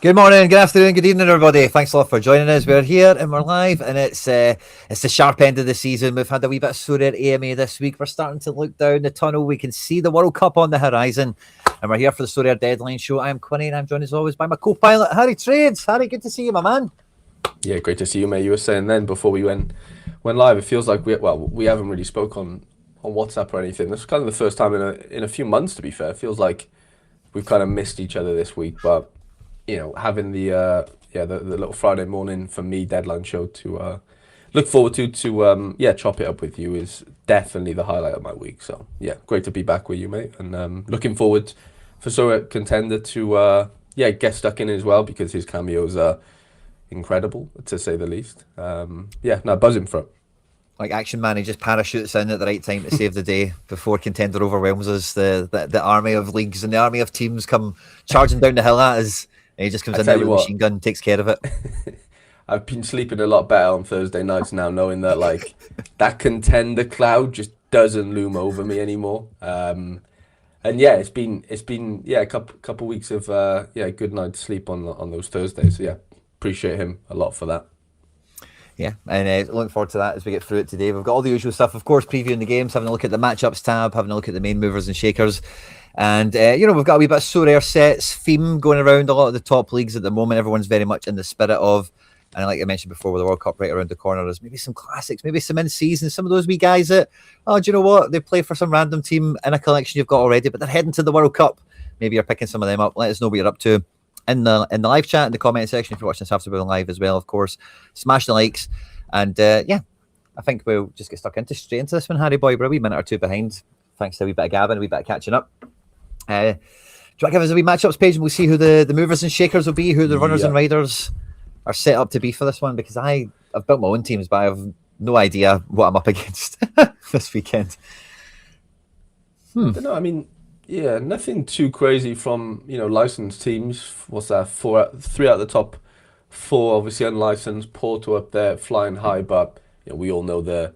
Good morning, good afternoon, good evening, everybody. Thanks a lot for joining us. We're here and we're live, and it's the sharp end of the season. We've had a wee bit of Sorare AMA this week. We're starting to look down the tunnel. We can see the World Cup on the horizon, and we're here for the Sorare Deadline Show. I am Quinny, and I'm joined as always by my co-pilot Harry Trades. Harry, good to see you, my man. Yeah, great to see you, mate. You were saying then before we went live, it feels like we haven't really spoke on WhatsApp or anything. This is kind of the first time in a few months, to be fair. It feels like we've kind of missed each other this week, but having the little Friday morning for me deadline show to look forward to chop it up with you is definitely the highlight of my week. So yeah, great to be back with you, mate, and looking forward for Sorare Contender to get stuck in as well, because his cameos are incredible, to say the least. Buzzing for it. Like Action Man, he just parachutes in at the right time to save the day before Contender overwhelms us. The army of leagues and the army of teams come charging down the hill at us. And he just comes I in there tell you with a what, machine gun, takes care of it. I've been sleeping a lot better on Thursday nights now, knowing that like that Contender cloud just doesn't loom over me anymore. And yeah, it's been a couple weeks of good night's sleep on those Thursdays. So yeah, appreciate him a lot for that. Yeah, and looking forward to that as we get through it today. We've got all the usual stuff, of course, previewing the games, having a look at the matchups tab, having a look at the main movers and shakers. And, we've got a wee bit of Sorare sets theme going around a lot of the top leagues at the moment. Everyone's very much in the spirit of, and like I mentioned before, with the World Cup right around the corner, there's maybe some classics, maybe some in-season, some of those wee guys that, do you know what? They play for some random team in a collection you've got already, but they're heading to the World Cup. Maybe you're picking some of them up. Let us know what you're up to in the live chat, in the comment section, if you're watching this after we're live as well, of course. Smash the likes. And I think we'll just get straight into this one, Harry boy. We're a wee minute or two behind, thanks to a wee bit of gabbing, a wee bit of catching up. Do you want to give us a wee matchups page, and we'll see who the movers and shakers will be, who the runners and riders are set up to be for this one? Because I've built my own teams, but I have no idea what I'm up against this weekend. I don't know. I mean, yeah, nothing too crazy from licensed teams. What's that? Three out of the top four, obviously unlicensed. Porto up there flying high, but we all know the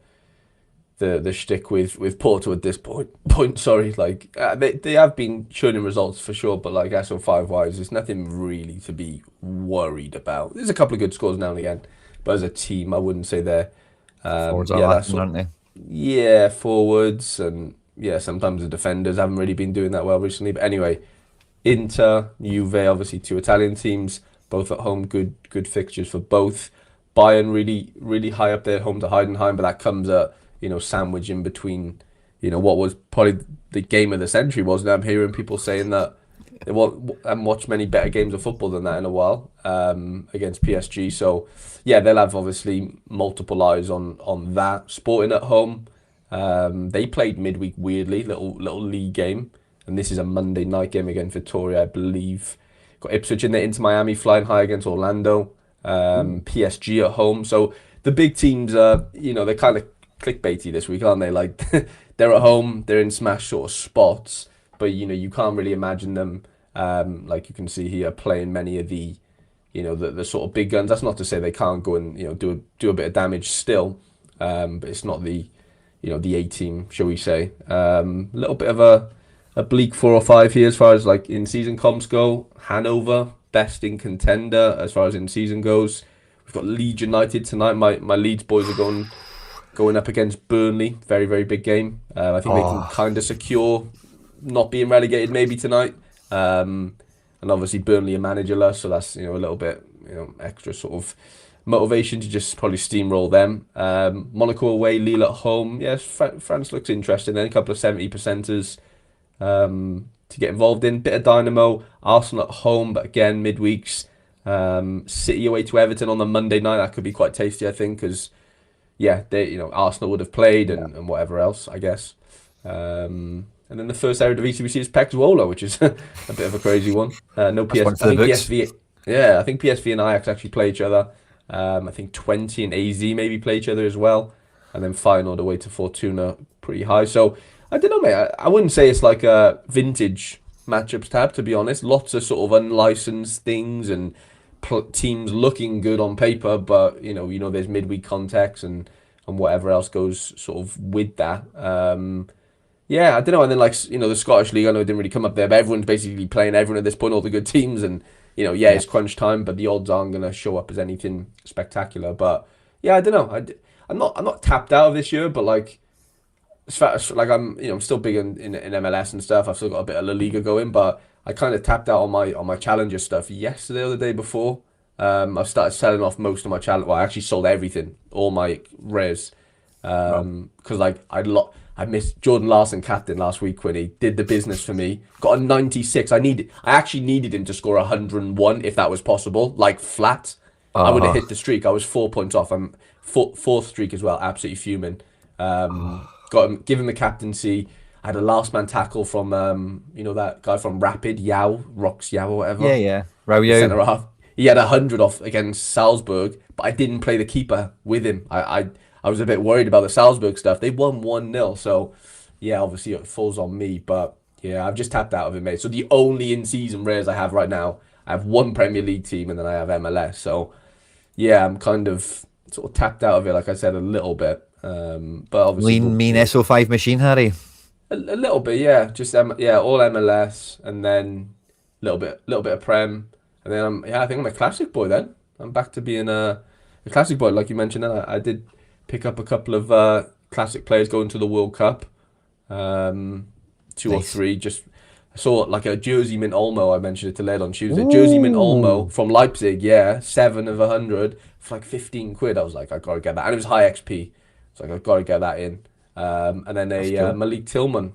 shtick with Porto at this point. Sorry, like they have been churning results for sure, but like SO5 wise, there's nothing really to be worried about. There's a couple of good scores now and again, but as a team, I wouldn't say they're Forwards are lacking, aren't they? yeah, forwards and sometimes the defenders haven't really been doing that well recently. But anyway, Inter, Juve, obviously two Italian teams, both at home, good fixtures for both. Bayern really high up there at home to Heidenheim, but that comes at sandwich in between what was probably the game of the century, wasn't it? I'm hearing people saying that they haven't watched many better games of football than that in a while, against PSG. So yeah, they'll have obviously multiple eyes on that. Sporting at home, they played midweek weirdly, little league game, and this is a Monday night game against Vittoria, I believe. Got Ipswich in there, into Miami flying high against Orlando, PSG at home. So the big teams are, they're kind of clickbaity this week, aren't they? Like they're at home, they're in smash sort of spots, but you can't really imagine them, like you can see here, playing many of the the sort of big guns. That's not to say they can't go and do a bit of damage still, but it's not the the A team, shall we say. A little bit of a bleak 4 or 5 here as far as like in season comps go. Hanover best in Contender as far as in season goes. We've got Leeds United tonight. My Leeds boys are going up against Burnley. Very, very big game. I think they can kind of secure not being relegated maybe tonight. And obviously Burnley are managerless, so that's a little bit extra sort of motivation to just probably steamroll them. Monaco away, Lille at home. Yes, France looks interesting. Then a couple of 70%ers to get involved in. Bit of dynamo. Arsenal at home, but again midweeks. City away to Everton on the Monday night. That could be quite tasty, I think, because they Arsenal would have played and whatever else, I guess. And then the first Eredivisie we see is PEC Zwolle, which is a bit of a crazy one. No PS. I think PSV. Yeah, I think PSV and Ajax actually play each other. I think 20 and AZ maybe play each other as well. And then Feyenoord away to Fortuna, pretty high. So I don't know, mate. I wouldn't say it's like a vintage matchups tab, to be honest. Lots of sort of unlicensed things and teams looking good on paper, but there's midweek context and whatever else goes sort of with that. I don't know. And then the Scottish League, I know it didn't really come up there, but everyone's basically playing everyone at this point, all the good teams, and You know, yeah, Yeah. it's crunch time, but the odds aren't going to show up as anything spectacular. But yeah, I don't know. I'm not tapped out of this year, but like as far as like I'm still big in MLS and stuff. I've still got a bit of La Liga going, but I kind of tapped out on my Challenger stuff yesterday or the day before. I've started selling off most of my challenge. Well, I actually sold everything, all my rares, Well, because like I missed Jordan Larson captain last week when he did the business for me. Got a 96. I actually needed him to score 101 if that was possible, like flat. I would have uh, hit the streak. I was 4 points off. I'm fourth streak as well. Absolutely fuming. Got him, give him the captaincy. I had a last man tackle from that guy from Rapid Yao, Rox Yao or yeah, whatever, yeah. the Raul. centre half. He had 100 off against Salzburg, but I didn't play the keeper with him. I was a bit worried about the Salzburg stuff. They won 1-0, so yeah, obviously it falls on me. But yeah, I've just tapped out of it, mate. So the only in season rares I have right now, I have one Premier League team and then I have MLS. So yeah, I'm kind of sort of tapped out of it, like I said, a little bit. But obviously Lean, mean SO5 machine, Harry. a little bit, yeah. Just yeah, all MLS and then little bit of Prem, and then I think I'm a classic boy. Then I'm back to being a classic boy, like you mentioned. I did pick up a couple of classic players going to the World Cup, two or Nice. three. Just I saw like a Jersey Mint Olmo. I mentioned it to Led on Tuesday. Jersey Mint Olmo Ooh, from Leipzig, yeah, 7 of 100 for like 15 quid. I was like, I gotta get that, and it was high XP, so I gotta get that in. And then that's a cool. Malik Tillman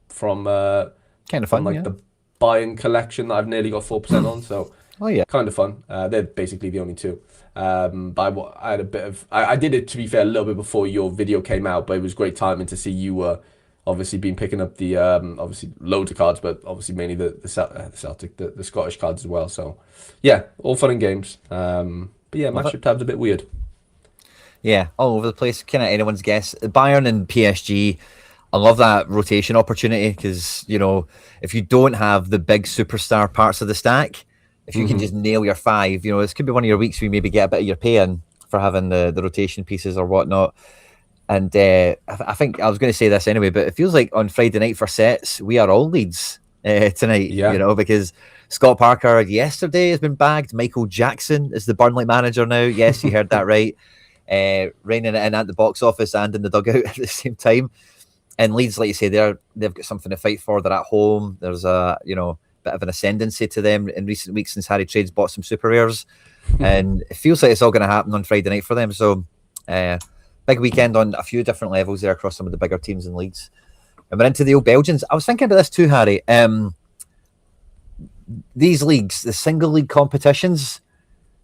from Kind of from fun, like yeah. the Bayern collection that I've nearly got 4% on. So Oh, yeah. kind of fun. They're basically the only two. But I had a bit of I did it to be fair a little bit before your video came out, but it was great timing to see you were obviously been picking up the obviously loads of cards, but obviously mainly the Celtic the Scottish cards as well. So yeah, all fun and games. But yeah, Love it. matchup tab's a bit weird. Yeah, all over the place. Kind of anyone's guess. Bayern and PSG, I love that rotation opportunity because, if you don't have the big superstar parts of the stack, if you can Hmm. just nail your five, this could be one of your weeks where you maybe get a bit of your pay in for having the rotation pieces or whatnot. And I think I was going to say this anyway, but it feels like on Friday night for sets, we are all leads tonight, Yeah. because Scott Parker yesterday has been bagged. Michael Jackson is the Burnley manager now. Yes, you heard that right. Reining it in at the box office and in the dugout at the same time. And Leeds, like you say, they've got something to fight for. They're at home. There's a bit of an ascendancy to them in recent weeks since Harry Trades bought some super rares, and it feels like it's all going to happen on Friday night for them. So, big weekend on a few different levels there across some of the bigger teams in Leeds. And we're into the old Belgians. I was thinking about this too, Harry. These leagues, the single league competitions,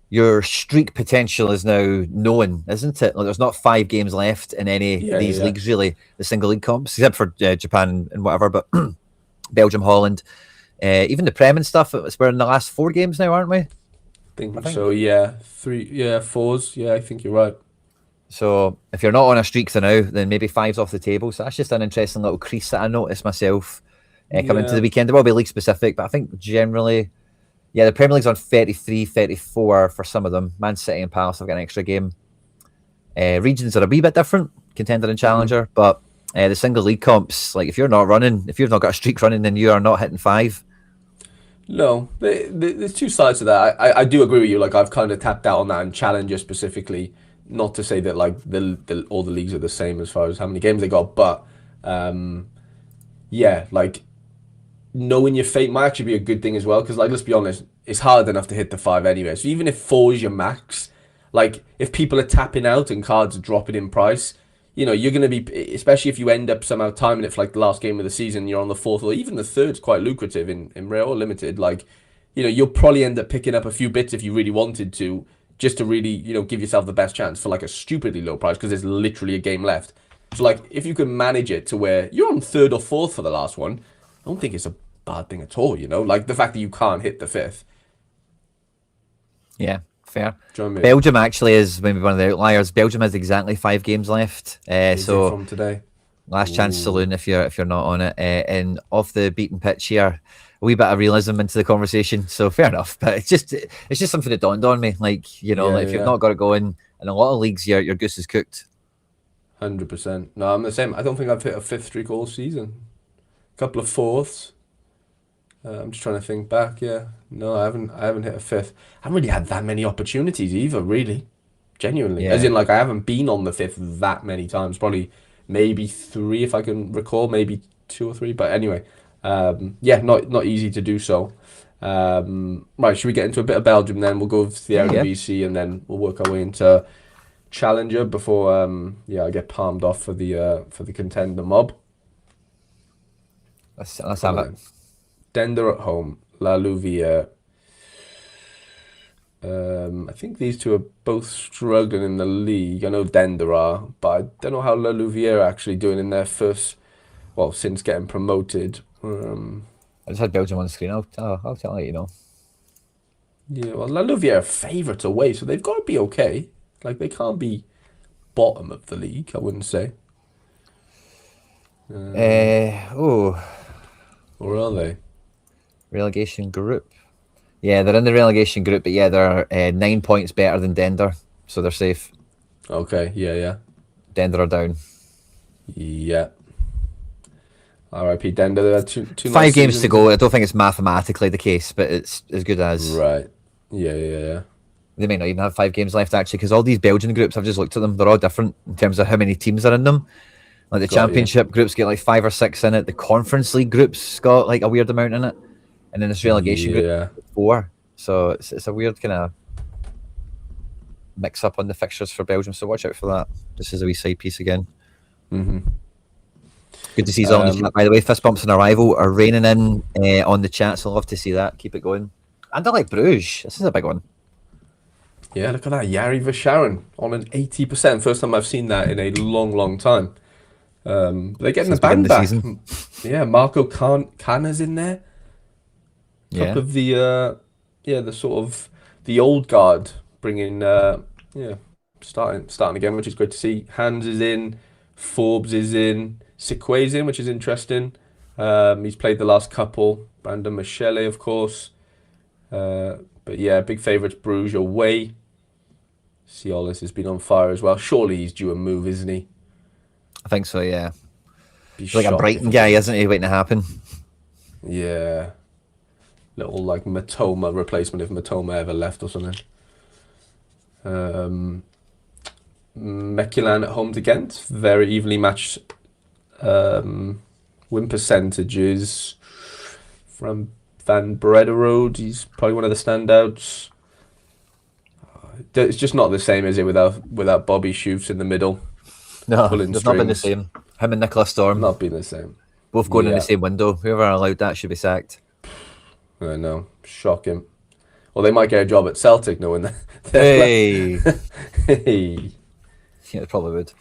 your streak potential is now known, isn't it? Like, there's not 5 games left in any of Yeah, yeah, these yeah. leagues, really, the single league comps, except for Japan and whatever, but Belgium, Holland, even the Prem and stuff. We're in the last 4 games now, aren't we? I Think so. think. Yeah, three. Yeah, fours. Yeah, I think you're right. So if you're not on a streak for now, then maybe five's off the table. So that's just an interesting little crease that I noticed myself coming into the Yeah. weekend. It will be league specific, but I think generally, yeah, the Premier League's on 33, 34 for some of them. Man City and Palace have got an extra game. Regions are a wee bit different, contender and Hmm. challenger, but the single league comps, like if you're not running, if you've not got a streak running, then you are not hitting five. No, there's two sides to that. I do agree with you. Like I've kind of tapped out on that and Challenger specifically. Not to say that like the all the leagues are the same as far as how many games they got, but um, yeah, like knowing your fate might actually be a good thing as well. Because like let's be honest, it's hard enough to hit the five anyway. So even if four is your max, like if people are tapping out and cards are dropping in price, you're going to be, especially if you end up somehow timing it for like the last game of the season, you're on the fourth or even the third's quite lucrative in rare or limited. Like, you'll probably end up picking up a few bits if you really wanted to, just to really, give yourself the best chance for like a stupidly low price because there's literally a game left. So like, if you can manage it to where you're on third or fourth for the last one, I don't think it's a bad thing at all. Like the fact that you can't hit the fifth. Yeah, fair. Do you know what I mean? Belgium actually is maybe one of the outliers. Belgium has exactly 5 games left. Is it So from today? last chance Ooh. saloon if you're not on it. And off the beaten pitch here, a wee bit of realism into the conversation. So fair enough, but it's just something that dawned on me. Like Yeah, like yeah, if you've yeah. not got it going in a lot of leagues, your goose is cooked. 100%. No, I'm the same. I don't think I've hit a fifth streak all season. Couple of fourths. I'm just trying to think back. Yeah, no, I haven't hit a fifth. I haven't really had that many opportunities either, really. Genuinely, as Yeah. in like I haven't been on the fifth that many times. Probably maybe three if I can recall, maybe two or three. But anyway, yeah, not easy to do so. Right, should we get into a bit of Belgium then? We'll go to the Yeah, yeah. Eredivisie and then we'll work our way into Challenger before yeah I get palmed off for the Contender mob. Let's Come have on it. then. Dender at home, La Louvière. I think these two are both struggling in the league. I know Dender are, but I don't know how La Louvière are actually doing in their first, well, since getting promoted. I just had Belgium on the screen. I'll tell you, you know. Yeah, well, La Louvière are favourites away, so they've got to be okay. Like, they can't be bottom of the league, I wouldn't say. Oh, Or are they? relegation group. Yeah, they're in the relegation group, but yeah, they're 9 points better than Dender, so they're safe. Okay, yeah. Dender are down. Yeah. R.I.P. Dender, they had two nice 5 games to seasons. go. I don't think it's mathematically the case, but it's as good as. Right. Yeah. They might not even have 5 games left actually, because all these Belgian groups, I've just looked at them. They're all different in terms of how many teams are in them. Like the Got you. championship groups get like 5 or 6 in it. The conference league groups got like a weird amount in it, and then this relegation group Yeah. 4. So it's a weird kind of mix up on the fixtures for Belgium. So watch out for that. This is a wee side piece again. Mm-hmm. Good to see Zol in the chat, by the way. Fist bumps on arrival are raining in on the chat, so love to see that. Keep it going. And I like Bruges. This is a big one. Yeah, look at that. Yari Vasharan on an 80%. First time I've seen that in a long time. They're getting Since the band beginning of the back. season. Yeah, Marco Cana's in there. Top Yeah. of the the sort of the old guard bringing starting again, which is great to see. Hans is in, Forbes is in, Sikwe's in, which is interesting. He's played the last couple. Brandon Michele, of course. But yeah, big favourites Bruges away. Ciolis has been on fire as well. Surely he's due a move, isn't he? I think so, yeah. Be He's like a shocked Brighton if he guy, doesn't. isn't he, waiting to happen? Yeah. Little like Matoma replacement if Matoma ever left or something. Mechelen at home to Ghent. Very evenly matched win percentages. From Van Brederode, he's probably one of the standouts. It's just not the same, is it, without Bobby Schufts in the middle, No, pulling they've not been the strings. same. Him and Nicola Storm, Not been the same. both going in the Yeah, same window. Whoever allowed that should be sacked. I know. Shocking. Well, they might get a job at Celtic knowing that. Hey! Hey. Yeah, they probably would.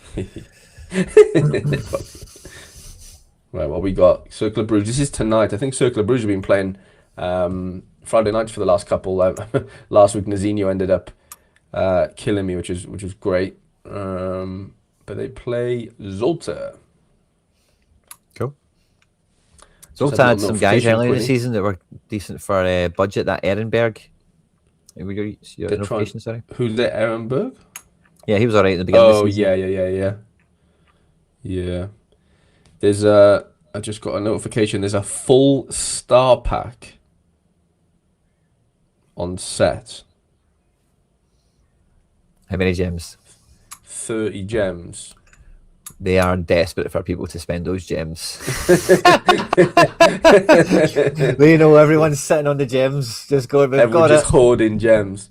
Right, well, we got Cercle Bruges. This is tonight. I think Cercle Bruges have been playing Friday nights for the last couple. Last week, Nazinho ended up killing me, which was great. But they play Zulte. Cool. Just Zolta had a had little some guys notification, earlier in the Quinny. season that were decent for budget. That Ehrenberg. Your They're trying. notification, sorry. Who's the Ehrenberg? Yeah, he was alright at the beginning of Oh the season. yeah. There's I just got a notification. There's a full star pack on set. How many gems? 30 gems. They are desperate for people to spend those gems. You know, everyone's sitting on the gems, just going, we've Everyone got just it. hoarding gems.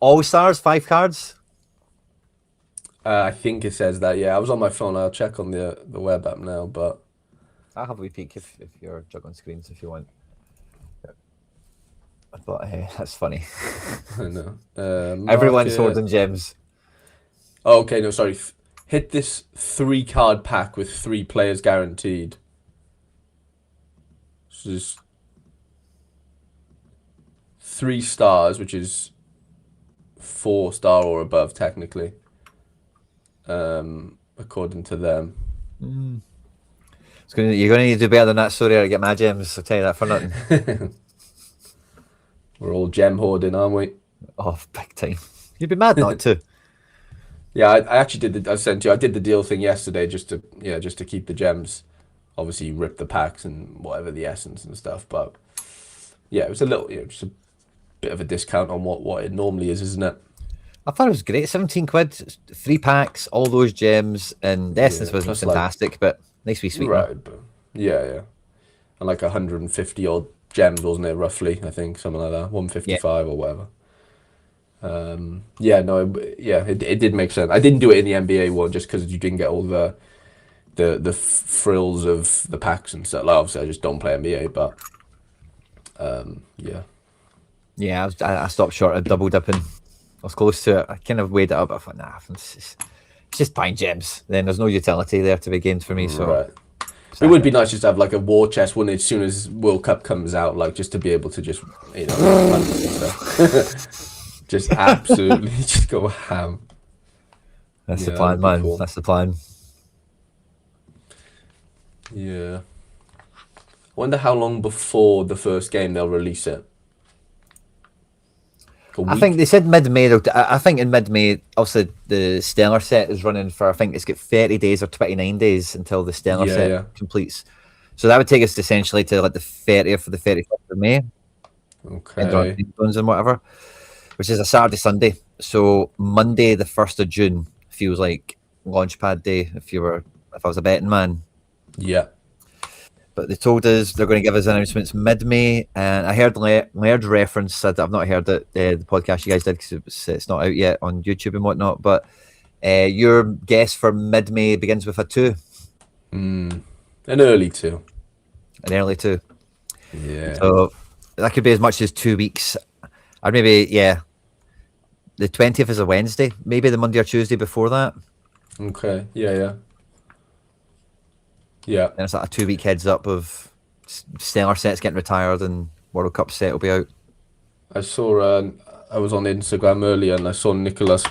All stars, 5 cards. I think it says that. Yeah, I was on my phone. I'll check on the web app now. But I'll have a wee peek if you're juggling screens if you want. But that's funny. I know. Everyone's Market. hoarding gems. Oh, okay, no, sorry. Hit this 3-card pack with 3 players guaranteed. So there's 3 stars, which is 4-star or above, technically. According to them. You're going to need to do better than that, Sorare, to get my gems. I'll tell you that for nothing. We're all gem hoarding, aren't we? Oh, big time. You'd be mad not to. Yeah, I actually did I did the deal thing yesterday just to keep the gems. obviously you rip the packs and whatever the essence and stuff. But yeah, it was a little, just a bit of a discount on what it normally is, isn't it? I thought it was great. 17 quid, 3 packs, all those gems, and the essence Yeah, wasn't plus like fantastic, but nice wee sweetener. right, but yeah, and like 150 odd gems, wasn't it? Roughly, I think something like that, Yeah. 155 or whatever. Yeah, no, it did make sense. I didn't do it in the NBA one just because you didn't get all the frills of the packs and stuff. Like, obviously, I just don't play NBA, but yeah. Yeah, I stopped short of double dipping. I was close to it. I kind of weighed it up. I thought, nah, it's just buying gems. Then there's no utility there to be gained for me. So Right. It would be nice just to have like a war chest, wouldn't it? As soon as World Cup comes out, like just to be able to just, hunt and stuff. Just absolutely just go ham. that's the Yeah, that plan, would be man. cool. That's the plan. Yeah. Wonder how long before the first game they'll release it. Like a I think week? they said mid-May. I think in mid-May, obviously the Stellar set is running for. I think it's got 30 days or 29 days until the Stellar Yeah, set yeah. completes. So that would take us essentially to like the 30th or the 31st of May, and on Okay. zones and whatever, which is a Saturday Sunday. So Monday the 1st of June feels like launchpad day if I was a betting man. Yeah. But they told us they're going to give us announcements mid-May, and I heard Laird reference said that I've not heard it the podcast you guys did because it's not out yet on YouTube and whatnot. But your guess for mid-May begins with a 2, An early two. an early 2. Yeah. So that could be as much as 2 weeks. Or maybe the 20th is a Wednesday, maybe the Monday or Tuesday before that. Okay. Yeah, yeah. Yeah. And it's like a 2 week heads up of Stellar sets getting retired and World Cup set will be out. I saw I was on Instagram earlier and I saw Nicholas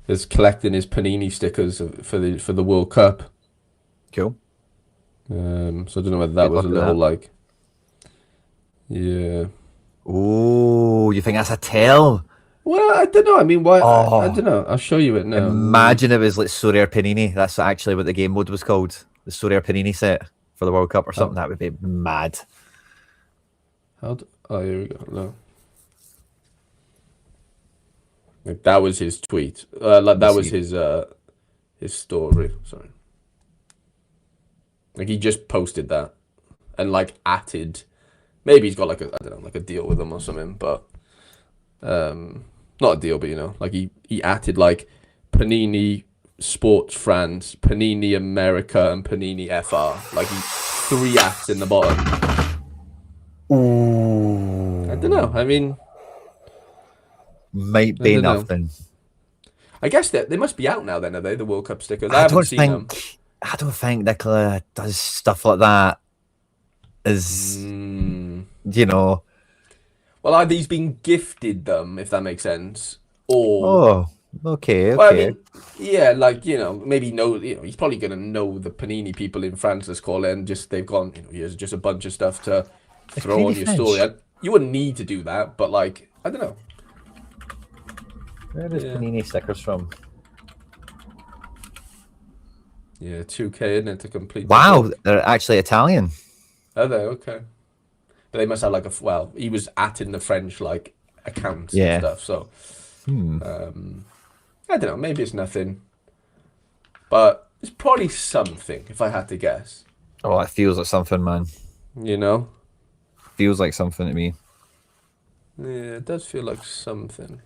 is collecting his Panini stickers for the World Cup. Cool. So I don't know whether that Good was luck a with little that. like, yeah. Oh, you think that's a tell? Well, I don't know. I mean, why? I Oh, don't know. I'll show you it now. imagine it was like Sorare Panini. That's actually what the game mode was called. The Sorare Panini set for the World Cup or something. How, That would be mad. oh, here we go. No, like that was his tweet. Like Let me that was see. his story. Sorry. Like he just posted that and like atted. Maybe he's got like I don't know, like a deal with them or something, but not a deal, but like he atted like Panini Sports France, Panini America, and Panini FR. Like he three acts in the bottom. I don't know. Ooh, I mean, might I be don't know. nothing. I guess they must be out now. Then are they the World Cup stickers? I I haven't don't seen them. think. I don't think Nicola does stuff like that. Is you know? Well, are these being gifted them, if that makes sense, or Oh, okay, well, I okay. mean, yeah, like maybe he's probably gonna know the Panini people in France, let's call it, and just they've gone, here's just a bunch of stuff to The throw Panini on your story. French. You wouldn't need to do that, but like, I don't know. Where is Yeah, Panini stickers from? yeah, 2K in it to complete the Wow, book. they're actually Italian. Are they okay? But they must have like well, he was at in the French like accounts and Yeah. stuff, so Hmm. I don't know. Maybe it's nothing, but it's probably something if I had to guess. Oh, it feels like something, man. You know. Feels like something to me. Yeah, it does feel like something.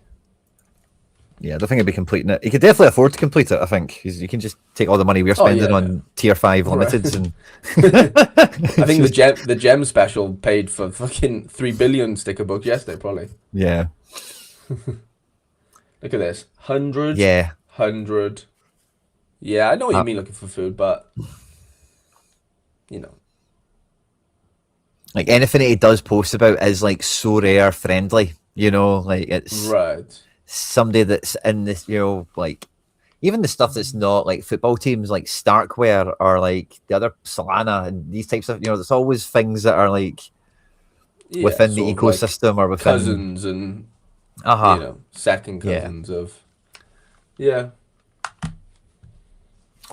Yeah, I don't think I'd be completing it. You could definitely afford to complete it, I think. 'Cause you can just take all the money we're Oh spending yeah, yeah. on tier 5 Right. limiteds and I think just, the gem special paid for fucking 3 billion sticker books yesterday, probably. yeah. Look at this. 100, Yeah. 100. Yeah, I know what you Uh, mean looking for food, but you know. like anything that he does post about is like so rare friendly, like it's Right. somebody that's in this, like even the stuff that's not like football teams like Starkware or like the other Solana and these types of, there's always things that are like Yeah, within the sort of like ecosystem or within, cousins and uh-huh, second yeah. cousins of yeah.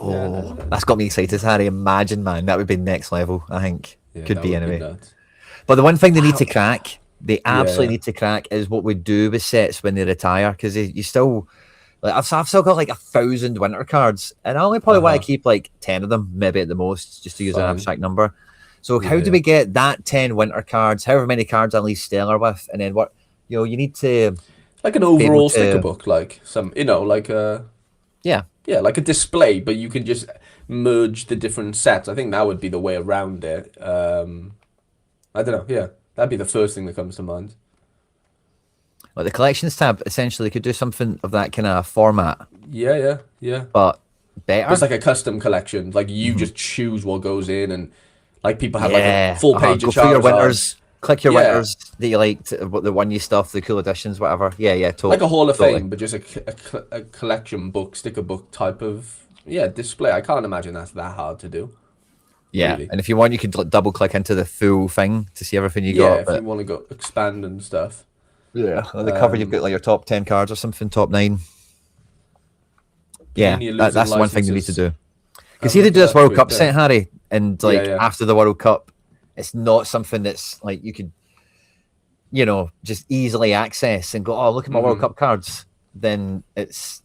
Oh, that's got me excited, Harry. Imagine, man, that would be next level. I think Yeah, could that be would be anyway. nuts. But the one thing they need to crack, they Yeah, absolutely yeah. need to crack, is what we do with sets when they retire, because you still like I've still got like 1,000 winter cards, and I only probably want to keep like 10 of them, maybe at the most, just to use an Fine. abstract number. So Yeah, how do yeah. we get that 10 winter cards, however many cards I leave stellar with, and then what you need to Like an be able overall sticker to, book, like some, like a yeah. yeah, like a display, but you can just merge the different sets. I think that would be the way around it. I don't know. Yeah, that'd be the first thing that comes to mind. Like the collections tab, essentially could do something of that kind of format, Yeah, yeah, yeah. but But it's better. like a custom collection. Like you Hmm. just choose what goes in, and like people have like a Yeah. full page of Go through your Charizards. winners, click your Yeah, winners that you liked, what the one you stuff, the cool editions, whatever. Yeah, yeah, like a Hall of totally. Fame, but just a collection book, sticker book type of display. I can't imagine that's that hard to do, Yeah, really. and if you want, you could double click into the full thing to see everything you Yeah, got. if you But want to go expand and stuff. yeah, on the cover you've Um, got like your top 10 cards or something, top nine. Yeah, Panini are losing that's the one thing they need to licenses. do. Because Have a see, they look do at this that World tweet Cup there. set, Harry, and Yeah, like yeah. after the World Cup, it's not something that's like you could, just easily access and go, oh, look at my World Mm-hmm. Cup cards. Then it's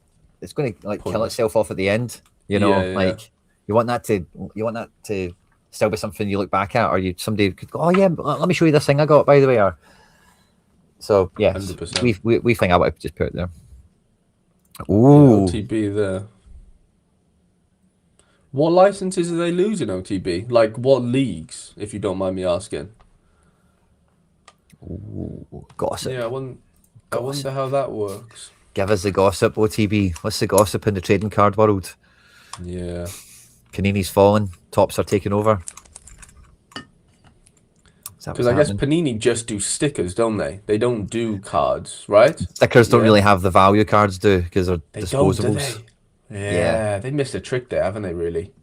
going to like kill Pointless. itself off at the end. Yeah, yeah. Like you want that to still be something you look back at, or somebody could go, oh yeah, let me show you this thing I got by the way. Or so yes, 100%. we think I would just put it there. Yeah, Ooh, OTB there. What licenses are they losing, OTB? Like, what leagues, if you don't mind me asking? gossip, Yeah, I wonder gossip. how that works. Give us the gossip, OTB. What's the gossip in the trading card world? Yeah. Panini's fallen. Tops are taking over. Is that Because what's I guess happening? Panini just do stickers, don't they? They don't do cards, right? Stickers don't Yeah. really have the value cards do because they're They don't, do disposables. they? Yeah, Yeah, they missed a trick there, haven't they, really?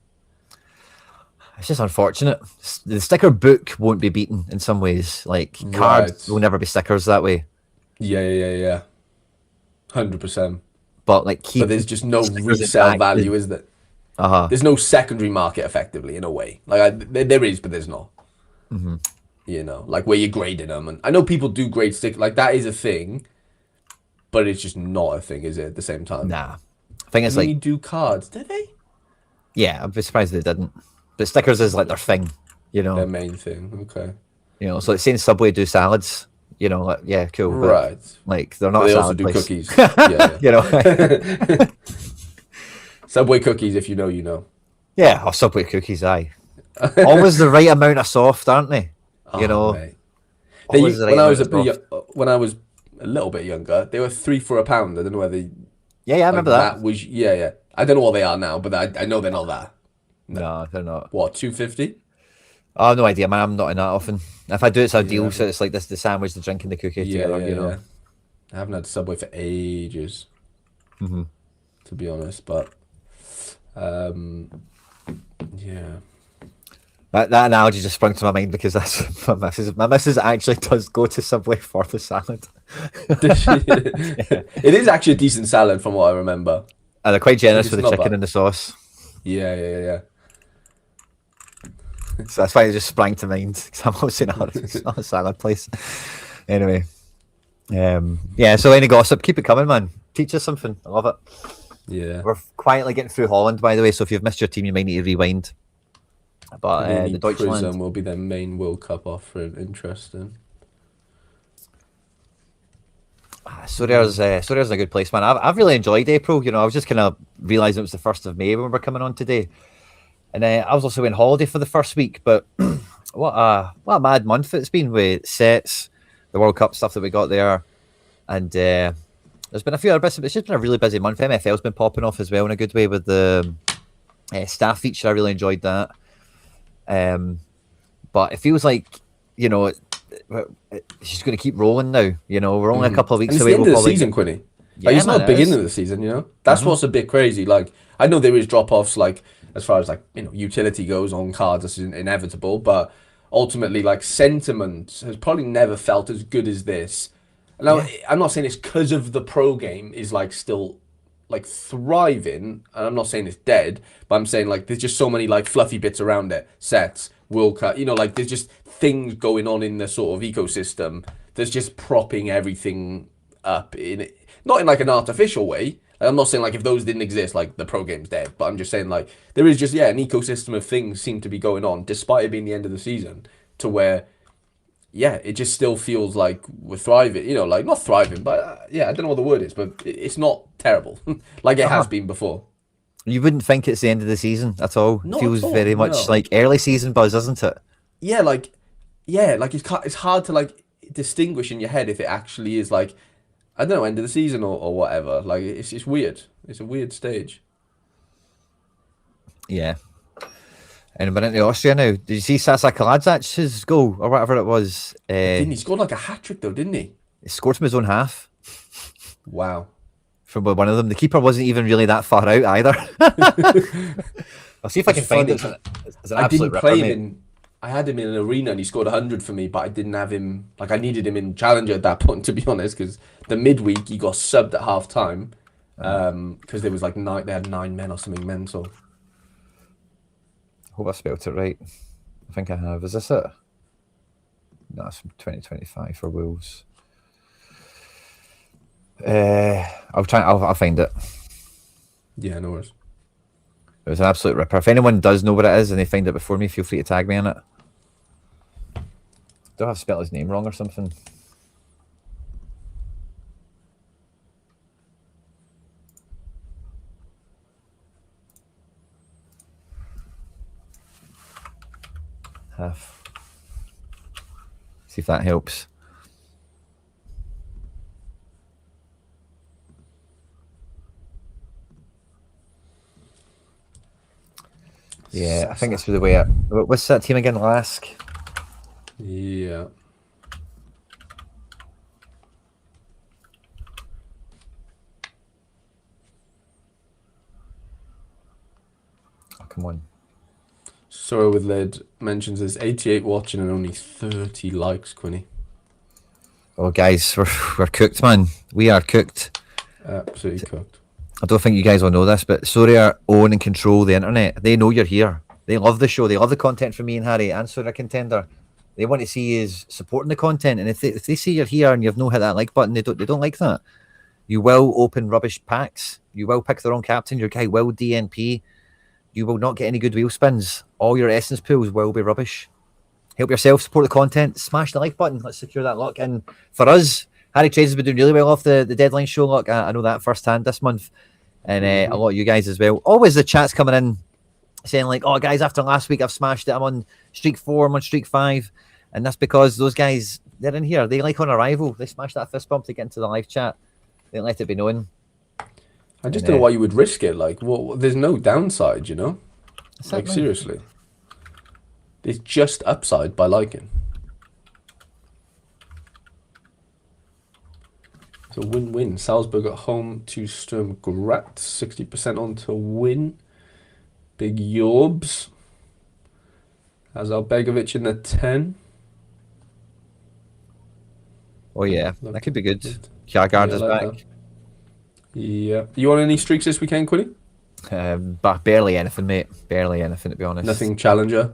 it's just unfortunate. The sticker book won't be beaten in some ways. Like cards Right. will never be stickers that way. Yeah, yeah, yeah, yeah. 100%. But like But keeping there's just no stickers resale intact. value, is there? Uh-huh. There's no secondary market, effectively, in a way. Like, there is, but there's not. Hmm. Like where you're grading them. And I know people do grade stick, like that is a thing, but it's just not a thing, is it? At the same time, Nah. I think I it's mean, like, you do cards, do they? yeah, I'd be surprised they didn't. But stickers is like their thing, you Their know. main thing. Okay, So like saying Subway do salads, like, yeah, cool, but right. like they're But not a they also salad do place. cookies. Yeah, you know. yeah. Subway cookies, if you know, you know. Yeah, or Subway cookies, aye. Always the right amount of soft, aren't they? You Oh, know, mate. always the right When I amount was of soft. when I was a little bit younger, they were 3 for £1. I don't know whether Yeah, I remember like that. that was yeah. I don't know what they are now, but I know they're not that. No. No, they're not. What, 250? I have no idea, man. I'm not in that often. If I do, it's a Yeah, deal. So it's like this: the sandwich, the drink, and the cookie yeah, together. yeah, yeah. I haven't had Subway for ages, Hmm. to be honest. But yeah, That analogy just sprung to my mind because that's my missus. My missus actually does go to Subway for the salad. Yeah. it is actually a decent salad from what I remember. And they're quite Like generous it's with the not chicken bad. and the sauce. Yeah, yeah, yeah. So that's why it just sprang to mind. Because I'm always saying, oh, it's not a salad place. Anyway. Yeah, so any gossip, keep it coming, man. Teach us something. I love it. Yeah. We're quietly getting through Holland, by the way, so if you've missed your team, you might need to rewind. But Panini the Deutschland, Prism will be their main World Cup offering. Interesting. Sorare's in a good place, man. I've really enjoyed April. I was just kind of realising it was the 1st of May when we were coming on today. And I was also in holiday for the first week, but what a mad month it's been with sets, the World Cup stuff that we got there. And there's been a few other bits. It's just been a really busy month. MFL's been popping off as well in a good way with the staff feature. I really enjoyed that. But it feels like, she's going to keep rolling now. We're only a couple of And weeks it's away. the end We'll of the probably... season, Quinny. Yeah, Like it's man, not it the beginning is. of the season. That's what's a bit crazy. Like I know there is drop-offs, like as far as like utility goes on cards, this is inevitable. But ultimately, like sentiment has probably never felt as good as this. Now, Yeah. I'm not saying it's because of the pro game is like still like thriving, and I'm not saying it's dead, but I'm saying like there's just so many like fluffy bits around it, sets, World Cup, like there's just things going on in the sort of ecosystem that's just propping everything up in it, not in like an artificial way. Like, I'm not saying like if those didn't exist, like the pro game's dead, but I'm just saying like there is just an ecosystem of things seem to be going on despite it being the end of the season, to where it just still feels like we're thriving, like not thriving, but I don't know what the word is, but it's not terrible like it has been before. You wouldn't think it's the end of the season at all. It Not feels at all, very much no. like early season buzz, isn't it? Like it's hard to like distinguish in your head if it actually is like, I don't know, end of the season or whatever. Like it's weird. It's a weird stage. Yeah. And we're into Austria now. Did you see Sasa Kaladzic's goal or whatever it was? Didn't he score like a hat trick though? Didn't he? He scored from his own half. Wow. From one of them. The keeper wasn't even really that far out either. I'll see if I can find it. It's an I absolute didn't play ripper, him in. I had him in an arena and he scored 100 for me, but I didn't have him. Like I needed him in Challenger at that point, to be honest, because the midweek he got subbed at half time because there was like they had 9 men or something mental. Hope I spelled it right. I think I have. Is this it? No, it's from 2025 for Wolves. I'll find it. Yeah, no worries. It was an absolute ripper. If anyone does know what it is and they find it before me, feel free to tag me in it. Do I have spelled his name wrong or something? Half. See if that helps. Yeah, I think it's the way it. What's that team again? Lask. Yeah. Oh, come on. Sorare with Lead mentions there's 88 watching and only 30 likes, Quinny. Oh, guys, we're cooked, man. We are cooked. Absolutely cooked. I don't think you guys will know this, but Sorare own and control the internet. They know you're here. They love the show. They love the content from me and Harry and Sorare Contender. They want to see you supporting the content. And if they see you're here and you've no hit that like button, they don't like that. You will open rubbish packs. You will pick the wrong captain. Your guy will DNP. You will not get any good wheel spins. All your essence pools will be rubbish. Help yourself, support the content, smash the like button. Let's secure that lock. And for us, Harry Trades has been doing really well off the deadline show. Look, I know that firsthand this month. And a lot of you guys as well. Always the chats coming in saying like, oh, guys, after last week, I've smashed it. I'm on streak 4, I'm on streak 5. And that's because those guys, they're in here. They like on arrival. They smash that fist bump to get into the live chat. They don't let it be known. I just don't know why you would risk it. Like, there's no downside, Like, seriously. There's just upside by liking. It's a win-win. Salzburg at home to Sturm Graz. 60% on to win. Big Yorbs. Has Begovic in the 10. Oh, yeah. That could be good. Kjærgaard is back. That. Yeah. You on any streaks this weekend, Quinny? But barely anything, mate. Barely anything, to be honest. Nothing challenger?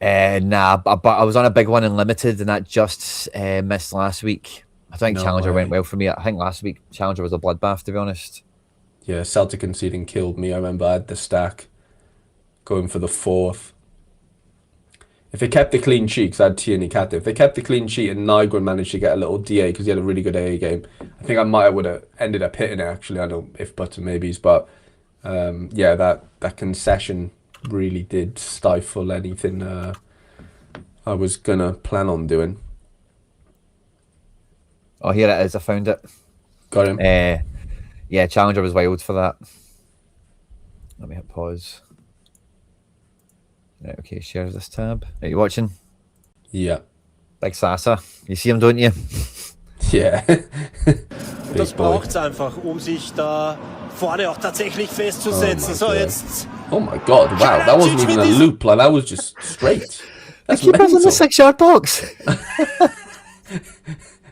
Nah, but I was on a big one in limited, and that just missed last week. I think Challenger went well for me. I think last week Challenger was a bloodbath, to be honest. Yeah, Celtic conceding killed me. I remember I had the stack going for the 4th. If they kept the clean sheet, because I had Tierney captain, if they kept the clean sheet and Nygren managed to get a little DA because he had a really good AA game, I think I would have ended up hitting it, actually. I don't know if buts and maybes, but that concession really did stifle anything I was going to plan on doing. Oh, here it is. I found it. Got him. Yeah, Challenger was wild for that. Let me hit pause. Right, okay, share this tab. Are you watching? Yeah. Big Sasa. You see him, don't you? Yeah. Das braucht es einfach, sich da vorne auch tatsächlich festzusetzen. So, jetzt. Oh my god, wow, that wasn't even a loop, like that was just straight. That's the keeper's in the 6-yard box.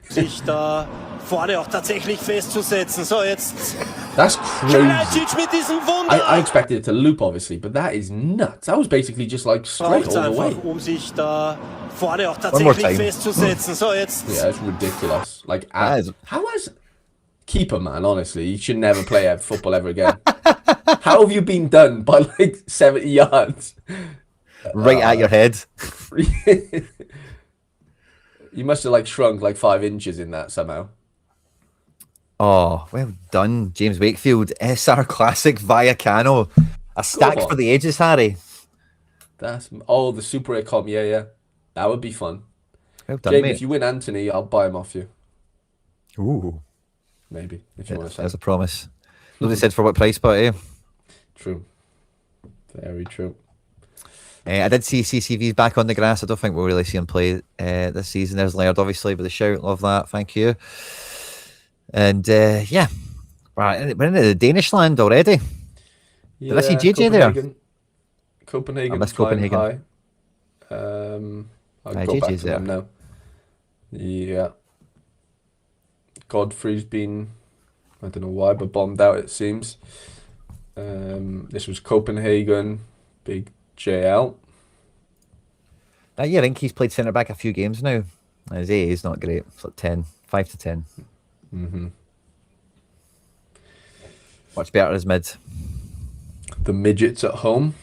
sich da vorne auch tatsächlich festzusetzen. So, jetzt That's crazy. Kalajdzic mit diesem Wunder. I expected it to loop, obviously, but that is nuts. That was basically just like straight Braucht's all the way. einfach, um sich da vorne auch One more tatsächlich time. festzusetzen. So, jetzt Yeah, it's ridiculous. Like, That is- how has keeper, man? Honestly, you should never play football ever again. How have you been done by like 70 yards? right at your head. You must have like shrunk like 5 inches in that somehow. Oh, well done, James Wakefield. SR Classic Vallecano. A stack on. for the ages, Harry. That's the Super 8 comp. Yeah, that would be fun. Well done, James, mate. if you win Anthony, I'll buy him off you. Ooh, Maybe if you want to say. there's a promise. Nobody said for what price, but True. Very true. I did see CCV's back on the grass. I don't think we'll really see him play this season. There's Laird, obviously, with the shout. Love that. Thank you. And yeah, right, we're into the Danish land already. Yeah, I see JJ there? Copenhagen I missed flying Copenhagen. high. I'll Aye, go back JJ's to them there. now. Yeah. Godfrey's been, I don't know why, but bombed out it seems. This was Copenhagen, big JL. Yeah, I think he's played centre back a few games now. His A is not great. It's like 10, 5 to 10. Mm-hmm. Much better as mid. The midgets at home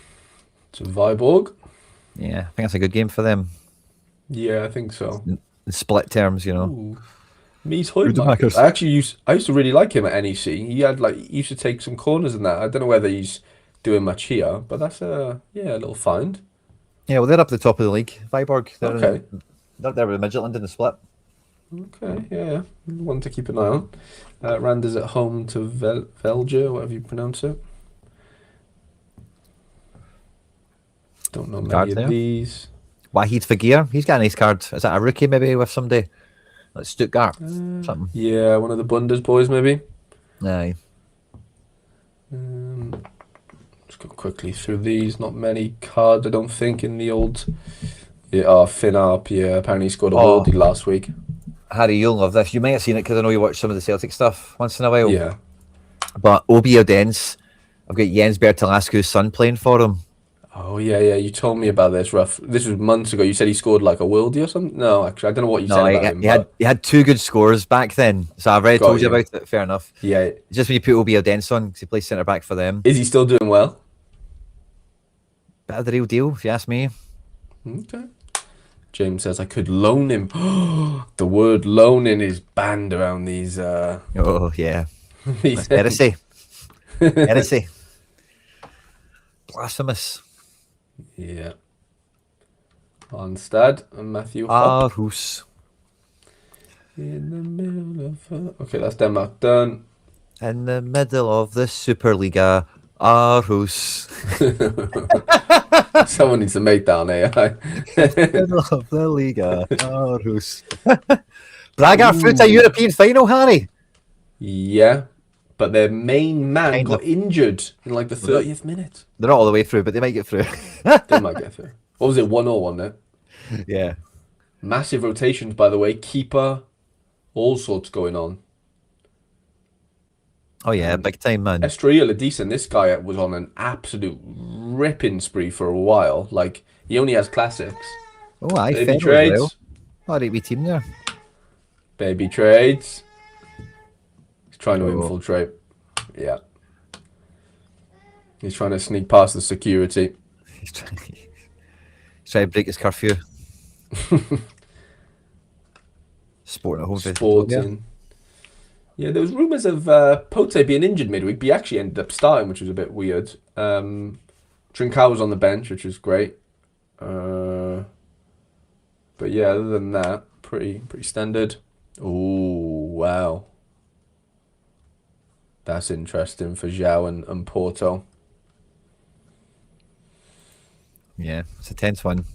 to Viborg. Yeah, I think that's a good game for them. Yeah, I think so. In split terms, you know. Ooh. Mies Rudemakers. Hoijmakers. I used to really like him at NEC. He used to take some corners and that. I don't know whether he's doing much here, but that's a little find. Yeah, well, they're up the top of the league. Viborg, they're, Okay. they're there with Midgetland in the split. Okay, yeah. One to keep an eye on. Randers at home to Velge, whatever you pronounce it. Don't know many Card of there. these. Wahid Fagir, he's got a nice card. Is that a rookie maybe with somebody? Like Stuttgart, something. Yeah, one of the Bundes boys maybe. Aye. Let's go quickly through these. Not many cards, I don't think, in the old... Yeah, Finn Arp, yeah. Apparently he scored a worldie last week. Harry, you'll love this. You might have seen it because I know you watch some of the Celtic stuff once in a while. Yeah. But Obi Odense, I've got Jens Bertalascu's son playing for him. Oh, yeah. You told me about this, Ruff. This was months ago. You said he scored like a worldie or something? No, actually, I don't know what you said about him. He had 2 good scores back then. So I've already Got told you you. about it. Fair enough. Yeah. Just when you put Obi Odense on, because he plays centre back for them. Is he still doing well? Bit of the real deal, if you ask me. Okay. James says I could loan him. The word loaning is banned around these. Oh, yeah. These Heresy. Heresy. Blasphemous. Yeah. Onstad and Matthew Hopp. Aarhus. In the middle of. Okay, that's Denmark done. In the middle of the Superliga, Aarhus. Someone needs to make that on AI. Middle of the Liga, Aarhus. Braga are through to a European final, Harry. Yeah, but their main man Kind got of. injured in like the 30th minute. They're not all the way through, but they might get through. They might get through. What was it? 1-0, wasn't it? Yeah. Massive rotations, by the way. Keeper, all sorts going on. Oh, yeah, big time, man. Estrella decent. This guy was on an absolute ripping spree for a while. Like, he only has classics. Oh, aye, Baby Fennel as trades. well. Oh, right, wee team there. Baby trades. He's trying to Oh. infiltrate. Yeah. He's trying to sneak past the security. He's trying to break his curfew. Sporting at home. Sporting. Yeah, there was rumours of Pote being injured midweek, but he actually ended up starting, which was a bit weird. Trincao was on the bench, which was great. But yeah, other than that, pretty standard. Oh, wow. That's interesting for Zhao and Porto. Yeah, it's a tense one.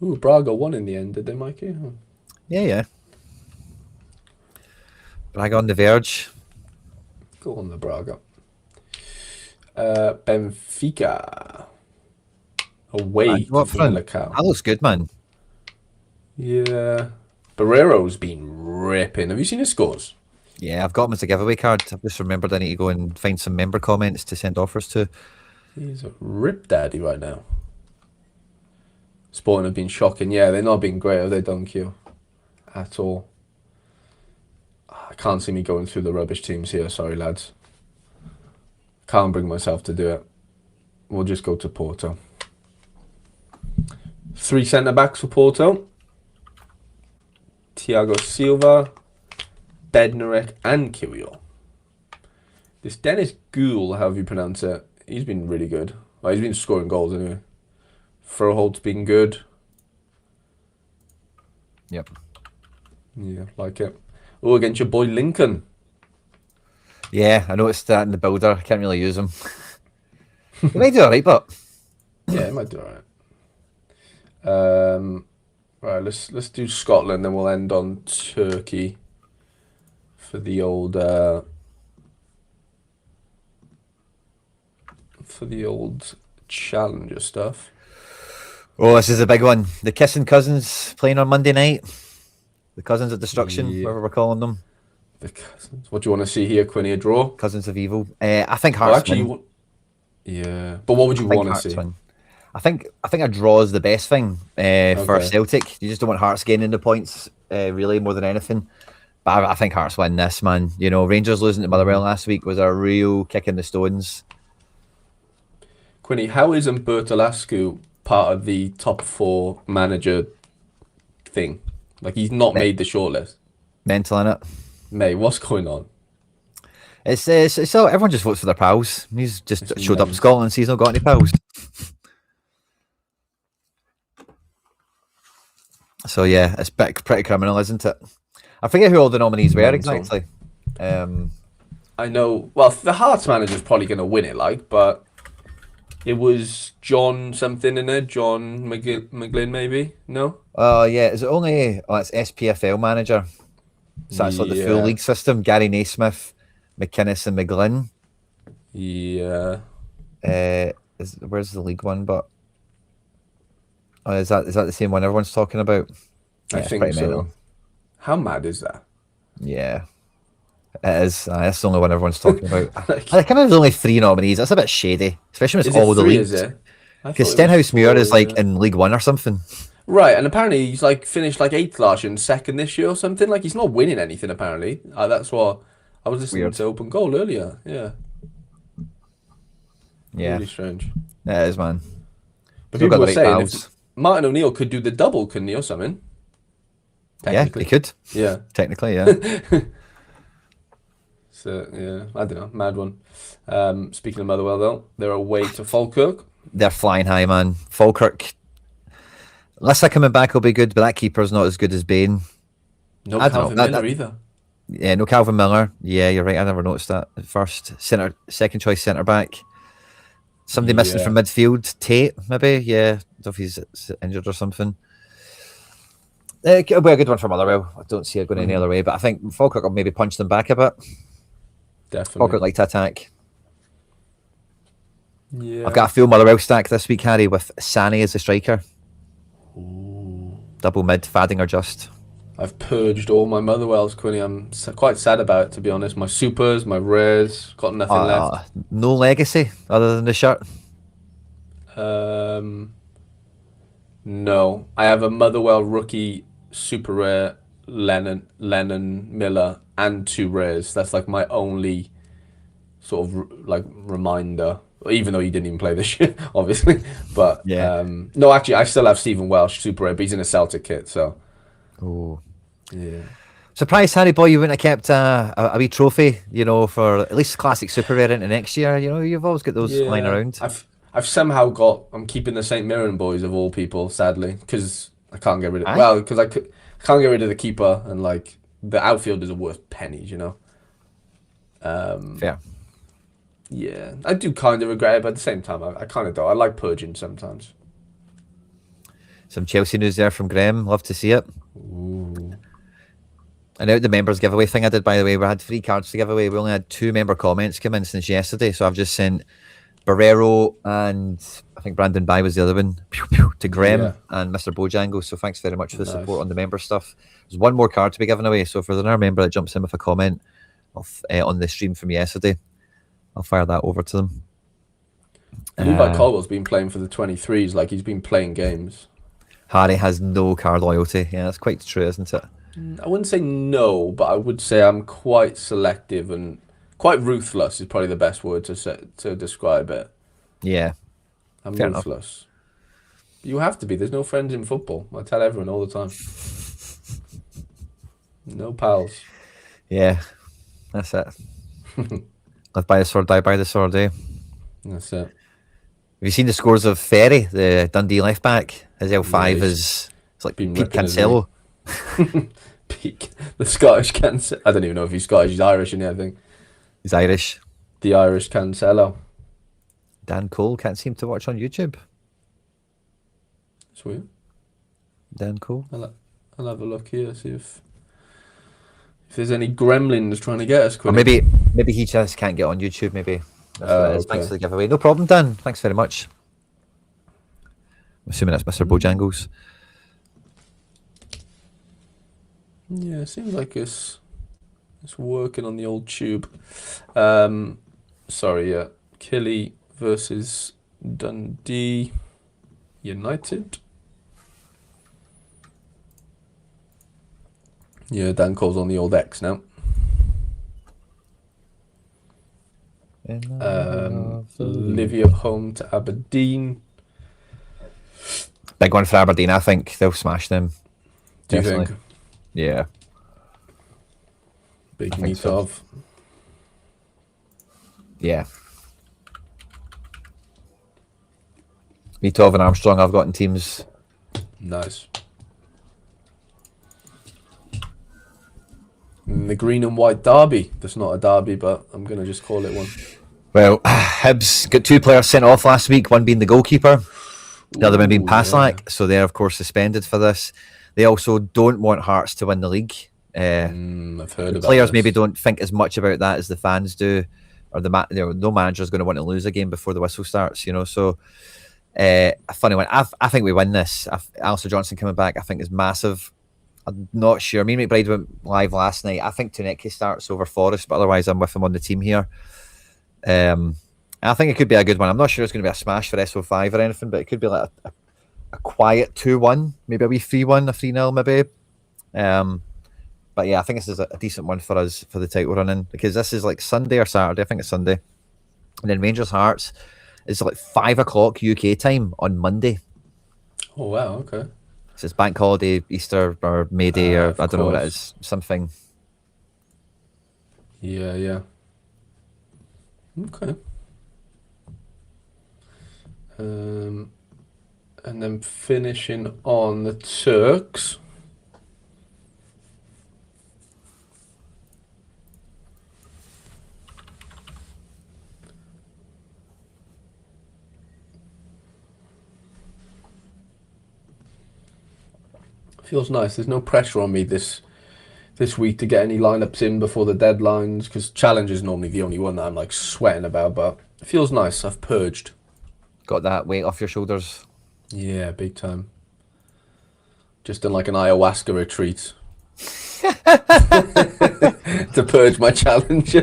Ooh, Braga won in the end, did they, Mikey? Oh. Yeah. Braga on the verge. Go on the Braga. Benfica. Away to Up front. Famalicão. That looks good, man. Yeah. Barrero's been ripping. Have you seen his scores? Yeah, I've got him as a giveaway card. I've just remembered I need to go and find some member comments to send offers to. He's a rip daddy right now. Sporting have been shocking. Yeah, they're not being great, have they, Dunkio? At all. I can't see me going through the rubbish teams here. Sorry, lads. Can't bring myself to do it. We'll just go to Porto. 3 centre-backs for Porto. Thiago Silva, Bednarek and Kiwior. This Dennis Gould, however you pronounce it, he's been really good. Well, he's been scoring goals anyway. Froholt's been good. Yep. Yeah, like it. Oh, against your boy Lincoln. Yeah, I noticed that in the builder. I can't really use him. He might do alright, but Yeah, it might do alright. Right, let's do Scotland, then we'll end on Turkey for the old Challenger stuff. oh, this is a big one. The Kissing Cousins playing on Monday night. The Cousins of Destruction, Yeah. whatever we're calling them. The Cousins. What do you want to see here, Quinny? A draw? Cousins of Evil. I think Well, Hearts actually, win. yeah. But what would you I think want to Hearts see? win. I think a draw is the best thing for Okay. Celtic. You just don't want Hearts gaining the points, really, more than anything. But I think Hearts win this, man. You know, Rangers losing to Motherwell last week was a real kick in the stones. Quinny, how is Bertolascu part of the top 4 manager thing? Like, he's not made the shortlist. Mental in it. Mate, what's going on? It's all, everyone just votes for their pals. He's just It's showed up in mental. Scotland, so he's not got any pals. So yeah, it's pretty criminal, isn't it? I forget who all the nominees were Mental. exactly. I know. Well, the Hearts manager's probably going to win it, but it was John something in it. John McGlynn, maybe? No? Oh yeah, is it only? Oh, it's SPFL manager. So that's like the full Yeah. league system. Gary Naismith, McInnes, and McGlynn. Yeah. Where's the league one? But is that the same one everyone's talking about? I it's think pretty so. mental. How mad is that? Yeah, it is. That's the only one everyone's talking about. Like, I kind of there's only 3 nominees. That's a bit shady, especially when is it's it all the 3, leagues. is it? I Because thought it was Stenhouse Muir 4, is like yeah. in League One or something. Right, and apparently he's like finished like 8th last year and 2nd this year or something. Like, he's not winning anything, apparently. That's what I was listening Weird. to Open Goal earlier. Yeah. Yeah, Really strange. it is, man. But Still people got were the right saying pals. if Martin O'Neill could do the double, couldn't he, or something? Yeah, he could. Yeah. Technically, yeah. So, yeah, I don't know. Mad one. Speaking of Motherwell, though, they're away to Falkirk. They're flying high, man. Falkirk. Lissa coming back will be good, but that keeper's not as good as Bain. No I don't Calvin know, Miller either. Yeah, no Calvin Miller. Yeah, you're right. I never noticed that at first. Second choice centre back. Somebody missing Yeah. from midfield. Tate, maybe. Yeah, I don't know if he's injured or something. It'll be a good one for Motherwell. I don't see it going any other way, but I think Falkirk will maybe punch them back a bit. Definitely. Falkirk like to attack. Yeah. I've got a full Motherwell stack this week, Harry, with Sani as the striker. Double mid, Fadding or just. I've purged all my Motherwells, Quinny. I'm quite sad about it, to be honest. My supers, my rares, got nothing left. No legacy other than the shirt. No. I have a Motherwell rookie super rare, Lennon Miller, and 2 rares. That's like my only sort of like reminder. Even though he didn't even play this year, obviously. But Yeah. no, actually, I still have Stephen Welsh super rare, but he's in a Celtic kit, so Oh. yeah. Surprised, Harry boy, you wouldn't have kept a wee trophy, you know, for at least classic super rare into next year. You know, you've always got those lying around. I've somehow I'm keeping the St. Mirren boys of all people, sadly, because I can't get rid of. Aye. Well, because I can't get rid of the keeper, and like the outfielders are worth pennies, you know. Fair. Yeah, I do kind of regret it, but at the same time, I kind of don't. I like purging sometimes. Some Chelsea news there from Graham. Love to see it. Ooh. And out the members giveaway thing I did, by the way, we had 3 cards to give away. We only had 2 member comments come in since yesterday, so I've just sent Barrero and I think Brandon Bai was the other one. Pew, pew, to Graham Yeah. and Mr. Bojangles. So thanks very much for the Nice. support on the member stuff. There's one more card to be given away. So if there's another member that jumps in with a comment on the stream from yesterday, I'll fire that over to them. Levi Colwell's been playing for the 23s, like he's been playing games. Harry has no card loyalty. Yeah, that's quite true, isn't it? I wouldn't say no, but I would say I'm quite selective and quite ruthless is probably the best word to describe it. Yeah. I'm Fair ruthless. You have to be. There's no friends in football. I tell everyone all the time. No pals. Yeah, that's it. Live by the sword, die by the sword, eh? That's it. Have you seen the scores of Ferry, the Dundee left back? His L5 Yeah, is it's like been Pete ripping, isn't Cancelo. Peak. The Scottish Cancelo. I don't even know if he's Scottish. He's Irish, isn't he, I think. He's Irish. The Irish Cancelo. Dan Cole can't seem to watch on YouTube. Sweet. Dan Cole. I'll have a look here, see if there's any gremlins trying to get us. Or Quinny. maybe he just can't get on YouTube. Maybe that's what it is. Okay. Thanks for the giveaway. No problem, Dan. Thanks very much. I'm assuming that's Mr. Bojangles. Yeah, it seems like it's working on the old tube. Sorry, yeah. Killy versus Dundee United. Yeah, Dan Cole's on the old X now. Livy at home to Aberdeen. Big one for Aberdeen. I think they'll smash them. Do you Definitely. think? Yeah. Big I think so. Mitov. Yeah. Mitov and Armstrong I've got in teams. Nice. And the green and white derby. That's not a derby, but I'm going to just call it one. Well, Hibs got 2 players sent off last week, one being the goalkeeper, the other one being Paslak, so they're of course suspended for this. They also don't want Hearts to win the league. I've heard about Players this. maybe don't think as much about that as the fans do, or no manager is going to want to lose a game before the whistle starts, so a funny one. I think we win this. Alistair Johnson coming back I think is massive. I'm not sure. Me and McBride went live last night. I think Tuneki starts over Forrest, but otherwise I'm with him on the team here. I think it could be a good one. I'm not sure it's going to be a smash for SO5 or anything, but it could be like a quiet 2-1, maybe a wee 3-1, a 3-0 maybe. But yeah, I think this is a decent one for us for the title running, because this is like Sunday or Saturday. I think it's Sunday. And then Rangers Hearts is like 5 o'clock UK time on Monday. Oh, wow, okay. So it's bank holiday, Easter or May Day, or I don't know what it course. is. Something. Yeah. Okay. And then finishing on the Turks. Feels nice. There's no pressure on me this week to get any lineups in before the deadlines, because challenge is normally the only one that I'm like sweating about, but it feels nice. I've purged. Got that weight off your shoulders. Yeah, big time. Just done like an ayahuasca retreat to purge my challenge.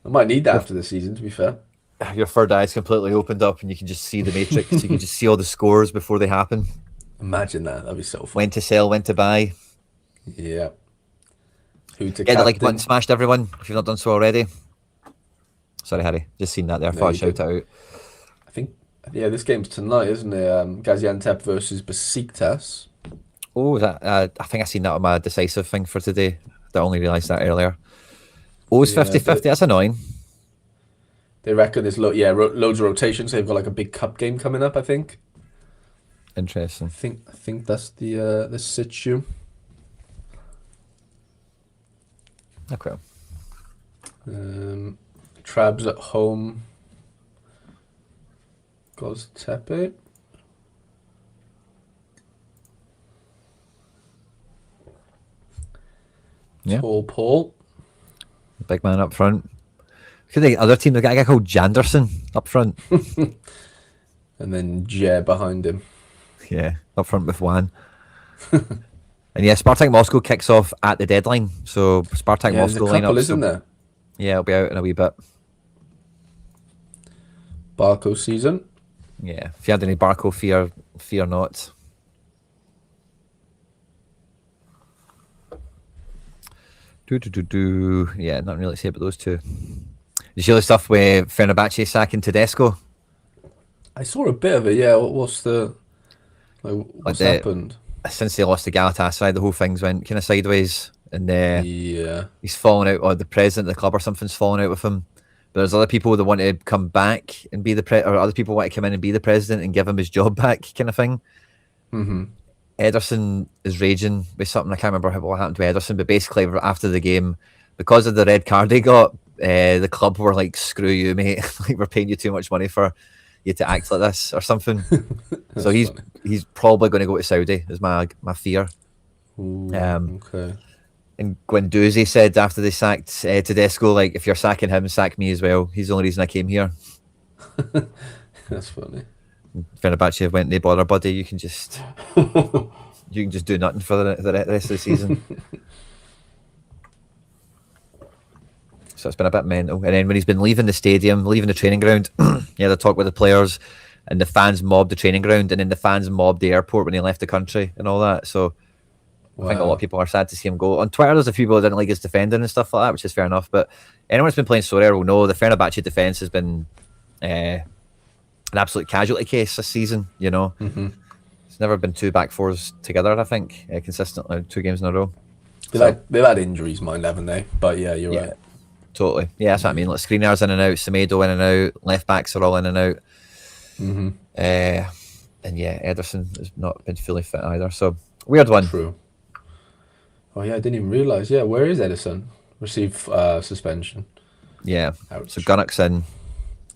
I might need that after the season, to be fair. Your third eye's completely opened up and you can just see the matrix. You can just see all the scores before they happen. Imagine that. That'd be so fun. When to sell, when to buy. Yeah. Who to Get the like captain. button smashed, everyone, if you've not done so already. Sorry, Harry. Just seen that there. Thought I'd shout it out. I think, yeah, this game's tonight, isn't it? Gaziantep versus Besiktas. Oh, that I think I seen that on my decisive thing for today. I only realised that earlier. Oh, it's 50-50. That's annoying. They reckon there's loads of rotations. They've got like a big cup game coming up, I think. Interesting. I think that's the situ. Okay. Trabs at home. Goztepe. Yeah. Tall Paul. big man up front. Could the other team, they've got a guy called Janderson up front. And then Jay behind him. Yeah, up front with Juan. And yeah, Spartak Moscow kicks off at the deadline. So Spartak Yeah, there's Moscow a couple, lineup. isn't there? Yeah, it'll be out in a wee bit. Barco season. Yeah, if you had any Barco, fear not. Yeah, nothing really to say about those two. Did you see the stuff with Fenerbahce sacking Tedesco? I saw a bit of it. Yeah, what's happened? Since they lost to Galatasaray, the whole thing's went kind of sideways, and Yeah. he's fallen out, or the president of the club or something's fallen out with him. But there's other people that want to come back and be or other people want to come in and be the president and give him his job back, kind of thing. Mm-hmm. Ederson is raging with something. I can't remember what happened to Ederson, but basically after the game, because of the red card he got, the club were like, "Screw you, mate! Like, we're paying you too much money for you to act like this or something." So he's probably going to go to Saudi. Is my fear. Ooh, okay. And Guendouzi said after they sacked Tedesco, like, if you're sacking him, sack me as well. He's the only reason I came here. That's funny. Fenerbahce went, "They bother, buddy. You can just do nothing for the rest of the season." So it's been a bit mental. And then when he's been leaving the stadium, leaving the training ground, yeah, they talk with the players, and the fans mobbed the training ground, and then the fans mobbed the airport when he left the country and all that. So I think a lot of people are sad to see him go. On Twitter, there's a few people that didn't like his defending and stuff like that, which is fair enough. But anyone who's been playing Sorare will know the Fenerbahce defence has been an absolute casualty case this season. You know, It's never been two back fours together, I think, consistently 2 games in a row. They've had injuries, mind, haven't they? But yeah, you're right. Totally. Yeah, that's what I mean. Like, Skriniar's in and out, Semedo in and out, left backs are all in and out. And yeah, Ederson has not been fully fit either. So weird one. True. Oh yeah, I didn't even realise. Yeah, where is Ederson? Received suspension. Yeah. Ouch. So Gunnock's in.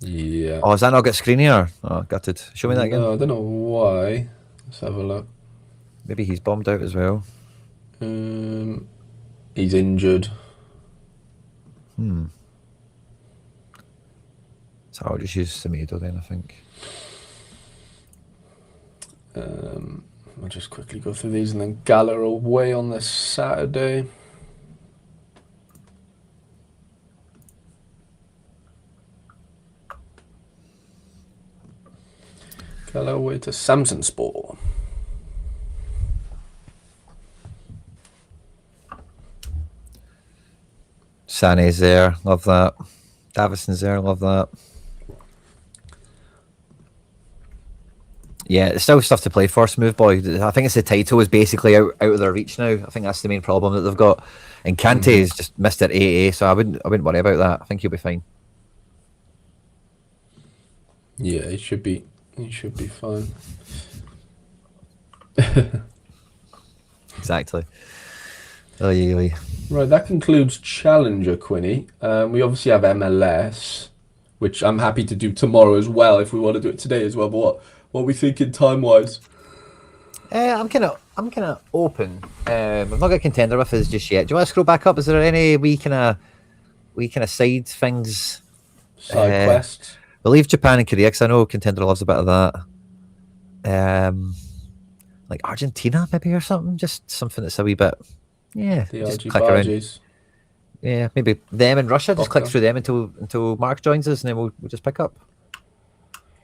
Yeah. Oh, has that not got Skriniar? Oh, gutted. Show me that again. No, I don't know why. Let's have a look. Maybe he's bombed out as well. He's injured. So I'll just use Semedo then, I think. I'll just quickly go through these, and then Gala away on the Saturday. Gala away to Samsonspor. Sané's there, love that. Davison's there, love that. Yeah, there's still stuff to play for, Smooth Boy. I think it's the title is basically out of their reach now. I think that's the main problem that they've got. And Kante is just missed at AA, so I wouldn't worry about that. I think he'll be fine. Yeah, he should be fine. Exactly. Oy. Right, that concludes Challenger, Quinny. We obviously have MLS, which I'm happy to do tomorrow as well if we want to do it today as well. But what are we thinking time-wise? I'm kind of open. I've not got a contender with us just yet. Do you want to scroll back up? Is there any wee kind of side things? Side quests? We'll leave Japan and Korea because I know contender loves a bit of that. Like Argentina maybe or something. Just something that's a wee bit. Yeah, The just RG click around. Barges. Yeah, maybe them and Russia. Just click Okay. through them until Mark joins us, and then we'll just pick up.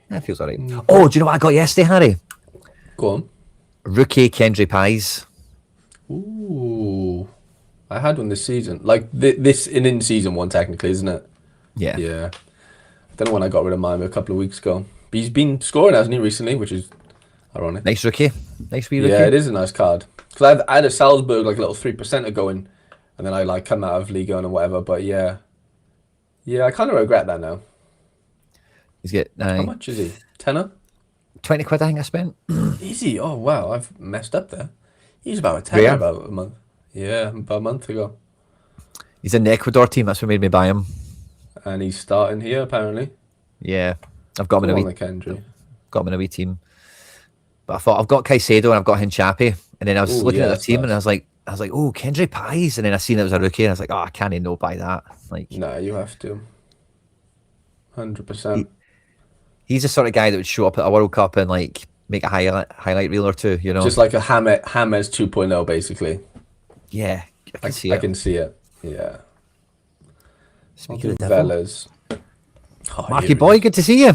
That feels alright. Oh, do you know what I got yesterday, Harry? Go on. Rookie Kendry Pies. Ooh. I had one this season. Like, this in season 1, technically, isn't it? Yeah. Yeah. I don't know when I got rid of mine, but a couple of weeks ago. But he's been scoring, hasn't he, recently, which is ironic. Nice rookie. Nice wee rookie. Yeah, it is a nice card. Because I had a Salzburg, like, little 3%er going, and then I, like, come out of Liga and whatever, but yeah. Yeah, I kind of regret that now. He's got How much is he? Tenner? 20 quid, I think I spent. Is he? Oh, wow, I've messed up there. He's about a tenner Rare. about a month. Yeah, about a month ago. He's in the Ecuador team. That's what made me buy him. And he's starting here, apparently. Yeah, I've got him in a Go on, wee. the Kendry. Got him in a wee team. But I thought I've got Caicedo and I've got Hinchapi, and then I was Ooh, looking yeah, at the that's team nice. and I was like, I was like, oh, Kendry Pies. And then I seen it was a rookie and I was like, oh, I can't even know by that. Like, Nah, you have to. 100%. He's the sort of guy that would show up at a World Cup and like make a highlight reel or two, you know? Just like a James 2.0, basically. Yeah, I can see I it. can see it. Yeah. Speaking of the devil. Vellas. Oh, Marky boy, good to see you.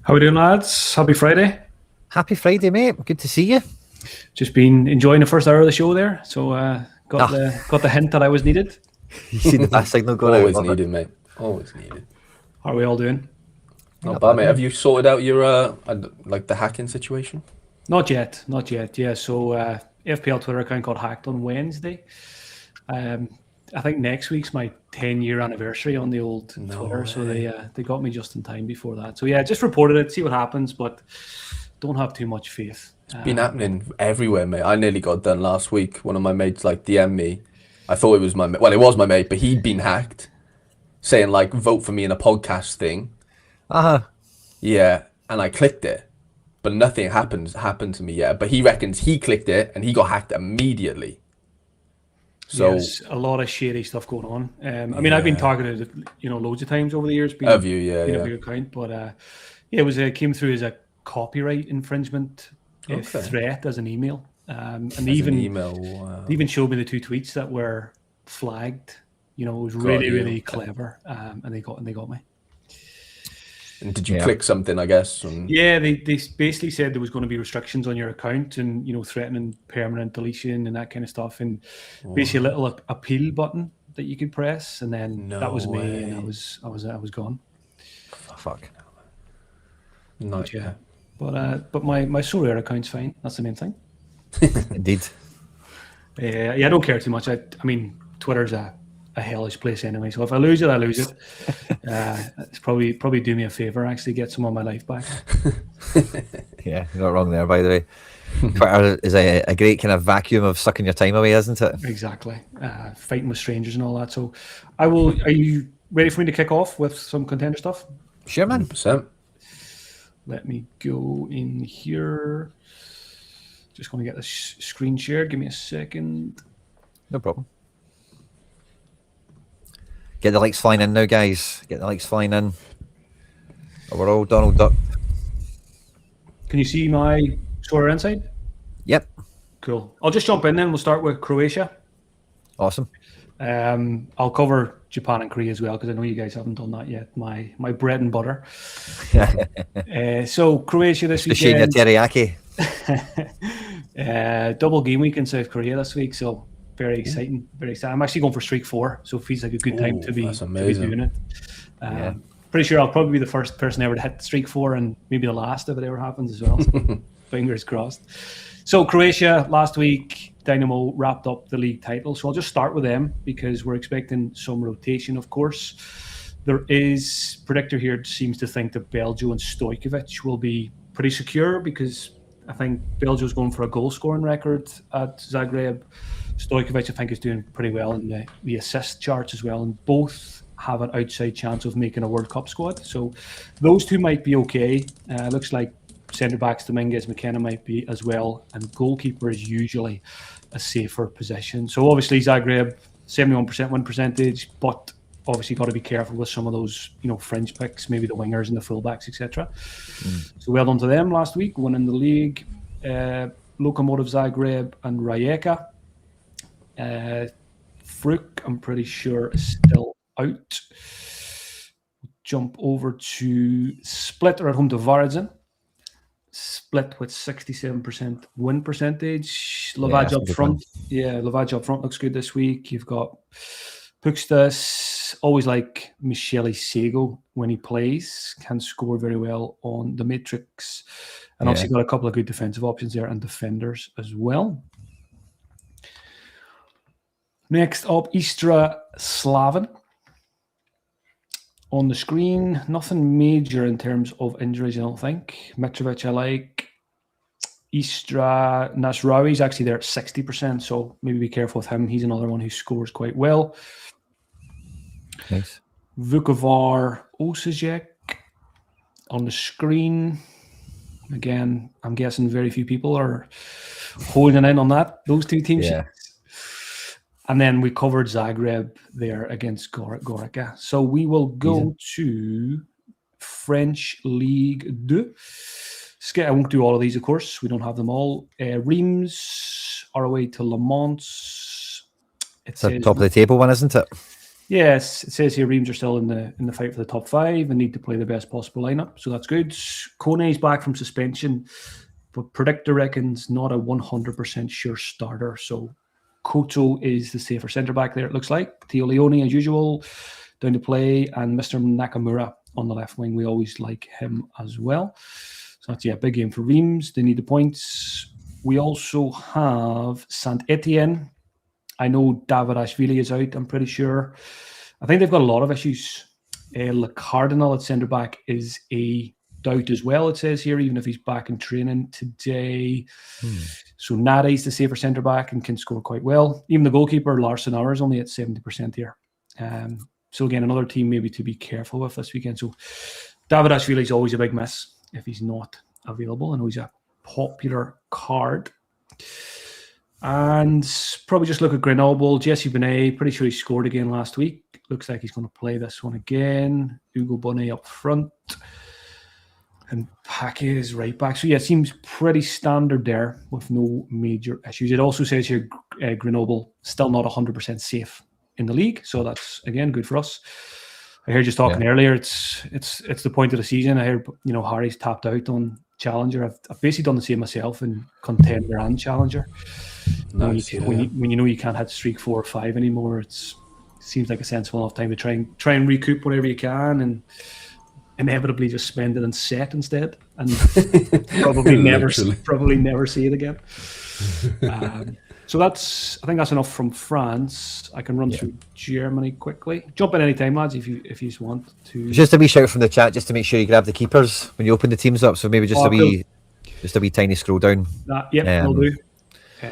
How we doing, lads? Happy Friday. Happy Friday, mate. Good to see you. Just been enjoying the first hour of the show there, so got the hint that I was needed. You see the bass signal going Always out. needed, mate. Always needed. How are we all doing? Not bad, mate. Have you sorted out your like the hacking situation? Not yet. Yeah, so FPL Twitter account got hacked on Wednesday. I think next week's my 10-year anniversary on the old Twitter, so they got me just in time before that. So yeah, just reported it, see what happens, but don't have too much faith. It's been happening everywhere, mate. I nearly got done last week. One of my mates like DM'd me. I thought it was my mate. Well, it was my mate, but he'd been hacked, saying like vote for me in a podcast thing. Yeah, and I clicked it, but nothing happened to me yet. But he reckons he clicked it and he got hacked immediately. So there's a lot of shady stuff going on. I mean, I've been targeted, loads of times over the years. Have you? Yeah. A big account, but it came through as a copyright infringement threat as an email, and they even showed me the 2 tweets that were flagged. It was really clever, and they got me. And did you click something, I guess? Yeah, they basically said there was going to be restrictions on your account and, threatening permanent deletion and that kind of stuff. And basically a little appeal button that you could press. And then that was me, and I was gone. Oh, fuck. Not yet. But my Sorare account's fine. That's the main thing. Indeed. I don't care too much. I mean, Twitter's a hellish place anyway. So if I lose it, I lose it. It's probably do me a favor, actually get some of my life back. Yeah, you're not wrong there, by the way. Twitter is a great kind of vacuum of sucking your time away, isn't it? Exactly. Fighting with strangers and all that. So I will. Are you ready for me to kick off with some contender stuff? Sure, man. 100%. Let me go in here. Just going to get this screen shared. Give me a second. No problem. Get the likes flying in now, guys. Get the likes flying in. Oh, we're all Donald Duck. Can you see my Sorare inside? Yep. Cool. I'll just jump in then. We'll start with Croatia. Awesome. I'll cover Japan and Korea as well, because I know you guys haven't done that yet. My bread and butter. So Croatia this weekend. Teriyaki. Double game week in South Korea this week, so very exciting. Very exciting. I'm actually going for streak 4, so it feels like a good time to be doing it. Pretty sure I'll probably be the first person ever to hit streak 4, and maybe the last if it ever happens as well. So fingers crossed. So Croatia last week, Dynamo wrapped up the league title. So I'll just start with them because we're expecting some rotation, of course. There is predictor here seems to think that Beljo and Stojkovic will be pretty secure, because I think Beljo's going for a goal scoring record at Zagreb. Stojkovic, I think, is doing pretty well in the assist charts as well, and both have an outside chance of making a World Cup squad. So those two might be okay. Looks like centre backs Dominguez, McKenna might be as well, and goalkeeper is usually a safer position. So obviously Zagreb 71% win percentage, but obviously got to be careful with some of those fringe picks, maybe the wingers and the fullbacks, etc. So well done to them last week, winning the league. Lokomotiv Zagreb and Rijeka. Fruk, I'm pretty sure, is still out. Jump over to Split, are at home to Varadin. Split with 67% win percentage. Lavage up front. Yeah, Lavage up front looks good this week. You've got Pukstas, always like Michele Sego when he plays, can score very well on the matrix. And obviously got a couple of good defensive options there and defenders as well. Next up, Istra Slaven. On the screen, nothing major in terms of injuries, I don't think. Mitrovic I like. Istra Nasraoui is actually there at 60%, so maybe be careful with him. He's another one who scores quite well. Nice. Vukovar Osijek on the screen. Again, I'm guessing very few people are holding in on those two teams. Yeah. And then we covered Zagreb there against Gorica. So we will go to French League 2. I won't do all of these, of course. We don't have them all. Reims are away to Le Mans. It's the top of the table one, isn't it? Yes, it says here Reims are still in the fight for the top 5 and need to play the best possible lineup. So that's good. Kone's back from suspension, but Predictor reckons not a 100% sure starter. So Koto is the safer centre-back there, it looks like. Theo Leone, as usual, down to play. And Mr. Nakamura on the left wing. We always like him as well. So that's, a big game for Reims. They need the points. We also have Saint-Etienne. I know Davidashvili is out, I'm pretty sure. I think they've got a lot of issues. Le Cardinal at centre-back is a doubt as well, it says here, even if he's back in training today. So Nadi's the safer centre-back and can score quite well. Even the goalkeeper, Larson Auer, is only at 70% here. So again, another team maybe to be careful with this weekend. So Davidashvili is always a big miss if he's not available. I know he's a popular card. And probably just look at Grenoble. Jesse Bonnet, pretty sure he scored again last week. Looks like he's going to play this one again. Hugo Bonnet up front. And Paquet is right back. So, it seems pretty standard there with no major issues. It also says here Grenoble still not 100% safe in the league. So that's, again, good for us. I heard you talking earlier. It's the point of the season. I heard, Harry's tapped out on Challenger. I've basically done the same myself in Contender and Challenger. Nice, when you know you can't hit streak 4 or 5 anymore, it seems like a sensible enough time to try and recoup whatever you can, and inevitably just spend it in set instead, and probably never see it again. So I think that's enough from France. I can run through Germany quickly. Jump in any time, lads, if you want to. Just a wee shout from the chat, just to make sure you grab the keepers when you open the teams up. So maybe just a wee tiny scroll down. I'll do. How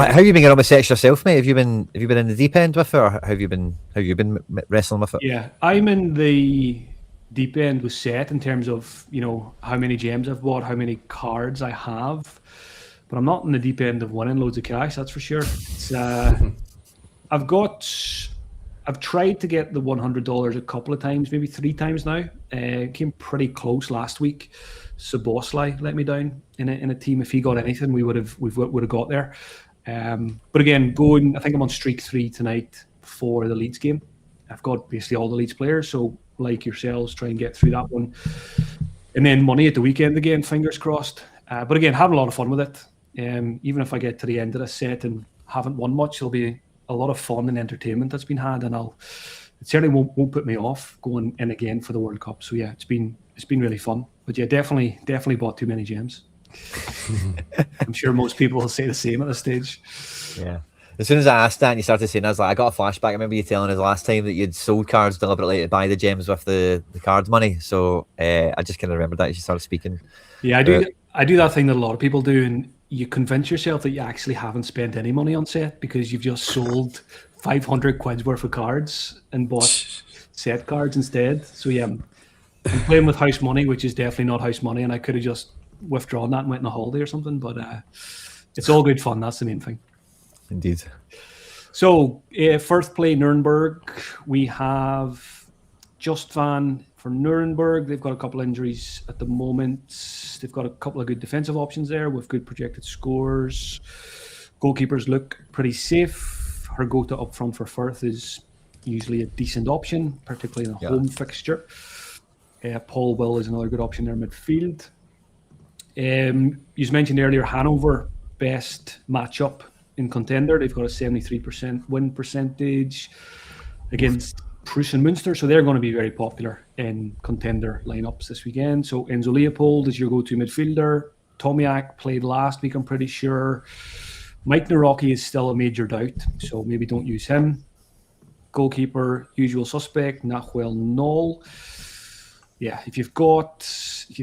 have you been getting on with sets yourself, mate? Have you been in the deep end with it, or how have you been wrestling with it? Yeah, I'm in the deep end with set in terms of how many gems I've bought, how many cards I have. But I'm not in the deep end of winning loads of cash, that's for sure. I've tried to get the $100 a couple of times, maybe 3 times now. Came pretty close last week. Saboslai let me down in a team. If he got anything, we would have got there. But again, I think I'm on streak 3 tonight for the Leeds game. I've got basically all the Leeds players, so like yourselves, try and get through that one. And then money at the weekend again, fingers crossed. But again, having a lot of fun with it. Even if I get to the end of the set and haven't won much, there'll be a lot of fun and entertainment that's been had, and it certainly won't put me off going in again for the World Cup. So it's been really fun. But definitely bought too many gems. I'm sure most people will say the same at this stage. Yeah. As soon as I asked that and you started saying, I got a flashback. I remember you telling us last time that you'd sold cards deliberately to buy the gems with the card money. So I just kind of remembered that as you started speaking. Yeah, I do that thing that a lot of people do, and you convince yourself that you actually haven't spent any money on set because you've just sold 500 quid's worth of cards and bought set cards instead. So I'm playing with house money, which is definitely not house money, and I could have just withdrawn that and went on a holiday or something, but it's all good fun. That's the main thing. Indeed. So first play Nuremberg, we have Just Van for Nuremberg. They've got a couple injuries at the moment. They've got a couple of good defensive options there with good projected scores. Goalkeepers look pretty safe. Hergota up front for Firth is usually a decent option, particularly in a home fixture. Paul Will is another good option there in midfield. You mentioned earlier Hanover, best matchup in Contender. They've got a 73% win percentage against Pruss and Münster, so they're going to be very popular in Contender lineups this weekend. So Enzo Leopold is your go-to midfielder. Tomiak played last week, I'm pretty sure. Mike Narocki is still a major doubt, so maybe don't use him. Goalkeeper, usual suspect, Nahuel Knoll. Yeah, if you've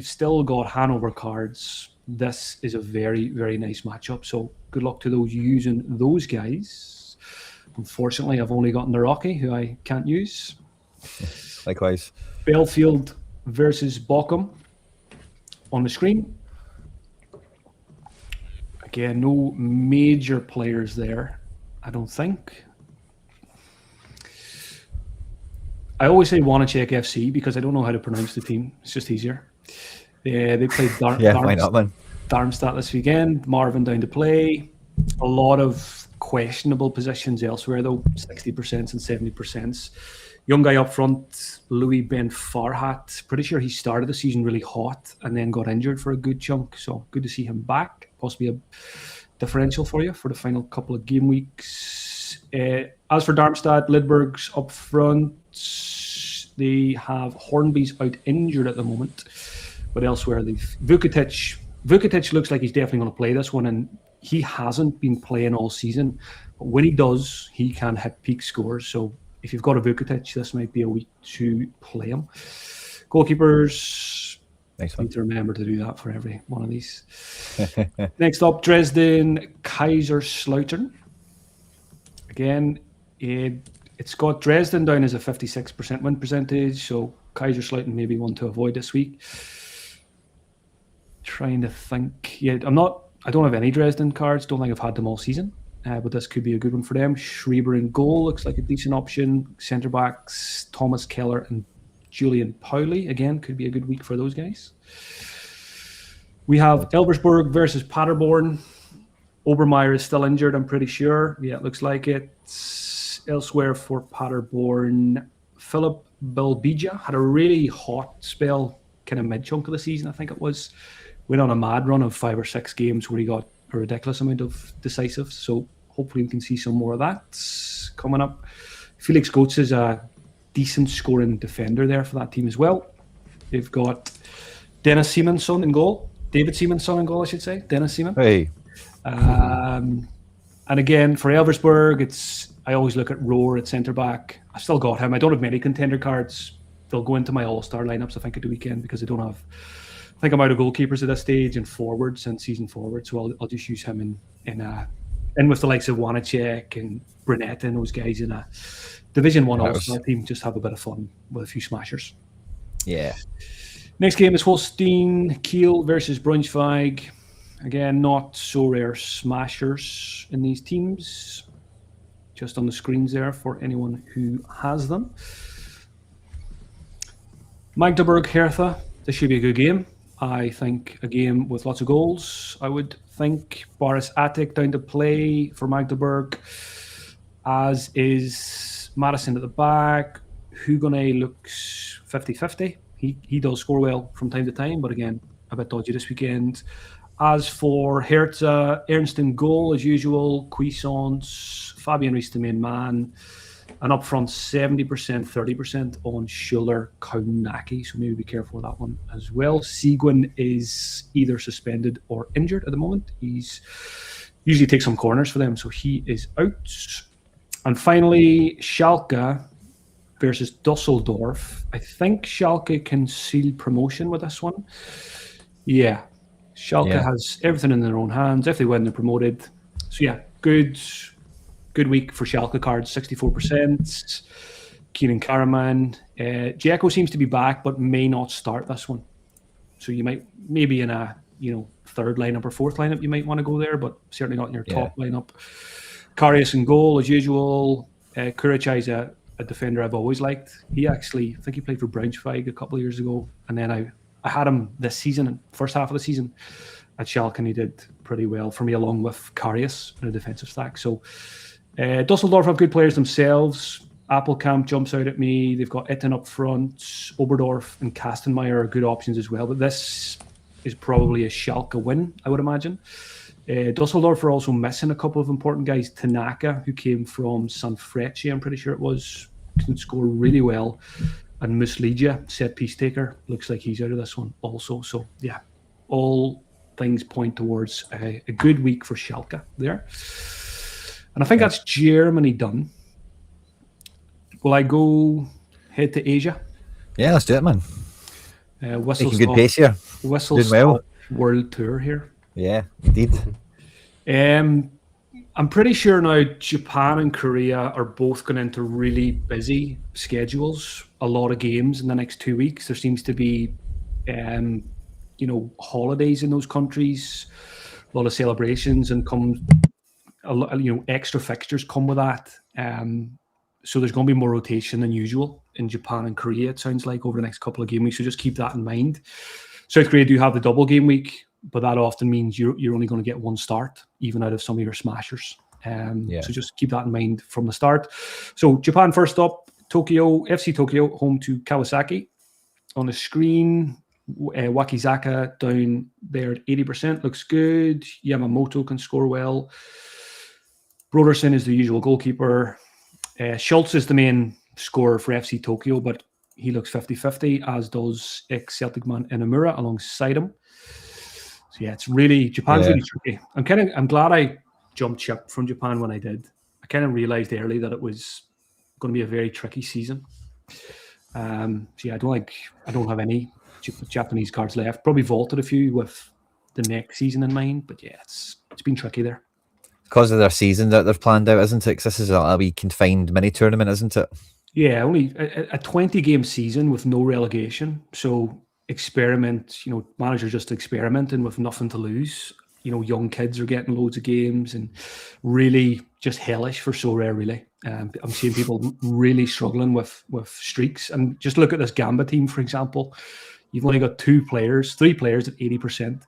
still got Hanover cards, this is a very, very nice matchup. So good luck to those using those guys. Unfortunately, I've only got Narocki, who I can't use. Likewise. Belfield versus Bochum on the screen. Again, no major players there, I don't think. I always say Wanacek FC because I don't know how to pronounce the team. It's just easier. They played why not, man? Darmstadt this weekend. Marvin down to play. A lot of questionable positions elsewhere, though. 60% and 70%. Young guy up front, Louis Ben Farhat. Pretty sure he started the season really hot and then got injured for a good chunk. So good to see him back. Possibly a differential for you for the final couple of game weeks. As for Darmstadt, Lidberg's up front. They have Hornby's out injured at the moment, but elsewhere they've Vukotic. Vukotic looks like he's definitely going to play this one, and he hasn't been playing all season. But when he does, he can hit peak scores. So if you've got a Vukotic, this might be a week to play him. Goalkeepers, need to remember to do that for every one of these. Next up, Dresden, Kaiserslautern. Again, it's got Dresden down as a 56% win percentage, so Kaiserslautern maybe one to avoid this week. Trying to think. I don't have any Dresden cards. Don't think I've had them all season. But this could be a good one for them. Schreiber in goal looks like a decent option. Centre backs, Thomas Keller and Julian Pauli. Again, could be a good week for those guys. We have Elversberg versus Paderborn. Obermeier is still injured, I'm pretty sure. Yeah, it looks like it. Elsewhere for Paderborn, Philip Bilbija had a really hot spell, kind of mid-chunk of the season, I think it was. Went on a mad run of 5 or 6 games where he got a ridiculous amount of decisives. So hopefully we can see some more of that coming up. Felix Goetz is a decent scoring defender there for that team as well. They've got Dennis Simonson in goal. David Simonson in goal, I should say. Dennis Simon. Hey. And again, for Elversberg, I always look at Rohr at centre-back. I've still got him. I don't have many contender cards. They'll go into my all-star lineups, I think, at the weekend because I think I'm out of goalkeepers at this stage and forwards and season forward. So I'll just use him in with the likes of Wanacek and Brunette and those guys in a Division 1 all-star team. Just have a bit of fun with a few smashers. Yeah. Next game is Holstein Kiel versus Braunschweig. Again, not so rare smashers in these teams. Just on the screens there for anyone who has them. Magdeburg Hertha. This should be a good game. I think a game with lots of goals. I would think Boris Attic down to play for Magdeburg, as is Madison at the back. Hugonnet looks 50-50. He does score well from time to time, but again, a bit dodgy this weekend. As for Hertha, Ernst in goal as usual, Cuisance, Fabian Rees the main man, and up front 70%, 30% on Schuller, Kaunaki, so maybe be careful with that one as well. Seguin is either suspended or injured at the moment. He's usually takes some corners for them, so he is out. And finally, Schalke versus Dusseldorf. I think Schalke can seal promotion with this one. Yeah. Schalke has everything in their own hands. If they win, they're promoted. So yeah, good week for Schalke cards, 64%. Keenan Karaman. Dzeko seems to be back, but may not start this one. So you might, maybe in a third lineup or fourth lineup, you might want to go there, but certainly not in your top lineup. Karius in goal as usual. Kuricai is a defender I've always liked. I think he played for Braunschweig a couple of years ago, and then I had him this season, first half of the season at Schalke, and he did pretty well for me along with Karius in a defensive stack. So Dusseldorf have good players themselves. Appelkamp jumps out at me. They've got Etten up front. Oberdorf and Kastenmeier are good options as well. But this is probably a Schalke win, I would imagine. Dusseldorf are also missing a couple of important guys. Tanaka, who came from Sanfrecce, I'm pretty sure it was, can score really well. And Muslija, set-piece taker, looks like he's out of this one also. So, yeah, all things point towards a good week for Schalke there. And I think that's Germany done. Will I go head to Asia? Yeah, let's do it, man. Whistle good pace here. Whistle Stop World Tour here. Yeah, indeed. I'm pretty sure now Japan and Korea are both going into really busy schedules. A lot of games in the next 2 weeks. There seems to be, holidays in those countries, a lot of celebrations, and extra fixtures come with that. So there's going to be more rotation than usual in Japan and Korea, it sounds like, over the next couple of game weeks. So just keep that in mind. South Korea do have the double game week, but that often means you're only going to get one start, even out of some of your smashers. So just keep that in mind from the start. So Japan first up, FC Tokyo, home to Kawasaki. On the screen, Wakizaka down there at 80%, looks good. Yamamoto can score well. Broderson is the usual goalkeeper. Schultz is the main scorer for FC Tokyo, but he looks 50-50, as does ex-Celtic man Inamura alongside him. So yeah, it's really, Japan's really tricky. I'm glad I jumped ship from Japan when I did. I kind of realized early that it was going to be a very tricky season. So yeah, I don't have any Japanese cards left. Probably vaulted a few with the next season in mind, but yeah, it's been tricky there. Because of their season that they've planned out, isn't it? Because this is a wee confined mini tournament, isn't it? Yeah, only a 20-game season with no relegation. So experiment, managers just experimenting with nothing to lose. Young kids are getting loads of games, and really just hellish for Sorare, really. I'm seeing people really struggling with streaks. And just look at this Gamba team, for example. You've only got 3 players at 80%. And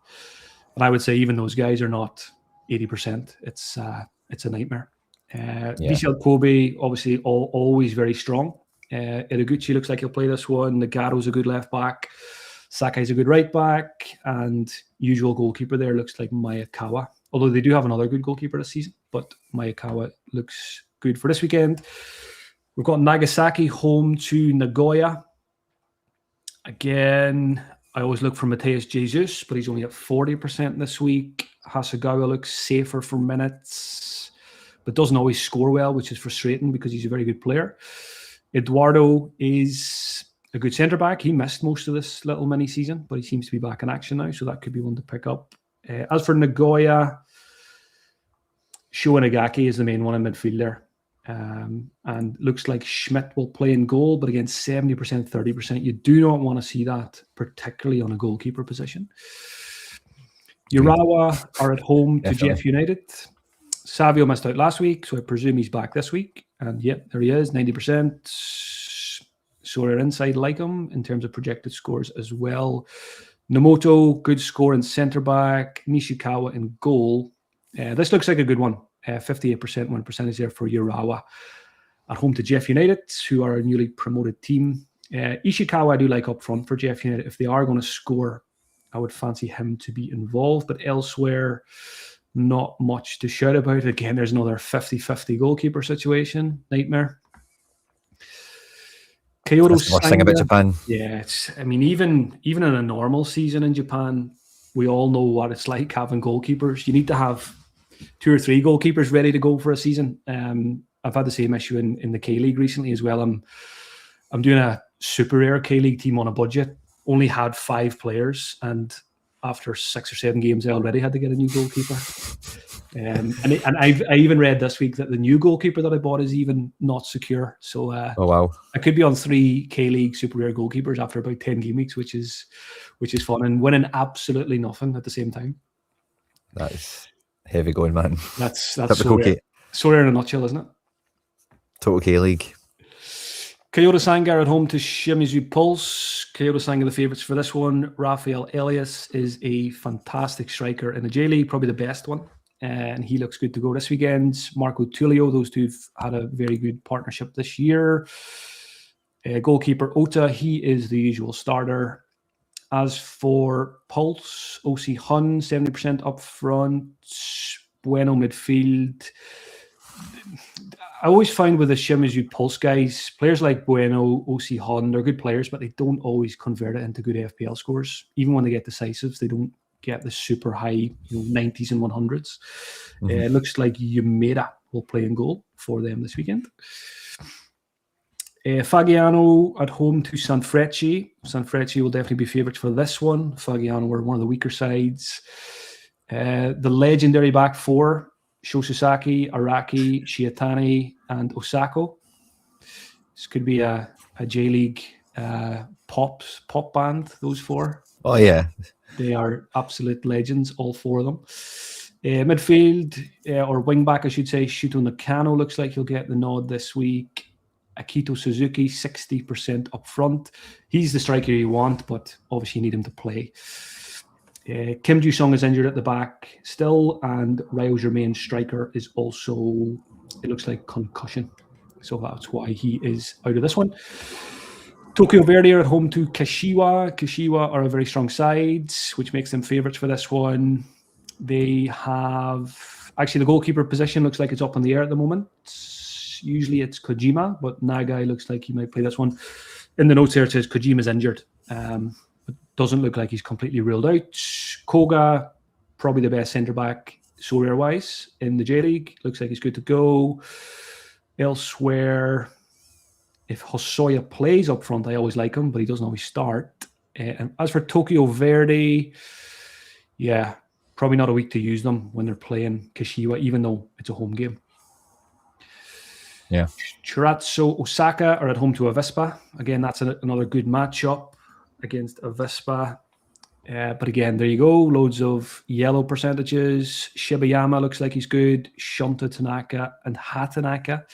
I would say even those guys are not 80%. It's a nightmare. VCL Kobe, obviously, always very strong. Iraguchi looks like he'll play this one. Nagaro's a good left back. Sakai's a good right back. And usual goalkeeper there looks like Mayakawa. Although they do have another good goalkeeper this season, but Mayakawa looks good for this weekend. We've got Nagasaki home to Nagoya. Again, I always look for Mateus Jesus, but he's only at 40% this week. Hasegawa looks safer for minutes, but doesn't always score well, which is frustrating because he's a very good player. Eduardo is a good centre-back. He missed most of this little mini-season, but he seems to be back in action now, so that could be one to pick up. As for Nagoya, Sho Inagaki is the main one in midfield there. And looks like Schmidt will play in goal, but again, 70%, 30%. You do not want to see that, particularly on a goalkeeper position. Urawa are at home to Jeff United. Savio missed out last week, so I presume he's back this week. And yep, there he is, 90%. Sorare inside like him in terms of projected scores as well. Nomoto, good score in centre-back. Nishikawa in goal. This looks like a good one. 58% win percentage there for Urawa. At home to Jeff United, who are a newly promoted team. Ishikawa I do like up front for Jeff United. If they are going to score, I would fancy him to be involved. But elsewhere, not much to shout about. Again, there's another 50-50 goalkeeper situation. Nightmare. Kyoto That's the worst thing about Japan. Yeah, even in a normal season in Japan, we all know what it's like having goalkeepers. You need to have 2 or 3 goalkeepers ready to go for a season. I've had the same issue in the K-League recently as well. I'm doing a super rare K-League team on a budget. Only had 5 players, and after 6 or 7 games, I already had to get a new goalkeeper. And I even read this week that the new goalkeeper that I bought is even not secure. So oh wow, I could be on 3 K-League super rare goalkeepers after about 10 game weeks, which is fun, and winning absolutely nothing at the same time. That is heavy going, man. That's Sorare in a nutshell, isn't it? Total K-League. Kyoto Sanga at home to Shimizu Pulse. Kyoto Sanga the favourites for this one. Rafael Elias is a fantastic striker in the J-League, probably the best one. And he looks good to go this weekend. Marco Tullio, those two have had a very good partnership this year. Goalkeeper Ota, he is the usual starter. As for Pulse, OC Hun, 70% up front. Bueno midfield. I always find with the Shimizu Pulse guys, players like Bueno, OC Hun, they're good players, but they don't always convert it into good FPL scores. Even when they get decisives, they don't get the super high 90s and 100s. It looks like Yumeda will play in goal for them this weekend. Fagiano at home to Sanfrecce. Sanfrecce will definitely be favourites for this one. Fagiano were one of the weaker sides. The legendary back 4, Shosasaki, Araki, Shiatani, and Osako. This could be a J-League pop band, those 4. Oh, yeah. They are absolute legends, all 4 of them. Midfield, or wing back, I should say, Shuto Nakano looks like he'll get the nod this week. Akito Suzuki, 60% up front. He's the striker you want, but obviously you need him to play. Kim Ju-sung is injured at the back still, and Ryo Germain striker is also, it looks like, concussion. So that's why he is out of this one. Tokyo Verdy are at home to Kashiwa. Kashiwa are a very strong side, which makes them favourites for this one. They have... Actually, the goalkeeper position looks like it's up in the air at the moment. Usually it's Kojima, but Nagai looks like he might play this one. In the notes here, it says Kojima's injured. It doesn't look like he's completely ruled out. Koga, probably the best centre-back, Sorare-wise, in the J-League. Looks like he's good to go. Elsewhere... If Hosoya plays up front, I always like him, but he doesn't always start. And as for Tokyo Verdy, yeah, probably not a week to use them when they're playing Kashiwa, even though it's a home game. Yeah. Chirazo Osaka are at home to Avispa. Again, that's another good matchup against Avispa. But again, there you go. Loads of yellow percentages. Shibayama looks like he's good. Shunta Tanaka and Hatanaka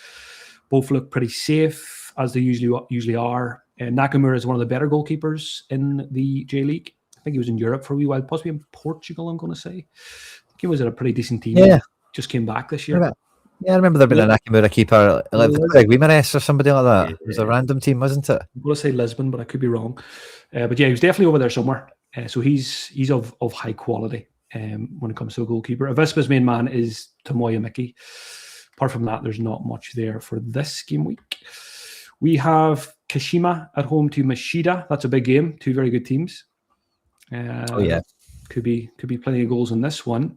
both look pretty safe, as they usually are. Nakamura is one of the better goalkeepers in the J-League. I think he was in Europe for a wee while, possibly in Portugal, I'm going to say. I think he was at a pretty decent team. Yeah. Just came back this year. Yeah, I remember there being a Nakamura keeper, like Guimarães or somebody like that. It was a random team, wasn't it? I'm going to say Lisbon, but I could be wrong. But yeah, he was definitely over there somewhere. So he's of high quality when it comes to a goalkeeper. Avispa's main man is Tomoya Miki. Apart from that, there's not much there for this game week. We have Kashima at home to Mashida. That's a big game. Two very good teams. Could be plenty of goals in this one.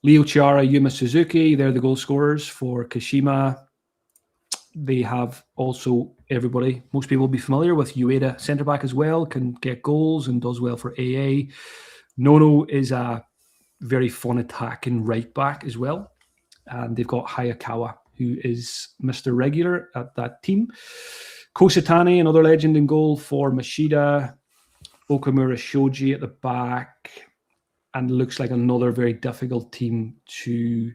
Leo Chiara, Yuma Suzuki, they're the goal scorers for Kashima. They have also everybody. Most people will be familiar with Ueda, centre-back as well, can get goals and does well for AA. Nono is a very fun attacking right-back as well. And they've got Hayakawa, who is Mr. Regular at that team. Kosatani, another legend in goal for Mashida. Okamura Shoji at the back. And looks like another very difficult team to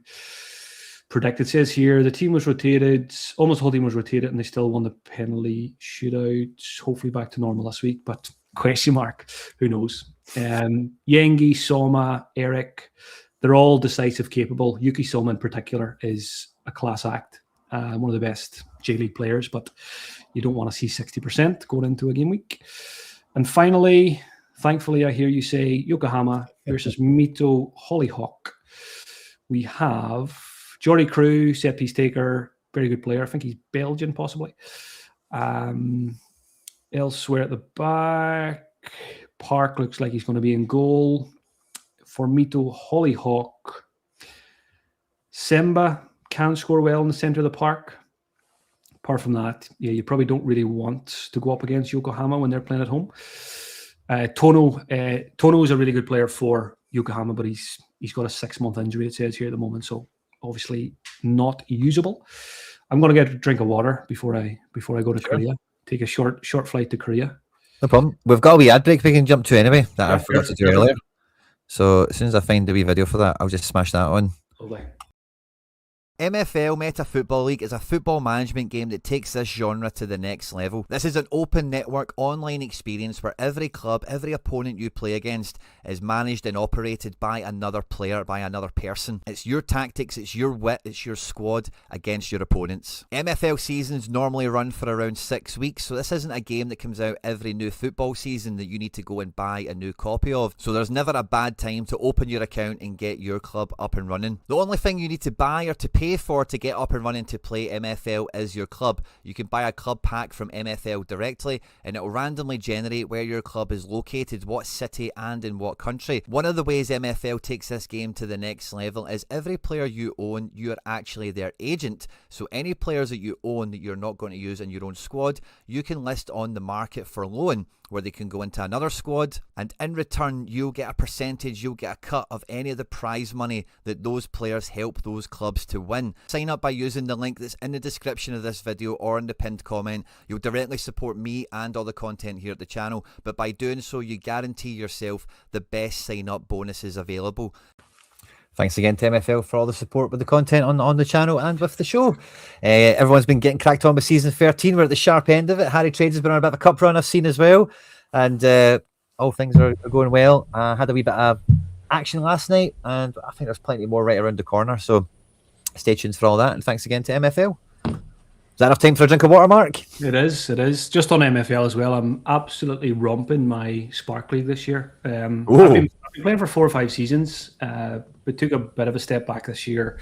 predict. It says here the team was rotated, almost the whole team was rotated, and they still won the penalty shootout. Hopefully back to normal this week, but question mark, who knows? Yengi, Soma, Eric, they're all decisive capable. Yuki Soma in particular is a class act, one of the best J-League players, but you don't want to see 60% going into a game week. And finally, thankfully, I hear you say Yokohama versus Mito Hollyhock. We have Jory Crew, set piece taker, very good player. I think he's Belgian, possibly. Elsewhere at the back, Park looks like he's going to be in goal. For Mito Hollyhock, Semba can score well in the centre of the park. Apart from that, yeah, you probably don't really want to go up against Yokohama when they're playing at home. Tono is a really good player for Yokohama, but he's got a 6-month injury, it says here at the moment, so obviously not usable. I'm going to get a drink of water before I go to Korea. Take a short flight to Korea. No problem. We've got a wee ad break we can jump to anyway that I forgot to do earlier. So as soon as I find the wee video for that, I'll just smash that on. Lovely. MFL Meta Football League is a football management game that takes this genre to the next level. This is an open network online experience where every club, every opponent you play against is managed and operated by another player, by another person. It's your tactics, it's your wit, it's your squad against your opponents. MFL seasons normally run for around 6 weeks, so this isn't a game that comes out every new football season that you need to go and buy a new copy of. So there's never a bad time to open your account and get your club up and running. The only thing you need to buy or to pay for to get up and running to play MFL is your club. You can buy a club pack from MFL directly and it will randomly generate where your club is located, what city and in what country. One of the ways MFL takes this game to the next level is every player you own, you are actually their agent. So any players that you own that you're not going to use in your own squad, you can list on the market for loan, where they can go into another squad, and in return you'll get a percentage, you'll get a cut of any of the prize money that those players help those clubs to win. Sign up by using the link that's in the description of this video or in the pinned comment. You'll directly support me and all the content here at the channel, but by doing so you guarantee yourself the best sign up bonuses available. Thanks again to MFL for all the support with the content on the channel and with the show. Everyone's been getting cracked on with season 13. We're at the sharp end of it. Harry Trades has been on a bit of a cup run, I've seen as well. And all things are going well. Had a wee bit of action last night, and I think there's plenty more right around the corner. So stay tuned for all that. And thanks again to MFL. Is that enough time for a drink of water, Mark? It is. Just on MFL as well, I'm absolutely romping my Spark League this year. I've been playing for 4 or 5 seasons, but took a bit of a step back this year.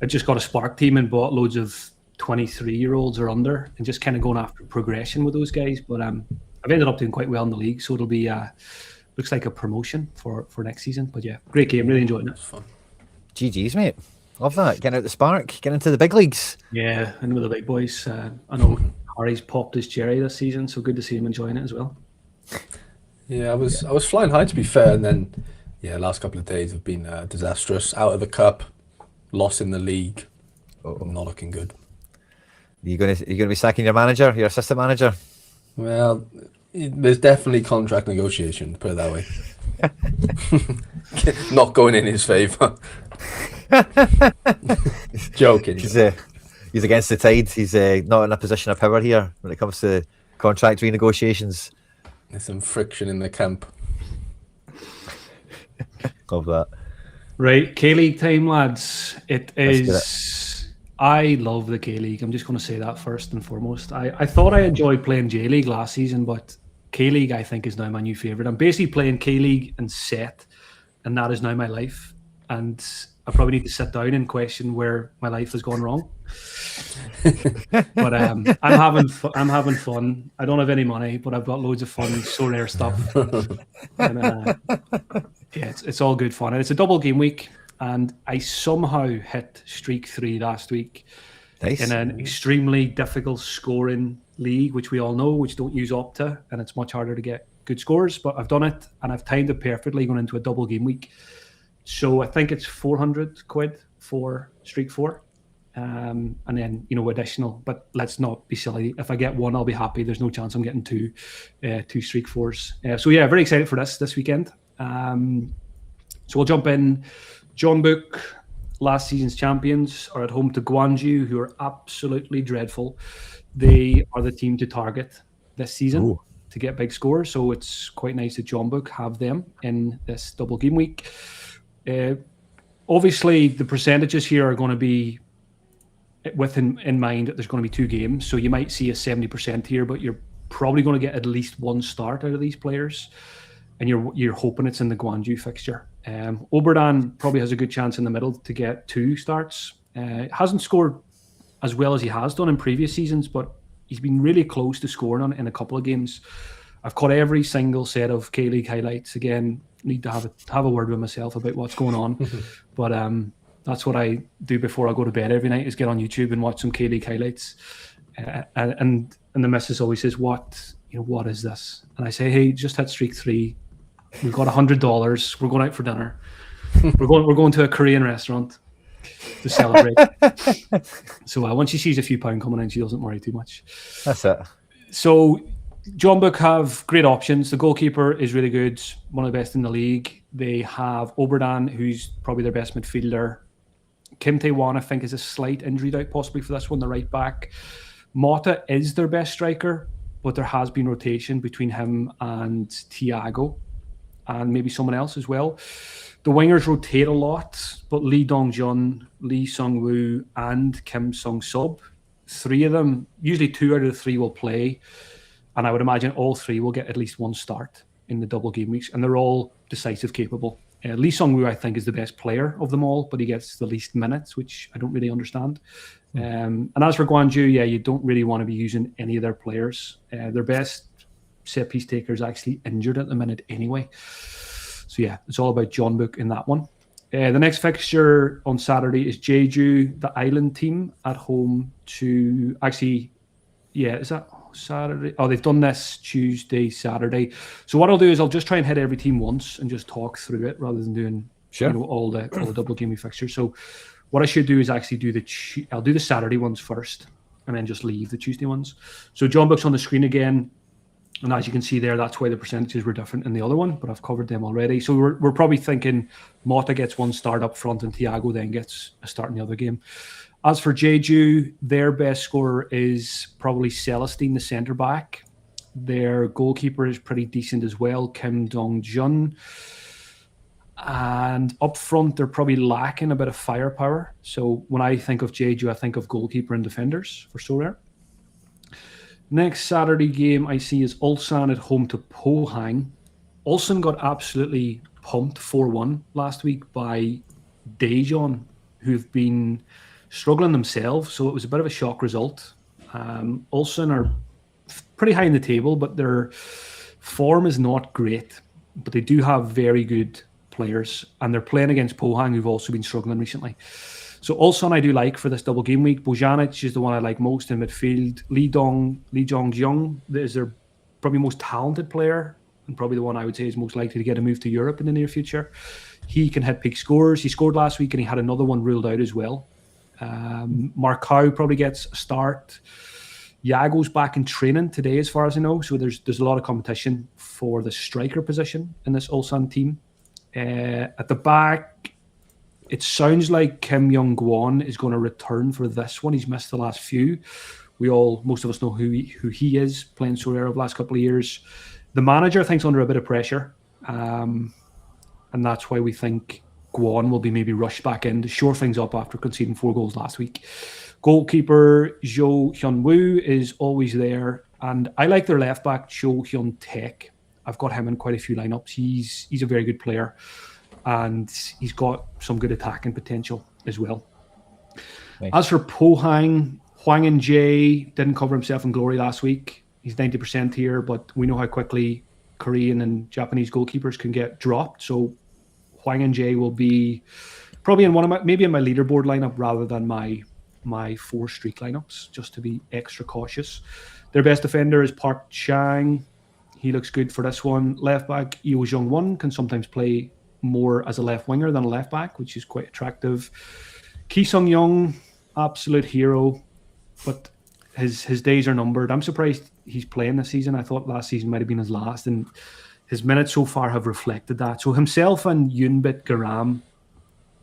I just got a Spark team and bought loads of 23-year-olds or under, and just kind of going after progression with those guys. But I've ended up doing quite well in the league, so it'll be looks like a promotion for next season. But yeah, great game, really enjoying it. Fun. GG's, mate. Love that. Getting out the Spark, getting into the big leagues. Yeah, and with the big boys. I know Harry's popped his cherry this season, so good to see him enjoying it as well. Yeah, I was flying high, to be fair, and then last couple of days have been disastrous. Out of the cup, loss in the league. Not looking good. You gonna be sacking your manager, your assistant manager? Well, there's definitely contract negotiation, put it that way. Not going in his favour. Joking. He's against the tide. He's not in a position of power here when it comes to contract renegotiations. There's some friction in the camp. Love that. Right, K-League time, lads. It is. I love the K-League. I'm just going to say that first and foremost. I thought I enjoyed playing J-League last season, but K-League I think is now my new favourite. I'm basically playing K-League and set, and that is now my life. And I probably need to sit down and question where my life has gone wrong. But I'm having fun. I don't have any money, but I've got loads of fun Sorare stuff. And, it's all good fun. And it's a double game week, and I somehow hit streak 3 last week. Nice. In an extremely difficult scoring league, which we all know, which don't use Opta, and it's much harder to get good scores. But I've done it, and I've timed it perfectly going into a double game week. So I think it's 400 quid for streak 4. And then, additional, but let's not be silly. If I get 1, I'll be happy. There's no chance I'm getting 2 streak 4s. So yeah, very excited for this weekend. So we'll jump in. John Book, last season's champions, are at home to Guangzhou, who are absolutely dreadful. They are the team to target this season to get big scores. So it's quite nice that John Book have them in this double game week. Obviously, the percentages here are going to be with in mind that there's going to be 2 games. So you might see a 70% here, but you're probably going to get at least 1 start out of these players. And you're hoping it's in the Guangzhou fixture. Oberdan probably has a good chance in the middle to get 2 starts. Hasn't scored as well as he has done in previous seasons, but he's been really close to scoring in a couple of games. I've caught every single set of K-League highlights. Again, need to have a word with myself about what's going on. But that's what I do before I go to bed every night, is get on YouTube and watch some K-League highlights. And the missus always says, what is this? And I say, hey, just hit streak 3. We've got $100. We're going out for dinner. We're going to a Korean restaurant to celebrate. So once she sees a few pound coming in, she doesn't worry too much. That's it. So John Book have great options. The goalkeeper is really good, one of the best in the league. They have Oberdan, who's probably their best midfielder. Kim Tae-won, I think, is a slight injury out possibly for this one, the right back. Mota is their best striker, but there has been rotation between him and Thiago and maybe someone else as well. The wingers rotate a lot, but Lee Dong-jun, Lee Sung-woo, and Kim Sung-sub, 3 of them, usually 2 out of the 3 will play. And I would imagine all 3 will get at least 1 start in the double game weeks. And they're all decisive capable. Lee Sung-woo, I think, is the best player of them all, but he gets the least minutes, which I don't really understand. And as for Guangzhou, you don't really want to be using any of their players. Their best set-piece taker is actually injured at the minute anyway. So yeah, it's all about John Book in that one. The next fixture on Saturday is Jeju, the island team, at home to... Actually, is that Saturday? Oh, they've done this Tuesday, Saturday. So what I'll do is I'll just try and hit every team once and just talk through it rather than doing all the double game fixtures. So what I should do is actually I'll do the Saturday ones first and then just leave the Tuesday ones. So John Book's on the screen again. And as you can see there, that's why the percentages were different in the other one, but I've covered them already. So we're probably thinking Mota gets one start up front and Thiago then gets a start in the other game. As for Jeju, their best scorer is probably Celestine, the centre-back. Their goalkeeper is pretty decent as well, Kim Dong-jun. And up front, they're probably lacking a bit of firepower. So when I think of Jeju, I think of goalkeeper and defenders for Sorare. Next Saturday game I see is Ulsan at home to Pohang. Ulsan got absolutely pumped 4-1 last week by Daejeon, who've been struggling themselves. So it was a bit of a shock result. Ulsan are pretty high in the table, but their form is not great. But they do have very good players, and they're playing against Pohang, who've also been struggling recently. So Ulsan I do like for this double game week. Bojanic is the one I like most in midfield. Lee Jong-jung is their probably most talented player, and probably the one I would say is most likely to get a move to Europe in the near future. He can hit peak scores. He scored last week and he had another one ruled out as well. Marcao probably gets a start. Yago's back in training today as far as I know, so there's a lot of competition for the striker position in this Ulsan team. At the back, it sounds like Kim Young-gwon is going to return for this one. He's missed the last few. Most of us know who he is, playing Sorare the last couple of years. The manager, I think, is under a bit of pressure, and that's why we think Gwon will be maybe rushed back in to shore things up after conceding 4 goals last week. Goalkeeper Jo Hyun-woo is always there, and I like their left back, Cho Hyun-taek. I've got him in quite a few lineups. He's a very good player, and he's got some good attacking potential as well. Nice. As for Pohang, Hwang In-jae didn't cover himself in glory last week. He's 90% here, but we know how quickly Korean and Japanese goalkeepers can get dropped. So Hwang In-jae will be probably in maybe in my leaderboard lineup rather than my 4 streak lineups, just to be extra cautious. Their best defender is Park Chang. He looks good for this one. Left back Eo Jung-won can sometimes play more as a left winger than a left back, which is quite attractive. Ki Sung-young, absolute hero, but his days are numbered. I'm surprised he's playing this season. I thought last season might have been his last, and his minutes so far have reflected that. So himself and Yoonbit Garam,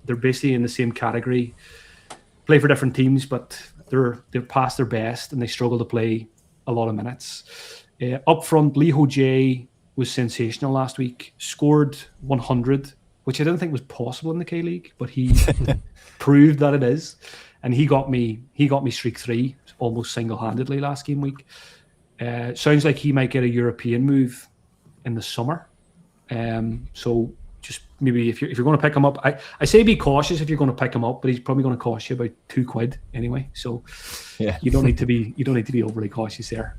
they're basically in the same category. Play for different teams, but they're past their best and they struggle to play a lot of minutes. Up front, Lee Ho-jae was sensational last week. Scored 100, which I didn't think was possible in the K-League, but he proved that it is. And he got me streak 3 almost single-handedly last game week. Sounds like he might get a European move in the summer. So just maybe if you're going to pick him up, I say be cautious if you're going to pick him up, but he's probably going to cost you about £2 anyway. So yeah, you don't need to be overly cautious there.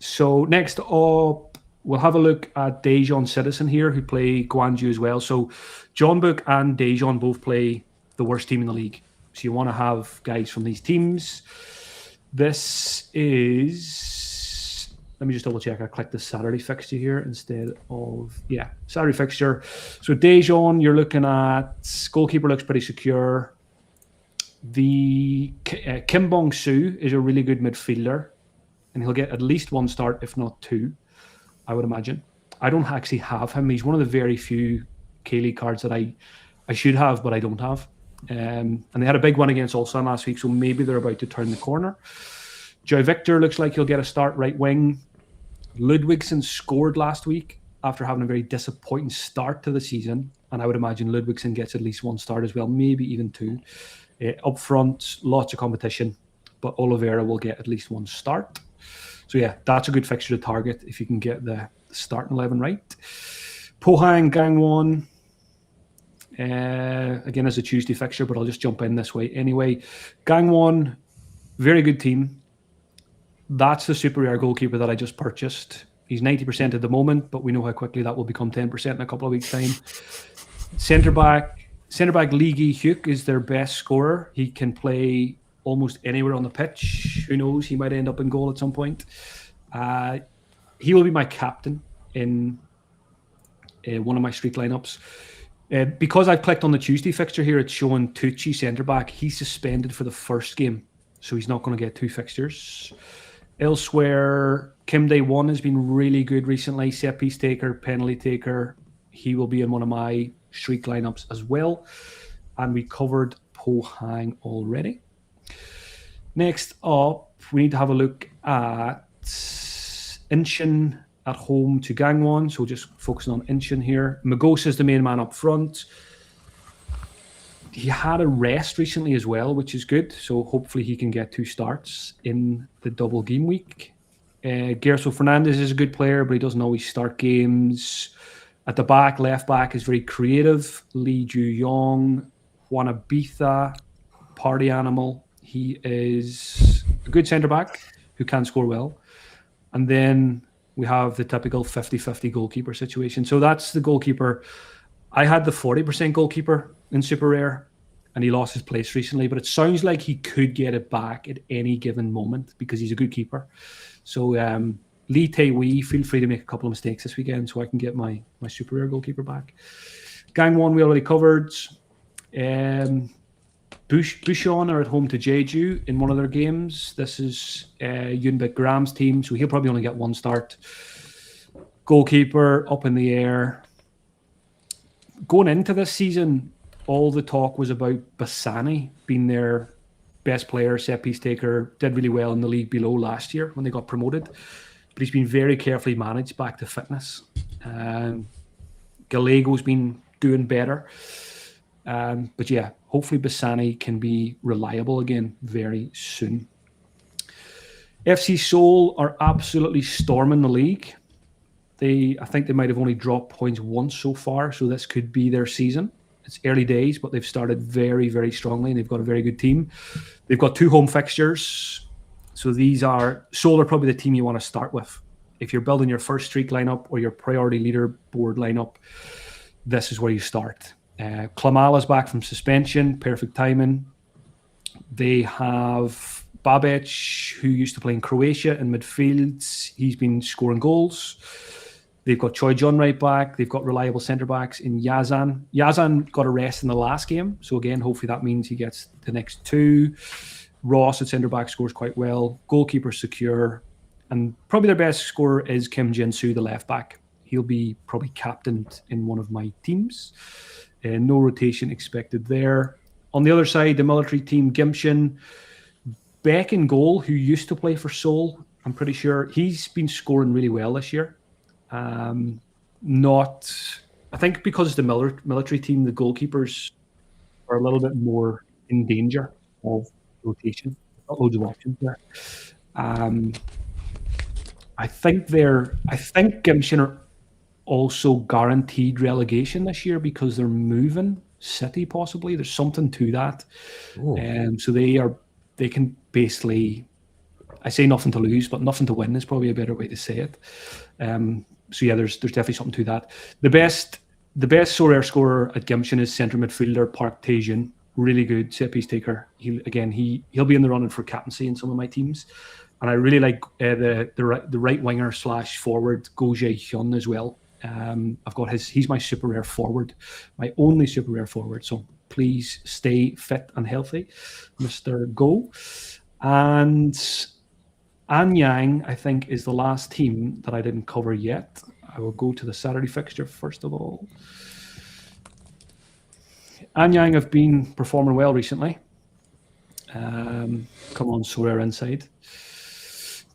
So next up, we'll have a look at Daejeon Citizen here, who play Gwangju as well. So Jeonbuk and Daejeon both play the worst team in the league. So you want to have guys from these teams. This is, let me just double check. I clicked the Saturday fixture here instead of, Saturday fixture. So Daejeon, you're looking at, goalkeeper looks pretty secure. The Kim Bong-soo is a really good midfielder, and he'll get at least 1 start, if not 2, I would imagine. I don't actually have him. He's one of the very few K-League cards that I should have, but I don't have. And they had a big one against Ulsan last week, so maybe they're about to turn the corner. Joe Victor looks like he'll get a start right wing. Ludwigsen scored last week after having a very disappointing start to the season, and I would imagine Ludwigsen gets at least 1 start as well, maybe even 2. Up front, lots of competition, but Oliveira will get at least 1 start. So yeah, that's a good fixture to target if you can get the starting 11 right. Pohang Gangwon, again as a Tuesday fixture, but I'll just jump in this way anyway. Gangwon, very good team. That's the super rare goalkeeper that I just purchased. He's 90% at the moment, but we know how quickly that will become 10% in a couple of weeks' time. Centre back Lee Gi-hyuk is their best scorer. He can play almost anywhere on the pitch. Who knows? He might end up in goal at some point. He will be my captain in one of my streak lineups. Because I've clicked on the Tuesday fixture here, it's showing Tucci centre back. He's suspended for the first game, so he's not going to get 2 fixtures. Elsewhere, Kim Day 1 has been really good recently. Set piece taker, penalty taker. He will be in one of my streak lineups as well. And we covered Po Hang already. Next up, we need to have a look at Inchin at home to Gangwon. So just focusing on Inchin here. Magosa is the main man up front. He had a rest recently as well, which is good. So hopefully he can get 2 starts in the double game week. Gerso Fernandez is a good player, but he doesn't always start games. At the back, left back is very creative. Lee Ju-yong, Juanabitha, party animal. He is a good centre-back who can score well. And then we have the typical 50-50 goalkeeper situation. So that's the goalkeeper. I had the 40% goalkeeper in Super Rare, and he lost his place recently, but it sounds like he could get it back at any given moment because he's a good keeper. So Lee Tae-wee, feel free to make a couple of mistakes this weekend so I can get my Super Rare goalkeeper back. Gangwon we already covered. Bucheon are at home to Jeju in one of their games. This is Yunbek Graham's team, so he'll probably only get 1 start. Goalkeeper up in the air. Going into this season, all the talk was about Bassani being their best player, set piece taker, did really well in the league below last year when they got promoted. But he's been very carefully managed back to fitness. Galego's been doing better. But yeah, hopefully Bassani can be reliable again very soon. FC Seoul are absolutely storming the league. I think they might have only dropped points once so far, so this could be their season. It's early days, but they've started very, very strongly, and they've got a very good team. They've got 2 home fixtures. So Seoul are probably the team you want to start with. If you're building your first streak lineup or your priority leaderboard lineup, this is where you start. Klamala's back from suspension, perfect timing. They have Babic, who used to play in Croatia in midfield. He's been scoring goals. They've got Choi Jun right back. They've got reliable centre-backs in Yazan. Yazan got a rest in the last game. So again, hopefully that means he gets the next 2. Ross at centre-back scores quite well. Goalkeeper secure. And probably their best scorer is Kim Jin-soo, the left-back. He'll be probably captained in one of my teams. No rotation expected there. On the other side, the military team, Gimshin. Beck in goal, who used to play for Seoul. I'm pretty sure he's been scoring really well this year. I think because it's the military team, the goalkeepers are a little bit more in danger of rotation. Got loads of options there. I think Gimshin are also guaranteed relegation this year because they're moving City possibly. There's something to that. So they can basically, I say nothing to lose, but nothing to win is probably a better way to say it. So yeah, there's definitely something to that. The best Sorare scorer at Gimshin is centre midfielder Park Tae-jun. Really good set piece taker. He'll be in the running for captaincy in some of my teams, and I really like the right winger / forward Go Jae-hyun as well. I've got he's my super rare forward, my only super rare forward. So please stay fit and healthy, Mr. Go. And Anyang, I think, is the last team that I didn't cover yet. I will go to the Saturday fixture first of all. Anyang have been performing well recently. Come on, Sorare Inside.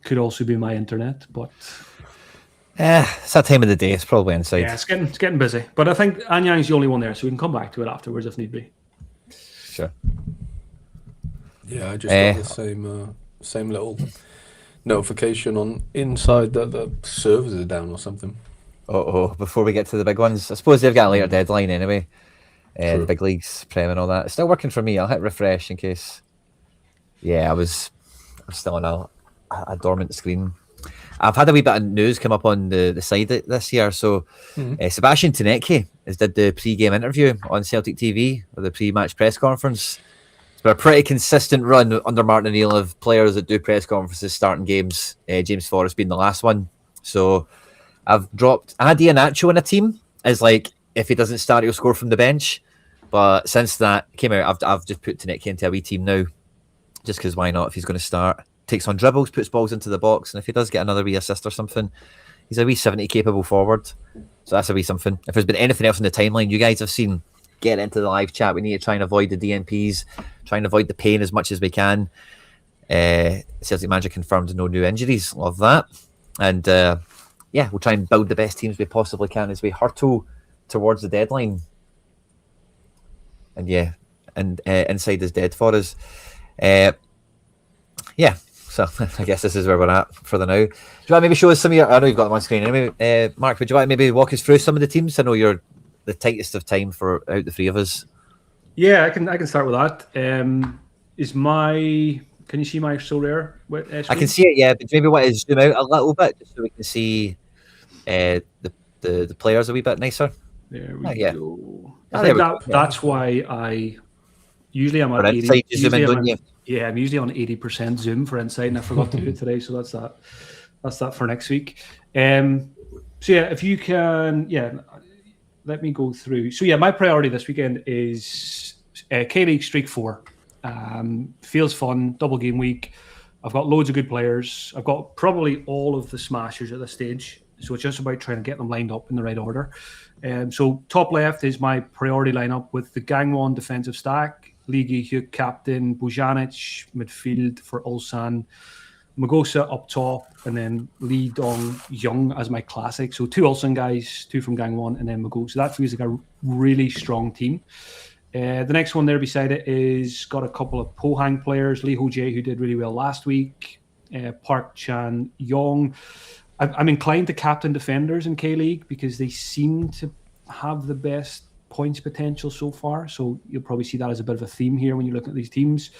Could also be my internet, but it's that time of the day. It's probably inside. Yeah, it's getting busy. But I think Anyang's the only one there, so we can come back to it afterwards if need be. Sure. Yeah, I just got the same little notification on inside that the servers are down or something. Before we get to the big ones, I suppose they've got a later deadline anyway. The big leagues, Prem and all that. It's still working for me. I'll hit refresh in case. Yeah, I was still on a dormant screen. I've had a wee bit of news come up on the side this year. So Sebastian Tenetke has did the pre-game interview on Celtic TV, or the pre-match press conference. It's been a pretty consistent run under Martin O'Neill of players that do press conferences starting games. James Forrest being the last one. So I've dropped Adi Iheanacho in a team as like, if he doesn't start, he'll score from the bench. But since that came out, I've just put Tenetke into a wee team now, just because why not if he's going to start. takes on dribbles, puts balls into the box, and if he does get another wee assist or something, he's a wee 70 capable forward. So that's a wee something. If there's been anything else in the timeline you guys have seen, get into the live chat. We need to try and avoid the DNPs, try and avoid the pain as much as we can. Celtic manager confirmed no new injuries. Love that. And we'll try and build the best teams we possibly can as we hurtle towards the deadline. And inside is dead for us. So I guess this is where we're at for the now. Do you want to maybe show us some of your... I know you've got them on screen anyway. Mark, would you want to maybe walk us through some of the teams? I know you're the tightest of time for out the three of us. Yeah, I can start with that. Can you see my Sorare? I can see it, yeah, but maybe want to zoom out a little bit just so we can see the players a wee bit nicer. There we go. I think that's why I usually I'm at 80. I'm usually on 80% zoom for Insight, and I forgot to do it today, so that's that. That's that for next week. If you can, let me go through. So my priority this weekend is K-League Streak 4. Feels fun, double game week. I've got loads of good players. I've got probably all of the smashers at this stage, so it's just about trying to get them lined up in the right order. So top left is my priority lineup with the Gangwon defensive stack, Ligi Hugh captain, Bojanic midfield for Ulsan, Magosa up top, and then Lee Dong Young as my classic. So 2 Ulsan guys, 2 from Gangwon, and then Magosa. So that feels like a really strong team. The next one there beside it is got a couple of Pohang players, Lee Ho Jae, who did really well last week, Park Chan Yong. I'm inclined to captain defenders in K-League because they seem to have the best points potential so far. So you'll probably see that as a bit of a theme here when you look at these teams.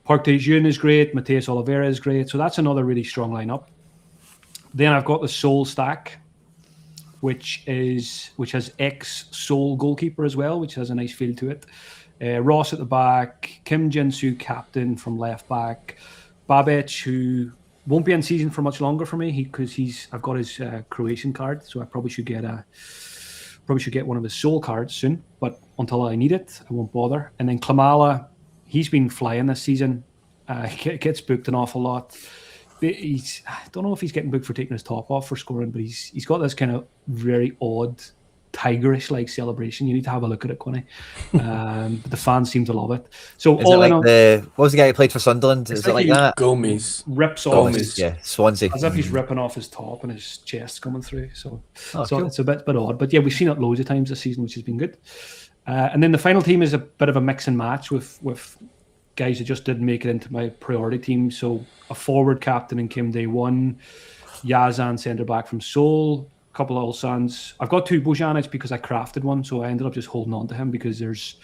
Park Tae-jun is great. Mateus Oliveira is great. So that's another really strong lineup. Then I've got the Seoul stack, which has ex-Seoul goalkeeper as well, which has a nice feel to it. Ross at the back, Kim Jin-soo captain from left back, Babic, who won't be in season for much longer for me because I've got his Croatian card, so I probably should get one of his Seoul cards soon. But until I need it, I won't bother. And then Klamala, he's been flying this season. Gets booked an awful lot. I don't know if he's getting booked for taking his top off for scoring, but he's got this kind of very odd tigerish like celebration. You need to have a look at it, Quinny. But the fans seem to love it. So is all it like what was the guy who played for Sunderland? Is it like that? Gomez rips off Swansea, as if he's ripping off his top and his chest coming through. So cool. It's a bit odd, but we've seen it loads of times this season, which has been good. And then the final team is a bit of a mix and match with guys that just didn't make it into my priority team. So a forward captain in Kim Dae-won, Yazan centre back from Seoul, a couple of Ulsans. I've got 2 Bojanic because I crafted one, so I ended up just holding on to him because there's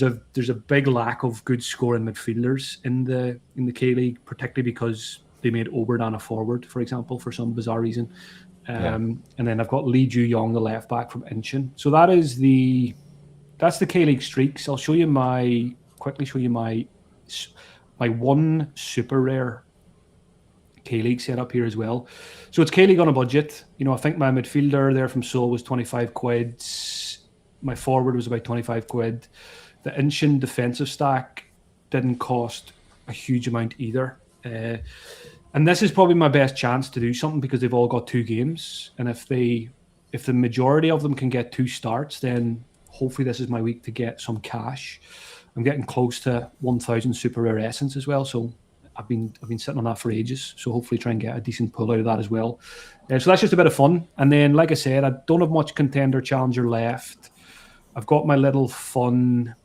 a big lack of good scoring midfielders in the K-League, particularly because they made Oberdan a forward, for example, for some bizarre reason. And then I've got Lee Ju-yong, the left back from Incheon. So that's the K-League streaks. I'll quickly show you my one super rare K-League setup here as well. So it's K-League on a budget. I think my midfielder there from Seoul was 25 quid. My forward was about 25 quid. The Incheon defensive stack didn't cost a huge amount either. And this is probably my best chance to do something because they've all got 2 games. And if the majority of them can get 2 starts, then hopefully this is my week to get some cash. I'm getting close to 1,000 super rare essence as well, so I've been sitting on that for ages. So hopefully try and get a decent pull out of that as well. So that's just a bit of fun. And then, like I said, I don't have much contender challenger left. I've got my little fun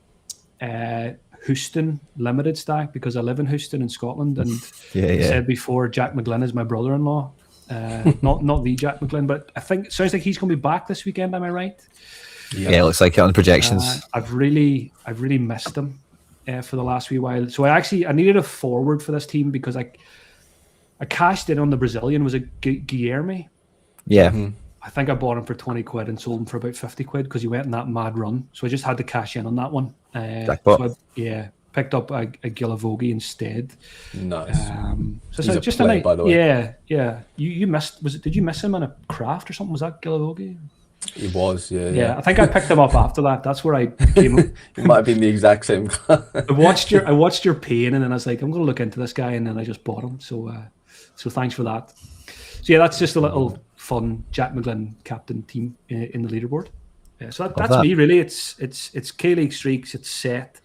Houston limited stack because I live in Houston in Scotland, and I said before, Jack McGlynn is my brother-in-law. Not the Jack McGlynn, but I think it sounds like he's going to be back this weekend. Am I right? Yeah, it looks like it on the projections. I've really missed him for the last wee while. So I needed a forward for this team because I cashed in on the Brazilian. Was it Guilherme? Yeah. Mm-hmm. I think I bought him for 20 quid and sold him for about 50 quid because he went in that mad run. So I just had to cash in on that one. Picked up a Gilavogi instead. Nice. He's a player, by the way. Yeah. You missed. Did you miss him on a craft or something? Was that Gilavogi? He was, yeah. I think I picked him up after that. That's where I came. It might have been the exact same guy. I watched your pain, and then I was like, I'm going to look into this guy, and then I just bought him. So thanks for that. So yeah, that's just a little fun Jack McGlynn captain team in the leaderboard. So that's me really. It's K-League streaks. It's set.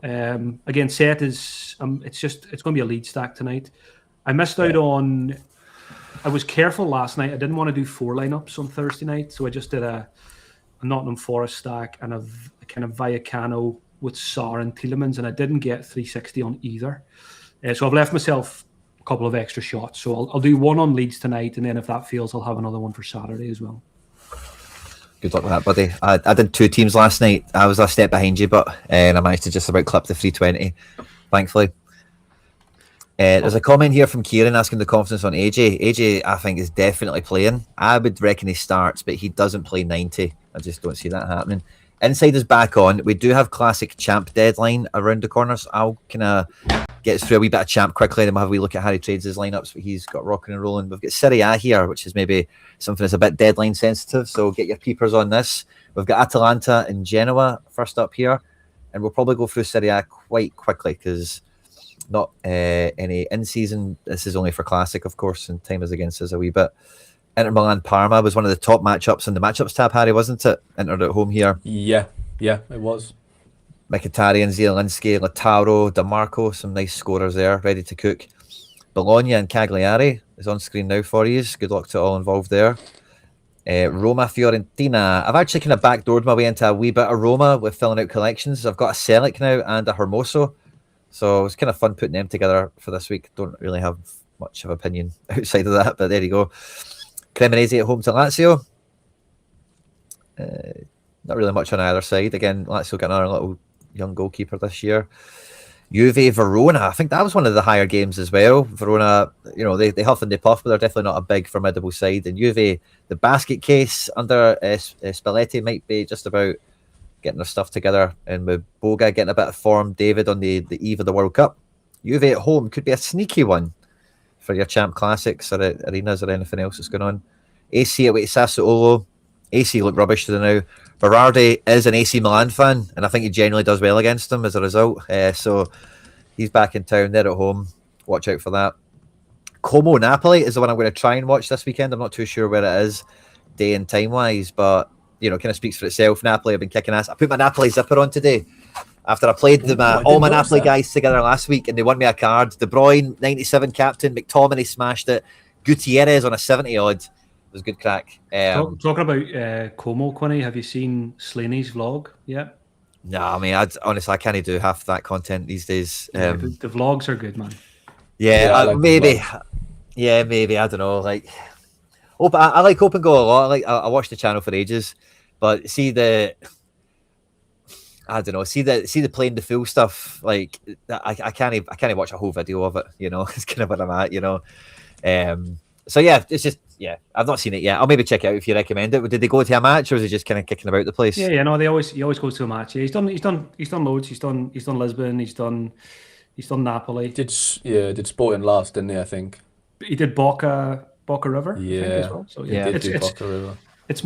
Again, set is it's going to be a lead stack tonight. I missed out on. I was careful last night. I didn't want to do 4 lineups on Thursday night, so I just did a Nottingham Forest stack and a kind of Vallecano with Sarr and Tielemans, and I didn't get 360 on either. So I've left myself a couple of extra shots. So I'll do one on Leeds tonight, and then if that fails, I'll have another one for Saturday as well. Good luck with that, buddy. I did 2 teams last night. I was a step behind you, but I managed to just about clip the 320, thankfully. There's a comment here from Kieran asking the confidence on AJ. AJ, I think, is definitely playing. I would reckon he starts, but he doesn't play 90. I just don't see that happening. Inside is back on. We do have classic champ deadline around the corner, so I'll kind of get us through a wee bit of champ quickly, then we'll have a wee look at Harry Trades' lineups, but he's got rocking and rolling. We've got Serie A here, which is maybe something that's a bit deadline sensitive, so get your peepers on this. We've got Atalanta and Genoa first up here, and we'll probably go through Serie A quite quickly because not any in-season. This is only for classic, of course, and time is against us a wee bit. Inter Milan Parma was one of the top matchups in the matchups tab, Harry, wasn't it? Inter at home here. Yeah, it was. Mkhitaryan, Zielinski, Lautaro, DeMarco, some nice scorers there, ready to cook. Bologna and Cagliari is on screen now for you. Good luck to all involved there. Roma, Fiorentina. I've actually kind of backdoored my way into a wee bit of Roma with filling out collections. I've got a Selic now and a Hermoso. So it was kind of fun putting them together for this week. Don't really have much of an opinion outside of that, but there you go. Cremonese at home to Lazio. Not really much on either side. Again, Lazio got another little young goalkeeper this year. Juve, Verona. I think that was one of the higher games as well. Verona, they huff and they puff, but they're definitely not a big formidable side. And Juve, the basket case under Spalletti might be just about getting their stuff together. And with Boga getting a bit of form, David on the eve of the World Cup. Juve at home could be a sneaky one for your Champ Classics or arenas or anything else that's going on. AC away to Sassuolo. AC look rubbish to the now. Berardi is an AC Milan fan, and I think he generally does well against them as a result. So he's back in town. They're at home. Watch out for that. Como Napoli is the one I'm going to try and watch this weekend. I'm not too sure where it is, day and time wise, but kind of speaks for itself. Napoli have been kicking ass. I put my Napoli zipper on today after I played all my Napoli guys together last week, and they won me a card. De Bruyne, 97 captain. McTominay smashed it. Gutierrez on a 70 odd. It was good crack. Talking about Como, Quinny, have you seen Slaney's vlog yet? No, I mean, honestly, I can't do half that content these days. The vlogs are good, man. Yeah, maybe. Yeah, maybe. I don't know. But I like Open Goal a lot. I watched the channel for ages, but see the playing the full stuff. I can't watch a whole video of it. It's kind of what I'm at. So yeah, it's just I've not seen it yet. I'll maybe check it out if you recommend it. Did they go to a match or is it just kind of kicking about the place? Yeah. No, he always goes to a match. Yeah, he's done loads. He's done Lisbon. He's done Napoli. Did Sporting last, didn't he? I think he did Boca River. Yeah, I think, as well. So yeah, it's Boca River. It's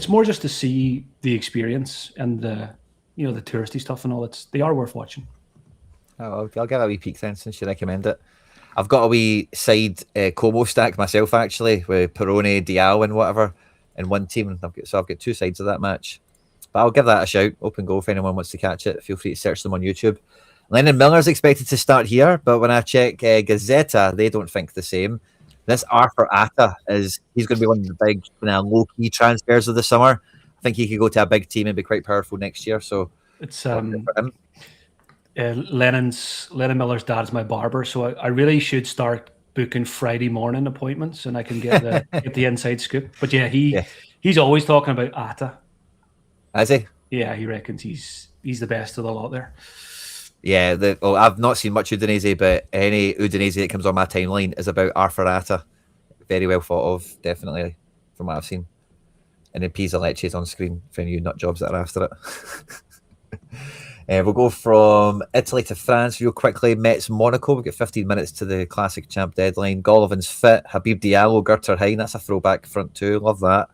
more just to see the experience and the the touristy stuff and all. They are worth watching. I'll give it a wee peek then since you recommend it. I've got a wee side Como stack myself actually with Perone, Diao and whatever in one team. I've got 2 sides of that match. But I'll give that a shout. Open goal if anyone wants to catch it. Feel free to search them on YouTube. Lennon Miller's expected to start here, but when I check Gazzetta, they don't think the same. This Arthur Atta he's going to be one of the big low-key transfers of the summer. I think he could go to a big team and be quite powerful next year. So it's Lennon Miller's dad's my barber, so I really should start booking Friday morning appointments, and I can get the inside scoop. But he's always talking about Atta. Is he? Yeah, he reckons he's the best of the lot there. Yeah, I've not seen much Udinese, but any Udinese that comes on my timeline is about Arthur Atta. Very well thought of, definitely, from what I've seen. And then Pisa Lecce is on screen for any nut jobs that are after it. We'll go from Italy to France real quickly. Metz, Monaco. We've got 15 minutes to the classic champ deadline. Golovan's fit. Habib Diallo, Gurter Hein. That's a throwback front two. Love that.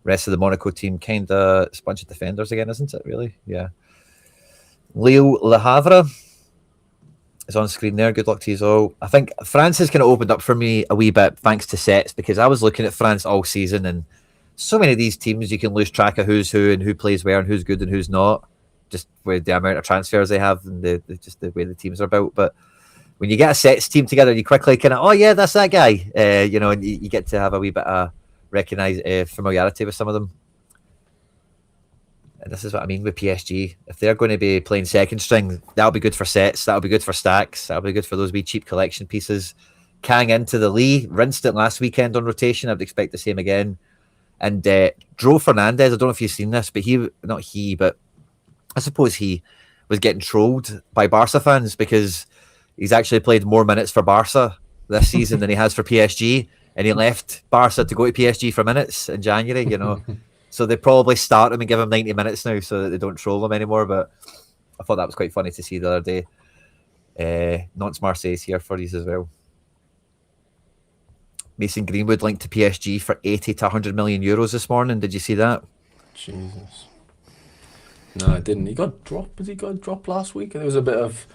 Rest of the Monaco team, kind of, it's a bunch of defenders again, isn't it, really? Yeah. Leo Le Havre is on screen there. Good luck to you all. I think France has kind of opened up for me a wee bit thanks to sets, because I was looking at France all season, and so many of these teams you can lose track of who's who and who plays where and who's good and who's not, just with the amount of transfers they have and just the way the teams are built. But when you get a sets team together, you quickly kind of, oh yeah, that's that guy, and you get to have a wee bit of familiarity with some of them. And this is what I mean with PSG. If they're going to be playing second string, that'll be good for sets. That'll be good for stacks. That'll be good for those wee cheap collection pieces. Kang into the Lee, rinsed it last weekend on rotation. I'd expect the same again. And Dro Fernandez, I don't know if you've seen this, but but I suppose he was getting trolled by Barca fans because he's actually played more minutes for Barca this season than he has for PSG. And he left Barca to go to PSG for minutes in January, So they probably start him and give him 90 minutes now so that they don't troll him anymore. But I thought that was quite funny to see the other day. Nantes Marseille here for these as well. Mason Greenwood linked to PSG for 80 to 100 million euros this morning. Did you see that? Jesus. No, I didn't. He got dropped. Was he got dropped last week? There was a bit of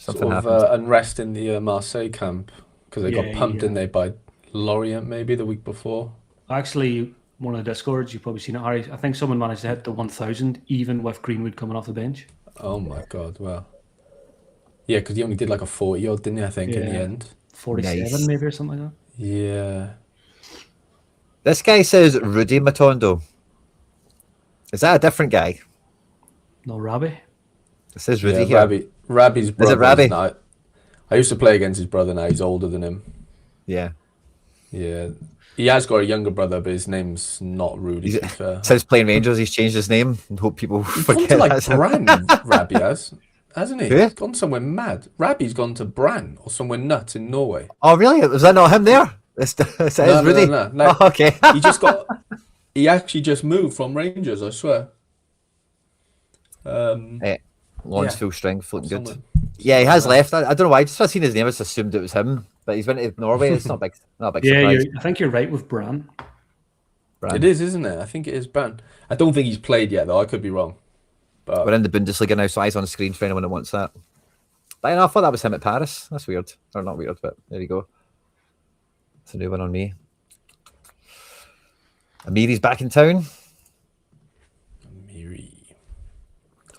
unrest in the Marseille camp because they got pumped in there by Lorient maybe the week before. Actually, one of the Discords, you've probably seen it, Harry. I think someone managed to hit the 1,000 even with Greenwood coming off the bench. Oh my God, wow. Yeah, because he only did like a 40-odd, didn't he, I think, in the end? 47 maybe or something like that. Yeah. This guy says Rudy Matondo. Is that a different guy? No, Rabbi. It says Rudy here. Rabbi's brother. Is it Rabbi? Now, I used to play against his brother now. He's older than him. Yeah. Yeah. He has got a younger brother, but his name's not Rudy. Since playing Rangers, he's changed his name and hope people forget. Gone to like Bran, Rabbi hasn't he? Who? He's gone somewhere mad. Rabbi's gone to Bran or somewhere nuts in Norway. Oh, really? Was that not him there? It's Rudy. No. Oh, okay. He actually just moved from Rangers, I swear. Launch full strength, looking good. Yeah, he has left. I don't know why. I just seen his name. I just assumed it was him. But he's went to Norway. It's not a big surprise. I think you're right with Bran. It is, isn't it? I think it is Bran. I don't think he's played yet, though. I could be wrong. But we're in the Bundesliga now, so eyes on the screen for anyone that wants that. But I thought that was him at Paris. That's weird. Or not weird, but there you go. It's a new one on me. Amiri's back in town.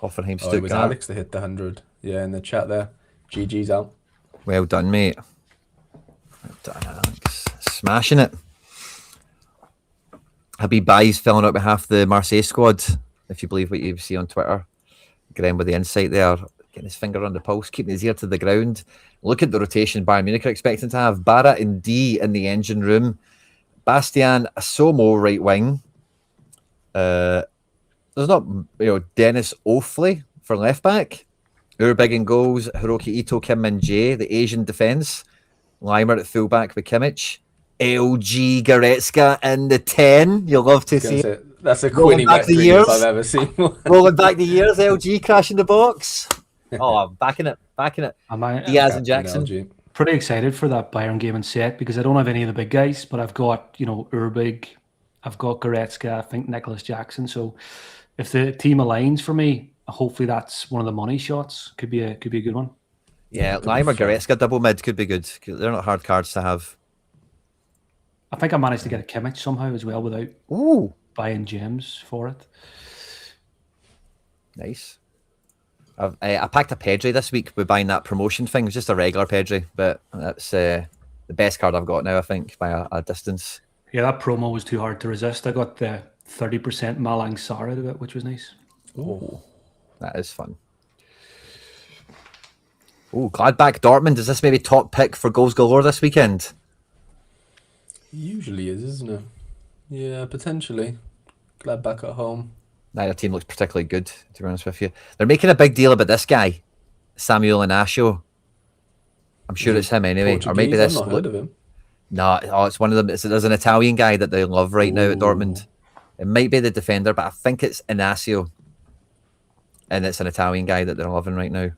Hoffenheim, Stuttgart. It was Alex that hit the 100. Yeah, in the chat there. GG's out. Well done, mate. Well done, Alex. Smashing it. Habib Bai's filling up behalf of the Marseille squad, if you believe what you see on Twitter. Graham with the insight there. Getting his finger on the pulse, keeping his ear to the ground. Look at the rotation Bayern Munich are expecting to have. Barra and D in the engine room. Bastian Asomo right wing. There's not, Dennis Ofley for left back. Urbig in goals. Hiroki Ito, Kim Min Jae, the Asian defence. Leimer at fullback with Kimmich. LG Goretzka in the 10. You'll love to see it. That's a Quinny if I've ever seen one. Rolling back the years, LG crashing the box. Oh, I'm backing it. Diaz and Jackson. LG. Pretty excited for that Bayern game and set because I don't have any of the big guys, but I've got, Urbig, I've got Goretzka, I think Nicholas Jackson. So if the team aligns for me, hopefully that's one of the money shots. Could be a good one. Yeah, Leimer Goretzka double mid could be good. They're not hard cards to have. I think I managed to get a Kimmich somehow as well without buying gems for it. Nice. I packed a Pedri this week with buying that promotion thing. It was just a regular Pedri, but that's the best card I've got now, I think, by a distance. Yeah, that promo was too hard to resist. I got the 30% Malang Sarr out of it, which was nice. Oh, that is fun. Oh, Gladbach Dortmund. Is this maybe top pick for goals galore this weekend? Usually is, isn't it? Yeah, potentially. Gladbach at home. Neither team looks particularly good, to be honest with you. They're making a big deal about this guy, Samuel Inacio. I'm sure it's him anyway. Portuguese? Or maybe this. I've not heard of him. No, it's one of them. There's an Italian guy that they love right now at Dortmund. It might be the defender, but I think it's Inacio. And it's an Italian guy that they're loving right now.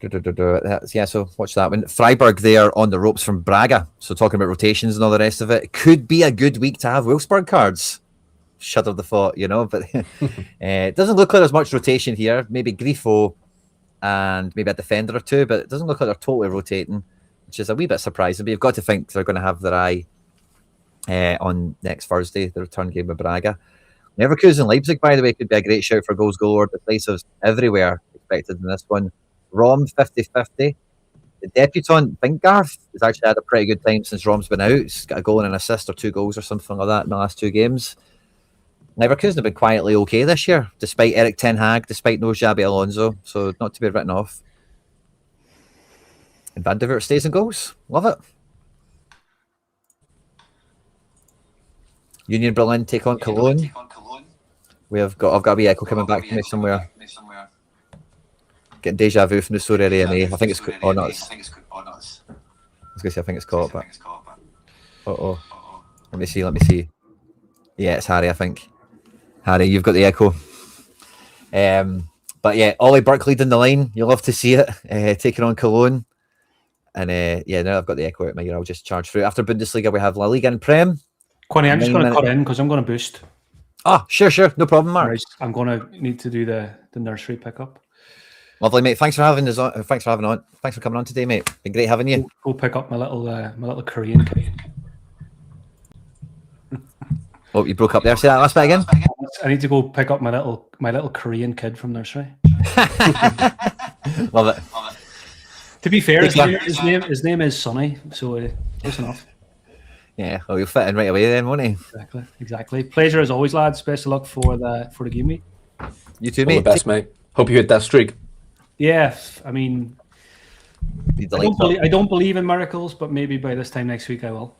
So watch that one. Freiburg, they are on the ropes from Braga. So talking about rotations and all the rest of it. Could be a good week to have Wolfsburg cards. Shudder the thought, but it doesn't look like there's much rotation here. Maybe Grifo and maybe a defender or two, but it doesn't look like they're totally rotating, which is a wee bit surprising. But you've got to think they're going to have their eye on next Thursday, the return game with Braga. Leverkusen and Leipzig, by the way, could be a great shout for goals galore. Decisives everywhere expected in this one. Rom 50-50. The debutant, Vingarth, has actually had a pretty good time since Rom's been out. He's got a goal and an assist or 2 goals or something like that in the last 2 games. Leverkusen have been quietly okay this year, despite Eric Ten Hag, despite no Xabi Alonso, so not to be written off. And Van de Voort stays in goals. Love it. Union Berlin take on Cologne. I've got a wee echo coming back to me somewhere. Getting deja vu from the Sorare MA. I think it's caught. I was going to say I think it's caught, but Let me see. Yeah, it's Harry, I think. Harry, you've got the echo. But yeah, Ollie Burke leading the line. You'll love to see it. Taking on Cologne. And now I've got the echo out of my ear. I'll just charge through. After Bundesliga, we have La Liga and Prem. Quinny, I'm just going to cut in because I'm going to boost. Oh, sure. No problem, Mark. Right. I'm going to need to do the nursery pickup. Lovely, mate. Thanks for having us on. Thanks for coming on today, mate. Been great having you. Go pick up my little Korean kid. Oh, you broke up there. Say that last bit again. I need to go pick up my little Korean kid from nursery. Love it. To be fair, his name is Sonny, so close enough. Yeah, well, you'll fit in right away then, won't he? Exactly. Pleasure as always, lads. Best of luck for the game week. You too, mate. All the best, mate. Hope you hit that streak. Yeah, I mean, I don't believe in miracles, but maybe by this time next week I will.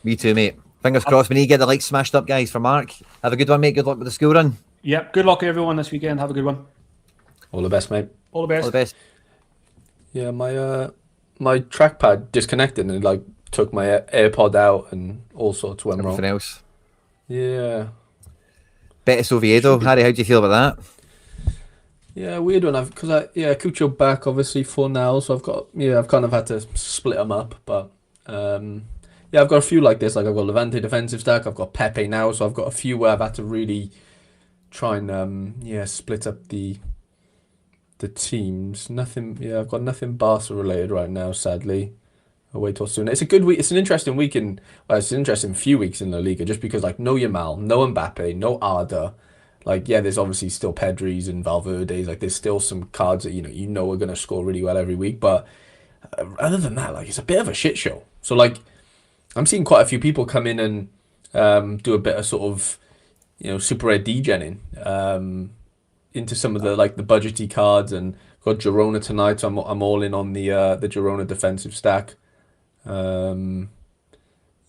Me too, mate. Fingers crossed. We need to get the likes smashed up, guys, for Mark. Have a good one, mate. Good luck with the school run. Yep. Good luck, everyone, this weekend. Have a good one. All the best, mate. All the best. All the best. Yeah, my trackpad disconnected and it took my AirPod out and all sorts went wrong. Everything else. Yeah. Betis Oviedo. Harry, how do you feel about that? Yeah, weird one. Cucho back obviously for now, so I've kind of had to split them up, but I've got a few like this. Like I've got Levante defensive stack, I've got Pepe now, so I've got a few where I've had to really try and split up the teams. I've got nothing Barca related right now, sadly. I'll wait till soon. It's a good week. It's an interesting week it's an interesting few weeks in La Liga, just because no Yamal, no Mbappe, no Arda. There's obviously still Pedris and Valverde's. There's still some cards that you know are going to score really well every week. But other than that, it's a bit of a shit show. So I'm seeing quite a few people come in and do a bit of sort of super rare degenning into some of the the budgety cards, and got Girona tonight. So I'm all in on the Girona defensive stack.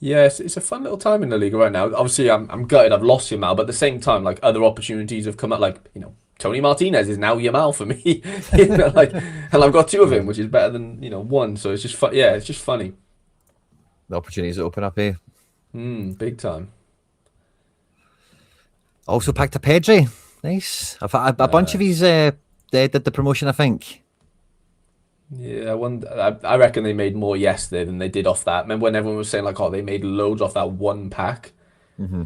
It's a fun little time in the league right now. Obviously, I'm gutted I've lost Yamal, but at the same time, other opportunities have come up. Tony Martinez is now Yamal for me. And I've got 2 of him, which is better than 1. So it's just fun. Yeah, it's just funny. The opportunities that open up here. Big time. Also packed a Pedri. Nice. I've had a bunch of these. They did the promotion, I think. Yeah, I reckon they made more yesterday than they did off that. Remember when everyone was saying they made loads off that one pack? Mm-hmm.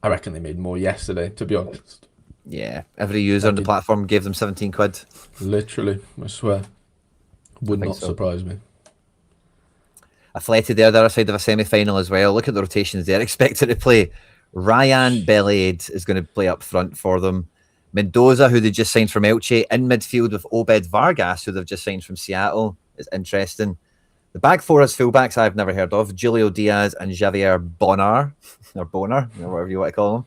I reckon they made more yesterday, to be honest. Yeah, every user on the platform gave them 17 quid. Literally, I swear. Would not surprise me. Athletic, the other side of a semi-final as well. Look at the rotations they're expected to play. Ryan Belaid is going to play up front for them. Mendoza, who they just signed from Elche, in midfield with Obed Vargas, who they've just signed from Seattle, is interesting. The back 4 as fullbacks I've never heard of. Julio Diaz and Javier Bonar, or whatever you want to call him.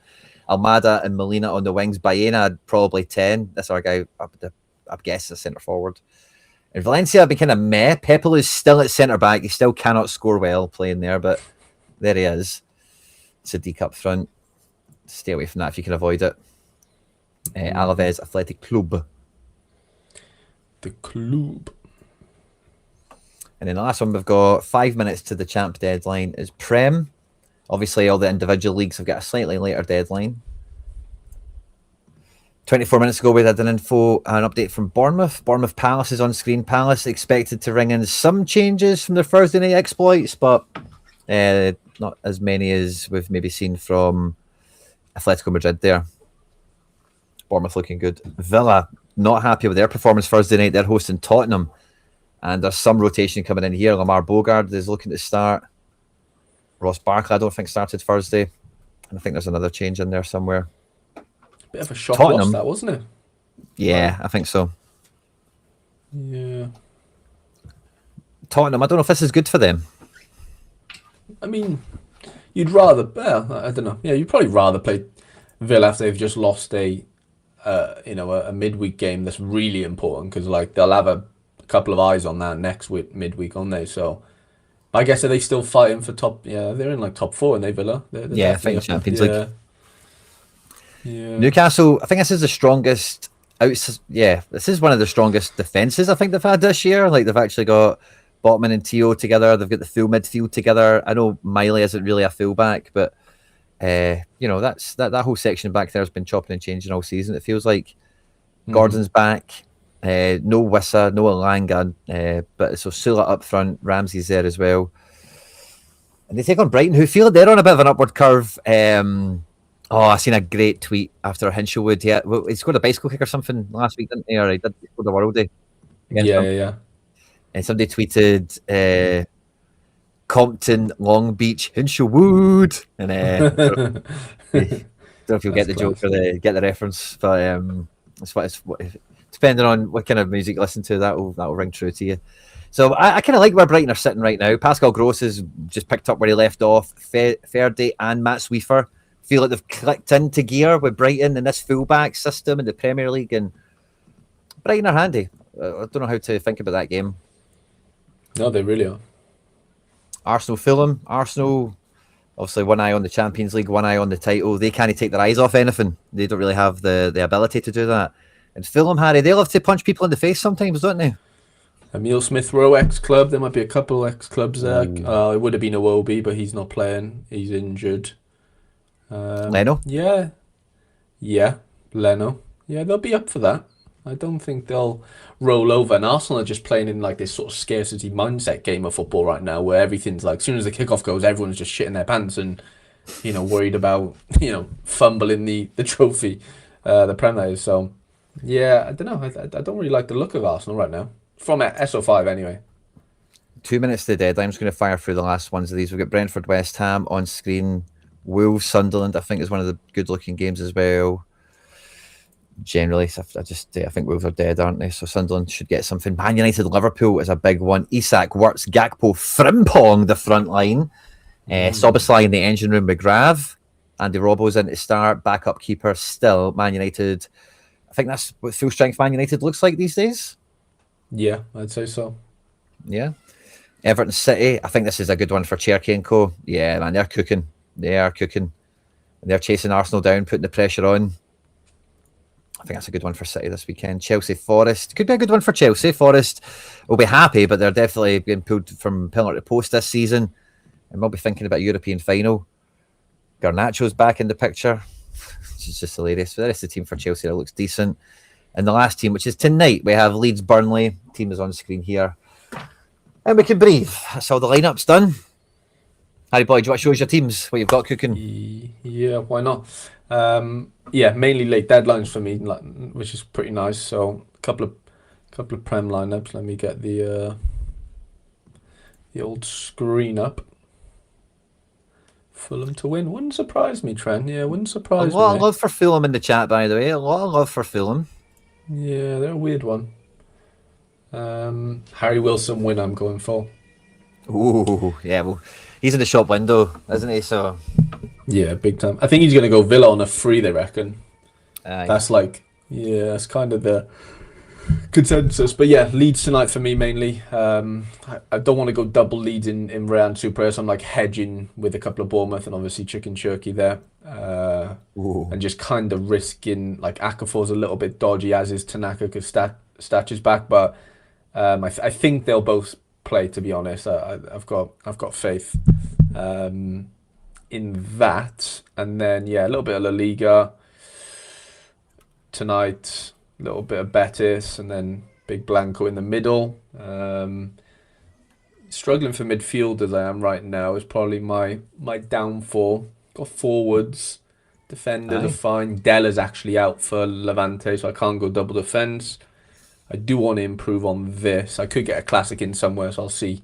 Almada and Molina on the wings. Baena probably 10. That's our guy, I guess, a centre forward. In Valencia, I've been kind of meh. Pepelu is still at centre back. He still cannot score well playing there, but there he is. Sadiq up front. Stay away from that if you can avoid it. Alaves Athletic Club. The club. And then the last one we've got 5 minutes to the champ deadline is Prem. Obviously, all the individual leagues have got a slightly later deadline. 24 minutes ago, we had an update from Bournemouth. Bournemouth Palace is on screen. Palace expected to ring in some changes from their Thursday night exploits, but not as many as we've maybe seen from Atletico Madrid there. Bournemouth looking good. Villa, not happy with their performance Thursday night. They're hosting Tottenham. And there's some rotation coming in here. Lamar Bogard is looking to start. Ross Barkley, I don't think, started Thursday. And I think there's another change in there somewhere. Bit of a shock Tottenham, loss, that, wasn't it? Yeah, I think so. Yeah. Tottenham, I don't know if this is good for them. I mean, you'd rather, well, I don't know. Yeah, you'd probably rather play Villa if they've just lost a midweek game that's really important, because like they'll have a couple of eyes on that next week, midweek, aren't they? So I guess, are they still fighting for top? Yeah, they're in like top 4, and they Villa. They're I think Champions League. Yeah. Newcastle, I think this is the strongest. This is one of the strongest defenses I think they've had this year. Like, they've actually got Botman and Teo together. They've got the full midfield together. I know Miley isn't really a fullback, but that's that whole section back there has been chopping and changing all season. It feels like Gordon's back. No Wissa, no Alanga, but so Sula up front, Ramsey's there as well. And they take on Brighton, who feel like they're on a bit of an upward curve. I seen a great tweet after Hinshelwood. Yeah, well, he scored a bicycle kick or something last week, didn't he? Or he scored a worldie. Yeah. And somebody tweeted Compton, Long Beach, Hinshelwood. And don't know if you'll get the joke or get the reference, but it's depending on what kind of music you listen to, that'll ring true to you. So I kind of like where Brighton are sitting right now. Pascal Gross has just picked up where he left off. Ferdy and Matt Sweefer feel like they've clicked into gear with Brighton in this fullback system in the Premier League, and Brighton are handy. I don't know how to think about that game. No, they really are. Fulham, obviously one eye on the Champions League, one eye on the title. They can't take their eyes off anything. They don't really have the ability to do that. And Fulham, Harry, they love to punch people in the face sometimes, don't they? Emile Smith Rowe ex-club. There might be a couple ex-clubs there. It would have been Iwobi, but he's not playing. He's injured. Leno? Yeah, Leno. Yeah, they'll be up for that. I don't think they'll roll over. And Arsenal are just playing in like this sort of scarcity mindset game of football right now, where everything's like, as soon as the kickoff goes, everyone's just shitting their pants and, worried about, fumbling the trophy, the Premier. So, yeah, I don't know. I don't really like the look of Arsenal right now. From SO5 anyway. 2 minutes to the deadline. I'm just going to fire through the last ones of these. We've got Brentford, West Ham on screen. Wolves, Sunderland, I think, is one of the good-looking games as well. Generally, I think Wolves are dead, aren't they? So Sunderland should get something. Man United, Liverpool is a big one. Isak, Wirtz, Gakpo, Frimpong, the front line. Soboslai in the engine room, McGrath. Andy Robbo's in to start. Backup keeper still. Man United. I think that's what full strength Man United looks like these days. Yeah, I'd say so. Yeah. Everton City. I think this is a good one for Cherky and Co. Yeah, man, they're cooking. They are cooking. And they're chasing Arsenal down, putting the pressure on. I think that's a good one for City this weekend. Chelsea, Forest. Could be a good one for Chelsea. Forest will be happy, but they're definitely being pulled from pillar to post this season. And we'll be thinking about a European final. Garnacho's back in the picture. It's just hilarious. So the rest of the team for Chelsea that looks decent. And the last team, which is tonight, we have Leeds Burnley. Team is on screen here. And we can breathe. That's all the lineup's done. Harry Boy, do you want to show us your teams, what you've got cooking? Yeah, why not? Mainly late deadlines for me, which is pretty nice. So a couple of Prem lineups. Let me get the old screen up. Fulham to win. Wouldn't surprise me, Trent. Yeah, wouldn't surprise me. A lot of love for Fulham in the chat, by the way. A lot of love for Fulham. Yeah, they're a weird one. Harry Wilson win, I'm going for. Ooh, yeah, well, he's in the shop window, isn't he? So yeah, big time. I think he's going to go Villa on a free, they reckon. That's that's kind of the consensus. But yeah, Leeds tonight for me mainly. I don't want to go double Leeds in round super, so I'm like hedging with a couple of Bournemouth and obviously Chicken Cherky there. And just kind of risking, like, Akafor's a little bit dodgy, as is Tanaka, because Stature's back, but I think they'll both play, to be honest. I've got faith in that. And then a little bit of La Liga. tonight. A little bit of Betis, and then big Blanco in the middle. Struggling for midfield as I am right now is probably my downfall. Got forwards, defenders are fine. Della's actually out for Levante, so I can't go double defence. I do want to improve on this. I could get a classic in somewhere, so I'll see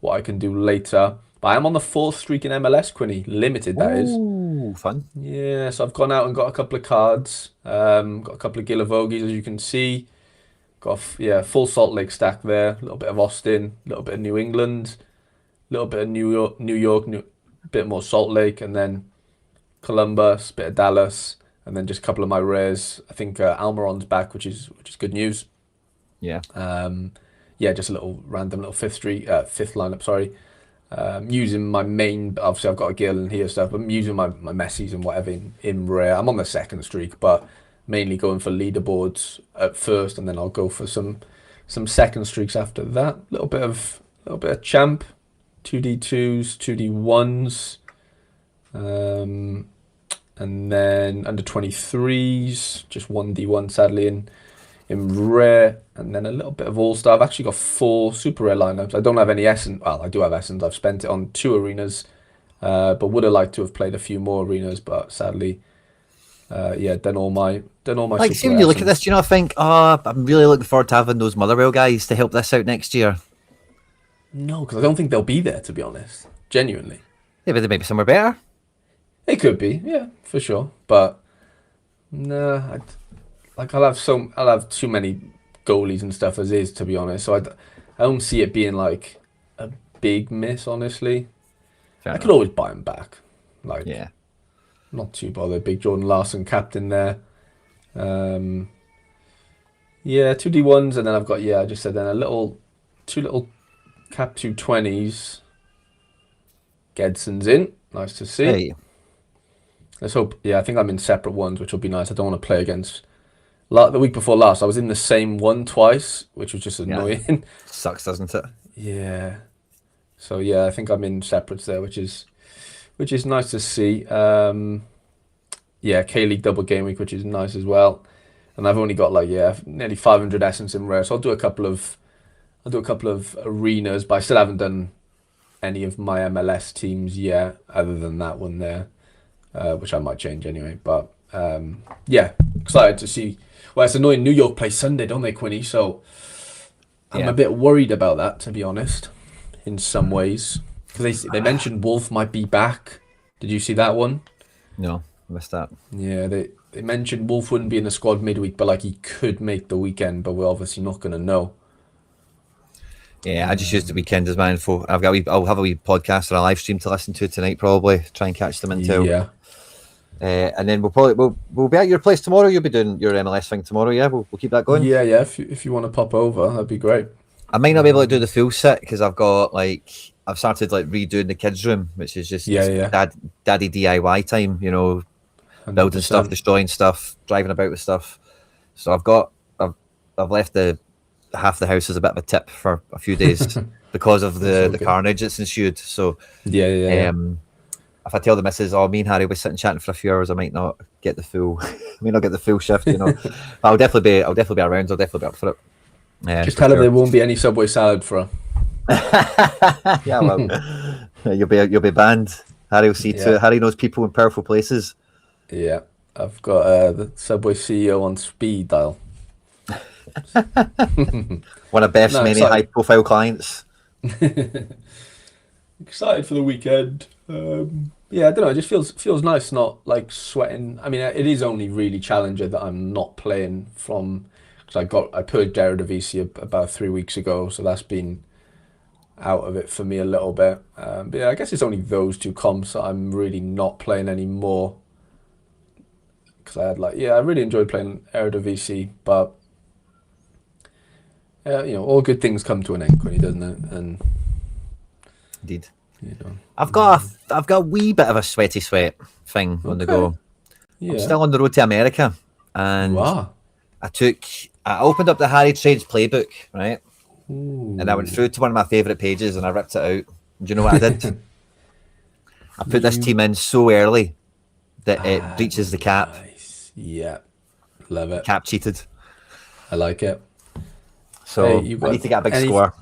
what I can do later. But I am on the 4th streak in MLS, Quinny. Limited, that is. Ooh, fun. Yeah, so I've gone out and got a couple of cards. Got a couple of Gilavogies, as you can see. Got full Salt Lake stack there. A little bit of Austin, a little bit of New England, a little bit of New York, a bit more Salt Lake, and then Columbus, a bit of Dallas, and then just a couple of my rares. I think Almiron's back, which is good news. Yeah. Just a little random little fifth lineup. Sorry. Using my main. Obviously, I've got a Gil in here stuff. I'm using my Messi's and whatever in rare. I'm on the 2nd streak, but mainly going for leaderboards at first, and then I'll go for some 2nd streaks after that. A little bit of champ, 2D2s, 2D1s, and then under 23s, just 1D1 sadly in rare, and then a little bit of all-star. I've actually got 4 super rare lineups. I don't have any Essence. Well, I do have Essence. I've spent it on 2 arenas, but would have liked to have played a few more arenas, but sadly, done all my Like, see, when you look at this, do you know, I think, I'm really looking forward to having those Motherwell guys to help this out next year. No, because I don't think they'll be there, to be honest. Genuinely. Yeah, but they might be somewhere better. It could be, yeah, for sure. But no, I'll have too many goalies and stuff as is, to be honest. So I don't see it being like a big miss, honestly. I could always buy them back. Not too bothered. Big Jordan Larson captain there. 2D1s, and then I've got I just said then two little cap 220s. Gedson's in. Nice to see. Hey. Let's hope. Yeah, I think I'm in separate ones, which will be nice. I don't want to play against. The week before last, I was in the same one twice, which was just annoying. Yeah. Sucks, doesn't it? Yeah. So I think I'm in separates there, which is nice to see. K-League double game week, which is nice as well. And I've only got nearly 500 essence in rare, so I'll do a couple of arenas, but I still haven't done any of my MLS teams yet, other than that one there, which I might change anyway. But excited to see. Well, it's annoying. New York play Sunday, don't they, Quinny? So I'm a bit worried about that, to be honest, in some ways, because they mentioned Wolf might be back. Did you see that one? No, missed that. Yeah, they mentioned Wolf wouldn't be in the squad midweek, but he could make the weekend, but we're obviously not going to know. Yeah, I just used the weekend as my info. I'll have a wee podcast or a live stream to listen to tonight, probably try and catch them until. Yeah. And then we'll be at your place tomorrow. You'll be doing your MLS thing tomorrow. Yeah, we'll keep that going. Yeah. If you want to pop over, that'd be great. I might not be able to do the full set because I've started redoing the kids' room, which is just daddy DIY time. 100%. Building stuff, destroying stuff, driving about with stuff. So I've left half the house as a bit of a tip for a few days because of the carnage that's ensued. So if I tell the missus, me and Harry will be sitting chatting for a few hours, I might not get the full shift. But I'll definitely be around. I'll definitely be up for it. Just tell her there won't be any Subway salad for her. Yeah, well, you'll be banned. Harry will see to it. Harry knows people in powerful places. Yeah, I've got the Subway CEO on speed dial. One of Beth's many high-profile clients. Excited for the weekend. I don't know. It just feels nice not sweating. I mean, it is only really Challenger that I'm not playing from, because I purged Eredivisie about 3 weeks ago, so that's been out of it for me a little bit. But I guess it's only those 2 comps that I'm really not playing anymore. Because I had I really enjoyed playing Eredivisie, but all good things come to an end, Quinny, doesn't it? And indeed. I've got a wee bit of a sweaty sweat thing on the go. Yeah. I'm still on the road to America, and I opened up the Harry Trades playbook, right? Ooh. And I went through to one of my favourite pages and I ripped it out. Do you know what I did? I put this team in so early that it breaches the cap. Nice. Yeah. Love it. Cap cheated. I like it. So hey, I need to get a big score.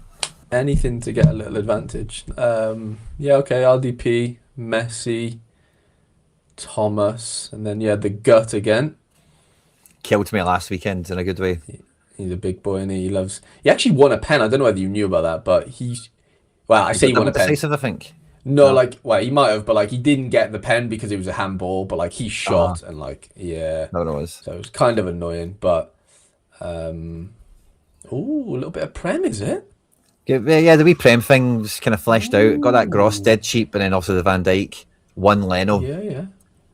Anything to get a little advantage. Yeah, okay, RDP, Messi, Thomas, and then the gut again. Killed me last weekend in a good way. He's a big boy and he actually won a pen. I don't know whether you knew about that, but I say he won a pen. Decisive, I think. No, he might have, but he didn't get the pen because it was a handball, but he shot and No, it was. So it was kind of annoying, but a little bit of Prem, is it? Yeah, the wee Prem thing's kind of fleshed out. Got that Gross dead cheap, and then also the Van Dijk, one Leno. Yeah.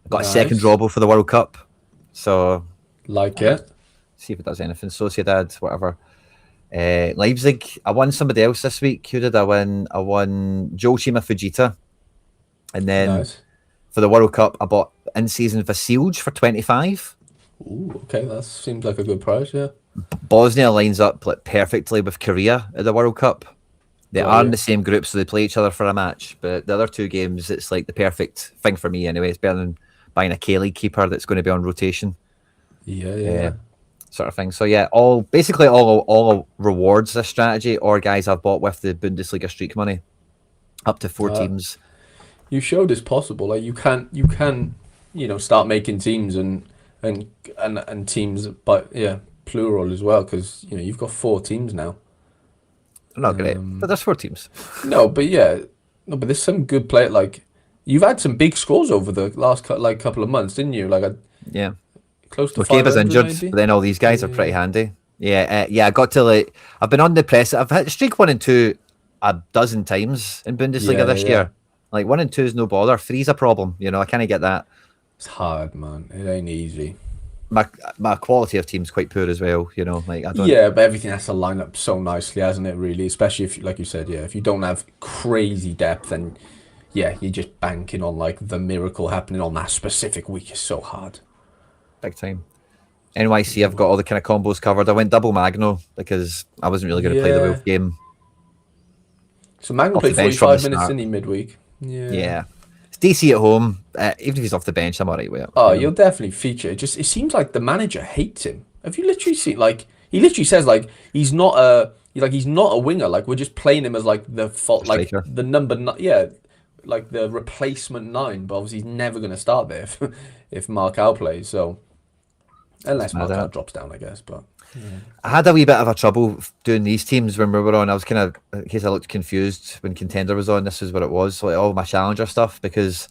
Got a second Robbo for the World Cup. So it. See if it does anything. Sociedad, whatever. Leipzig. I won somebody else this week. Who did I win? I won Joel Chima Fujita. And then for the World Cup, I bought in-season Vasilj for 25. Ooh, okay. That seems like a good price, yeah. Bosnia lines up perfectly with Korea at the World Cup. They are in the same group, so they play each other for a match. But the other two games, it's the perfect thing for me anyway. It's better than buying a K-League keeper that's going to be on rotation. Yeah. Sort of thing. So all rewards this strategy, or guys I've bought with the Bundesliga streak money, up to 4 teams. You showed it's possible. You can start making teams and teams, but plural as well, because you've got 4 teams now. Not great, but there's 4 teams. But there's some good play. You've had some big scores over the last couple of months, didn't you? Close to 500 injured, maybe? but then all these guys are pretty handy. I got to I've been on the press. I've hit streak 1 and 2 a dozen times in Bundesliga this year. 1 and 2 is no bother. 3's a problem. I kind of get that. It's hard, man. It ain't easy. My quality of team's quite poor as well. I don't. But everything has to line up so nicely, hasn't it? Really, especially if, like you said, if you don't have crazy depth, and you're just banking on the miracle happening on that specific week. Is so hard. Big time. NYC, I've got all the kind of combos covered. I went double Magno because I wasn't really going to play the Wolf game. So Magno played 45 minutes in the midweek. Yeah. It's DC at home. Even if he's off the bench, I'm alright with it. Oh, you'll definitely feature. It seems like the manager hates him. Have you literally seen he literally says he's not a winger. We're just playing him as the fault, the number 9. The replacement 9. But obviously he's never going to start there if Markow plays. So. Unless Markow drops down, I guess. But I had a wee bit of a trouble doing these teams when we were on. I was kind of, in case I looked confused when Contender was on, this is what it was, all my Challenger stuff, because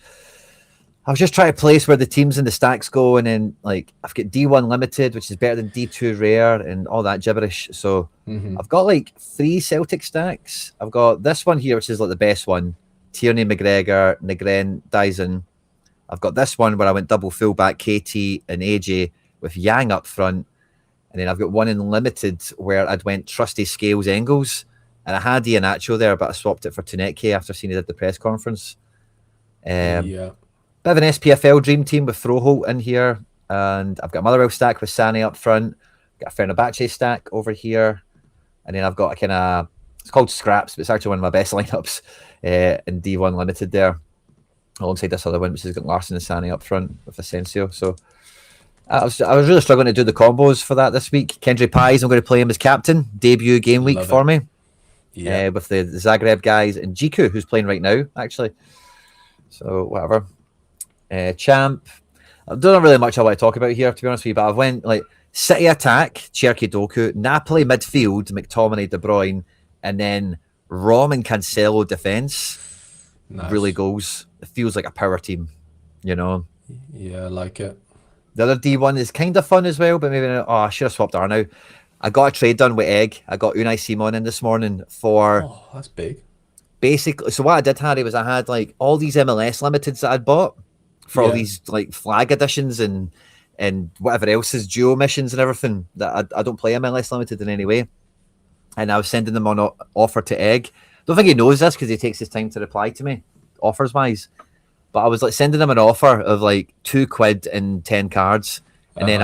I was just trying to place where the teams and the stacks go, and then I've got D1 limited, which is better than D2 rare, and all that gibberish. So I've got 3 Celtic stacks. I've got this one here, which is the best one: Tierney, McGregor, Negren, Dyson. I've got this one where I went double fullback, KT and AJ, with Yang up front, and then I've got one in limited where I'd went trusty Scales Engels, and I had Iheanacho there, but I swapped it for Tuneke after seeing he did the press conference. Bit of an SPFL dream team with Froholt in here, and I've got a Motherwell stack with Sané up front, got a Fenerbahce stack over here, and then I've got a kind of, it's called Scraps, but it's actually one of my best lineups in D1 limited there, alongside this other one, which has got Larson and Sané up front with Asensio. So I was really struggling to do the combos for that this week. Kendry Pies, I'm going to play him as captain. Debut game week for me. With the Zagreb guys, and Jiku, who's playing right now, actually. So, whatever. Champ. There's not really much I want to talk about here, to be honest with you, but I've went City attack, Cherki Doku, Napoli midfield, McTominay, De Bruyne, and then Rom and Cancelo defence. Nice. Really goals. It feels like a power team, Yeah, I like it. The other D1 is kind of fun as well, but maybe I should have swapped her now. I got a trade done with Egg. I got Unai Simon in this morning for... Oh, that's big. Basically, so what I did, Harry, was I had all these MLS limiteds that I'd bought for all these flag editions and whatever else is duo missions and everything that I don't play MLS limited in any way. And I was sending them on offer to Egg. Don't think he knows this because he takes his time to reply to me, offers wise. But I was sending them an offer of £2 and 10 cards, and then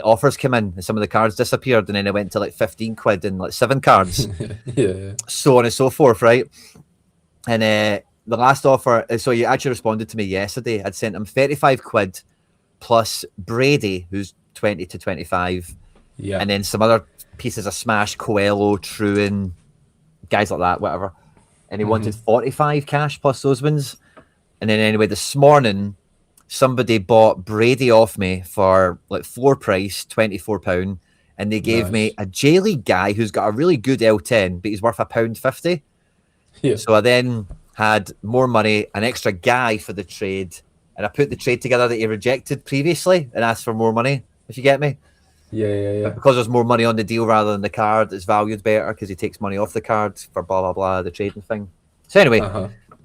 offers came in, and some of the cards disappeared, and then it went to £15 and 7 cards, so on and so forth, right? And the last offer, so he actually responded to me yesterday. I'd sent him £35 plus Brady, who's 20 to 25. Yeah. And then some other pieces of smash, Coelho, Truin, guys like that, whatever. And he wanted 45 cash plus those ones. And then anyway, this morning, somebody bought Brady off me for like floor price, £24. And they gave me a J-League guy who's got a really good L10, but he's worth £1.50. Yeah. So I then had more money, an extra guy for the trade, and I put the trade together that he rejected previously and asked for more money, if you get me. Yeah. But because there's more money on the deal rather than the card, it's valued better because he takes money off the card for blah, blah, blah, the trading thing. So anyway,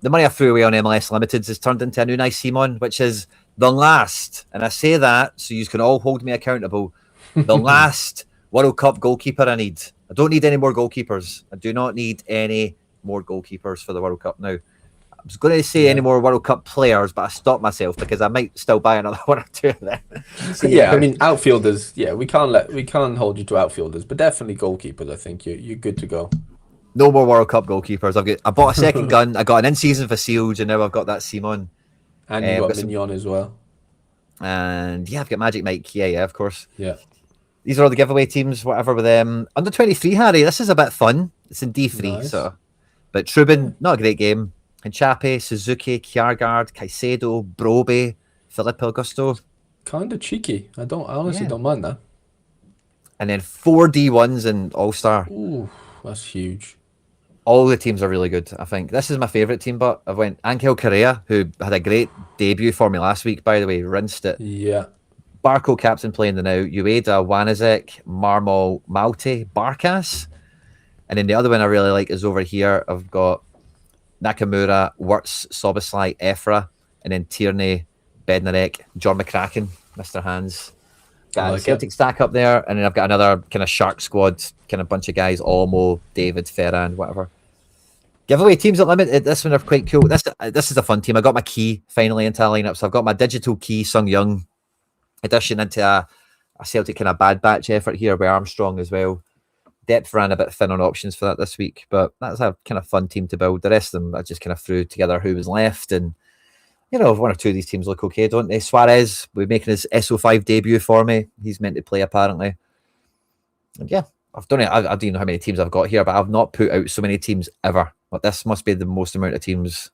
the money I threw away on MLS Limiteds has turned into a new nice Simon, which is the last, and I say that so you can all hold me accountable, the last World Cup goalkeeper I need. I don't need any more goalkeepers. I do not need any more goalkeepers for the World Cup now. I was going to say any more World Cup players, but I stopped myself because I might still buy another one or two of them. So, I mean, outfielders, we can't hold you to outfielders, but definitely goalkeepers. I think you're good to go. No more World Cup goalkeepers. I bought a second gun. I got an in-season for Sealed, and now I've got that Simon. And you've got Mignon as well. And I've got Magic Mike. Yeah, of course. Yeah. These are all the giveaway teams, whatever with them. Under 23, Harry, this is a bit fun. It's in D3, so. But Trubin, not a great game. Hinchape, Suzuki, Kjaergaard, Caicedo, Broby, Philippe Augusto. Kind of cheeky. I honestly don't mind that. And then 4 D1s in All-Star. Ooh, that's huge. All the teams are really good, I think. This is my favourite team, but I went Angel Correa, who had a great debut for me last week, by the way, rinsed it. Yeah. Barco captain playing the now, Ueda, Wanizek, Marmol, Malte, Barkas. And then the other one I really like is over here. I've got Nakamura, Wirtz, Soboslai, Efra, and then Tierney, Bednarek, John McCracken, Mr. Hands. Got a Celtic stack up there, and then I've got another kind of shark squad, kind of bunch of guys, Olmo, David, Ferran, whatever. Giveaway teams at limit. This one are quite cool. This is a fun team. I got my key finally into a lineup, so I've got my digital key, Sung Young, addition into a Celtic kind of bad batch effort here with Armstrong as well. Depth ran a bit thin on options for that this week, but that's a kind of fun team to build. The rest of them, I just kind of threw together who was left, and one or two of these teams look okay, don't they? Suarez, we're making his SO5 debut for me. He's meant to play apparently. And I've done it. I don't even know how many teams I've got here, but I've not put out so many teams ever. But this must be the most amount of teams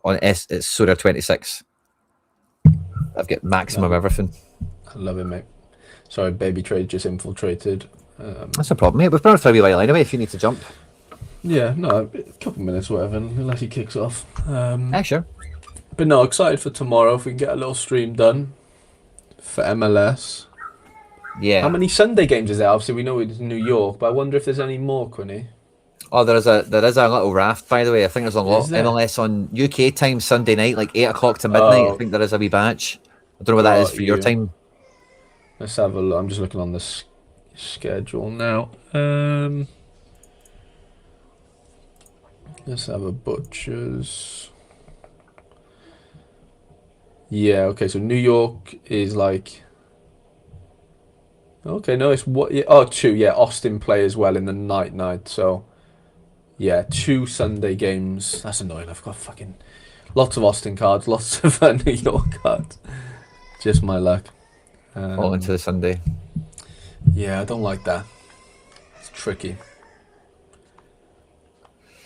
on it's Sorare 26. I've got maximum everything. I love it, mate. Sorry, Baby Trade just infiltrated. That's no problem, mate. We've been for a wee while anyway, if you need to jump. Yeah, no, a couple minutes, whatever, unless he kicks off. Sure. But no, excited for tomorrow if we can get a little stream done for MLS. Yeah. How many Sunday games is there? Obviously, we know it's New York, but I wonder if there's any more, Quinny. Oh, there is a little raft, by the way. I think there's a lot of MLS on UK time Sunday night, like 8 o'clock to midnight. I think there is a wee batch. I don't know what that is for your time. Let's have a look. I'm just looking on the schedule now. Let's have a Butchers. Yeah, okay, so New York is like... Okay, no, it's what? Yeah, 2. Yeah, Austin play as well in the night. So, yeah, 2 Sunday games. That's annoying. I've got fucking lots of Austin cards, lots of New York cards. Just my luck. All into the Sunday. Yeah, I don't like that. It's tricky.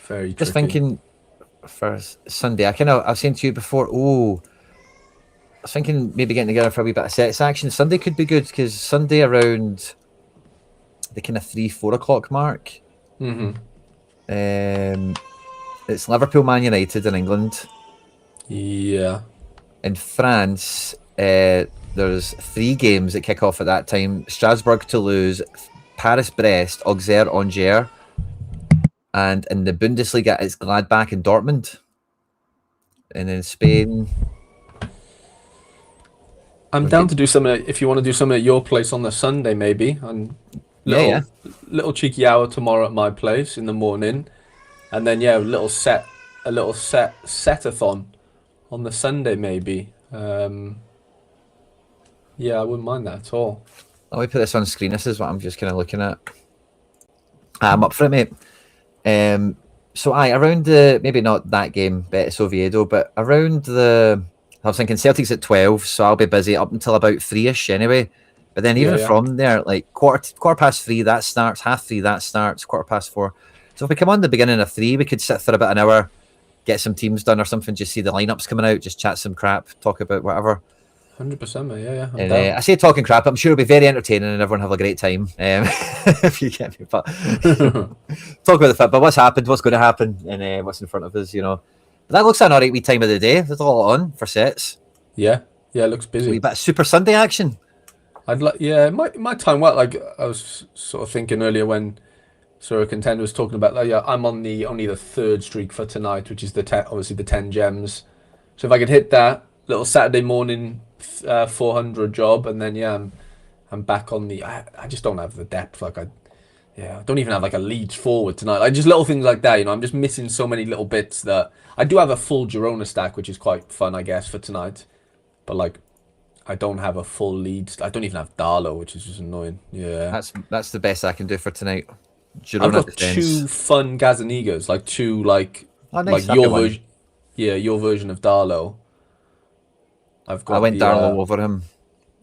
Very tricky. Just thinking for Sunday, I was saying to you before, I was thinking maybe getting together for a wee bit of sets action. Sunday could be good because Sunday around the kind of 3-4 o'clock mark. It's Liverpool Man United in England. Yeah. In France, there's 3 games that kick off at that time. Strasbourg, Toulouse, Paris, Brest, Auxerre, Angers. And in the Bundesliga, it's Gladbach and Dortmund. And in Spain... I'm down to do something if you want to do something at your place on the Sunday, maybe. And little cheeky hour tomorrow at my place in the morning, and then a little setathon on the Sunday, maybe. I wouldn't mind that at all. Let me put this on screen. This is what I'm just kind of looking at. I'm up for it, mate. So around the maybe not that game, Betis Oviedo, but around the. I was thinking Celtic's at 12, so I'll be busy up until about 3-ish anyway. But then even from there, like quarter past 3, that starts. 3:30, that starts. 4:15. So if we come on the beginning of 3, we could sit for about an hour, get some teams done or something. Just see the lineups coming out. Just chat some crap, talk about whatever. 100%, mate. Yeah. And, I say talking crap. I'm sure it'll be very entertaining and everyone have a great time. If you get me, but talk about the football. What's happened? What's going to happen? And what's in front of us? But that looks an alright wee time of the day. There's a lot on for sets. Yeah. It looks busy. A wee bit of Super Sunday action. It might time well. Like I was sort of thinking earlier when Sorare Contender was talking about. I'm on only the 3rd streak for tonight, which is obviously the 10 gems. So if I could hit that little Saturday morning 400 job, and then I'm back on the. I just don't have the depth. I don't even have like a Leeds forward tonight. Like just little things like that. I'm just missing so many little bits that I do have a full Girona stack, which is quite fun, I guess, for tonight. But like, I don't have a full Leeds. I don't even have Darlow, which is just annoying. Yeah, that's the best I can do for tonight. Girona I've got defense. 2 fun Gazanigas, like 2 like nice. Like your version. Yeah, your version of Darlow. I went Darlow over him.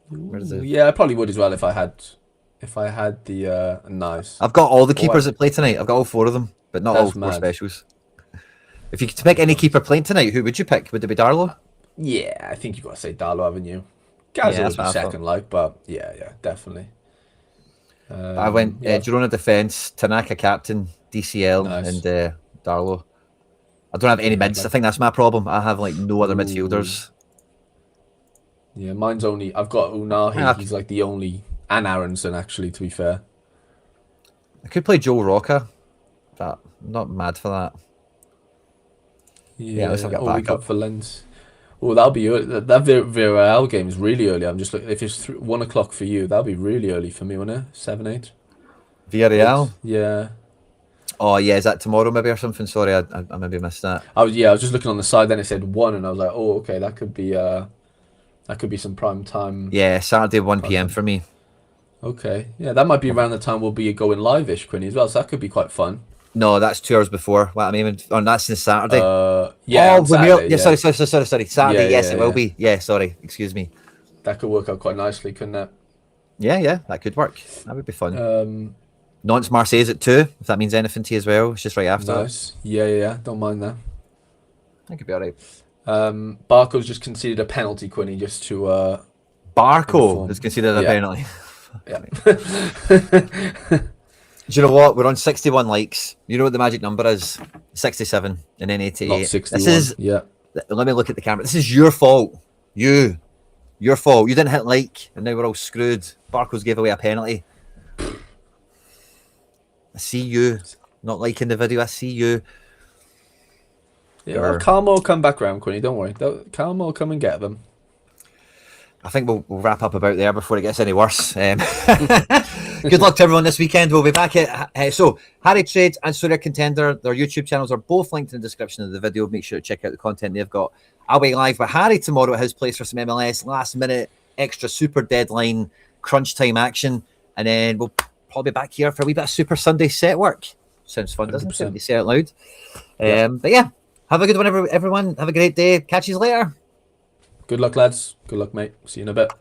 Where is it? Yeah, I probably would as well if I had the nice. I've got all the keepers that play tonight. I've got all 4 of them, but not all 4 specials. If you could pick any keeper playing tonight, who would you pick? Would it be Darlow? Yeah, I think you've got to say Darlow, haven't you? Gaz would be second, but yeah, definitely. I went Girona defense, Tanaka captain, DCL, and Darlow. I don't have any mids. I think that's my problem. I have like no other midfielders. Yeah, mine's only. I've got Unahi. He's like the only, and Aronson actually. To be fair, I could play Joe Rocca, but I'm not mad for that. Yeah, let's have a backup for Lens. Oh, that'll be early. That Villarreal game is really early. I'm just looking. If it's 1 o'clock for you, that'll be really early for me, won't it? 7, 8. Villarreal. Yeah. Oh yeah, is that tomorrow maybe or something? Sorry, I maybe missed that. I was just looking on the side. Then it said 1, and I was like, oh, okay, that could be some prime time. Yeah, Saturday 1 p.m. for me. Okay, yeah, that might be around the time we'll be going live-ish, Quinny, as well. So that could be quite fun. No, that's 2 hours before. What I mean, that's the Saturday. Yeah. Saturday, yeah. Sorry. Saturday, yes, it will be. Yeah, sorry, excuse me. That could work out quite nicely, couldn't it? Yeah, that could work. That would be fun. Nantes Marseille at 2, if that means anything to you as well. It's just right after. Nice. Yeah. Don't mind that. That could be alright. Barco's just conceded a penalty, Quinny, just to. Barco has conceded a penalty. Yeah. Do you know what? We're on 61 likes. You know what the magic number is? 67 and then 88. Not 61. This is. Yeah. Let me look at the camera. This is your fault. Your fault. You didn't hit like, and now we're all screwed. Barco's gave away a penalty. I see you not liking the video. I see you. Yeah, well, Karma will come back round, Quinny. Don't worry. Karma will come and get them. I think we'll wrap up about there before it gets any worse. Good luck to everyone this weekend. We'll be back at so Harry Trade and Sorare Contender. Their YouTube channels are both linked in the description of the video. Make sure to check out the content they've got. I'll be live with Harry tomorrow at his place for some MLS last minute extra super deadline crunch time action, and then we'll probably be back here for a wee bit of Super Sunday set work. Sounds fun, doesn't it? You say it out loud. But yeah, have a good one, everyone. Have a great day. Catch you later. Good luck, lads. Good luck, mate. See you in a bit.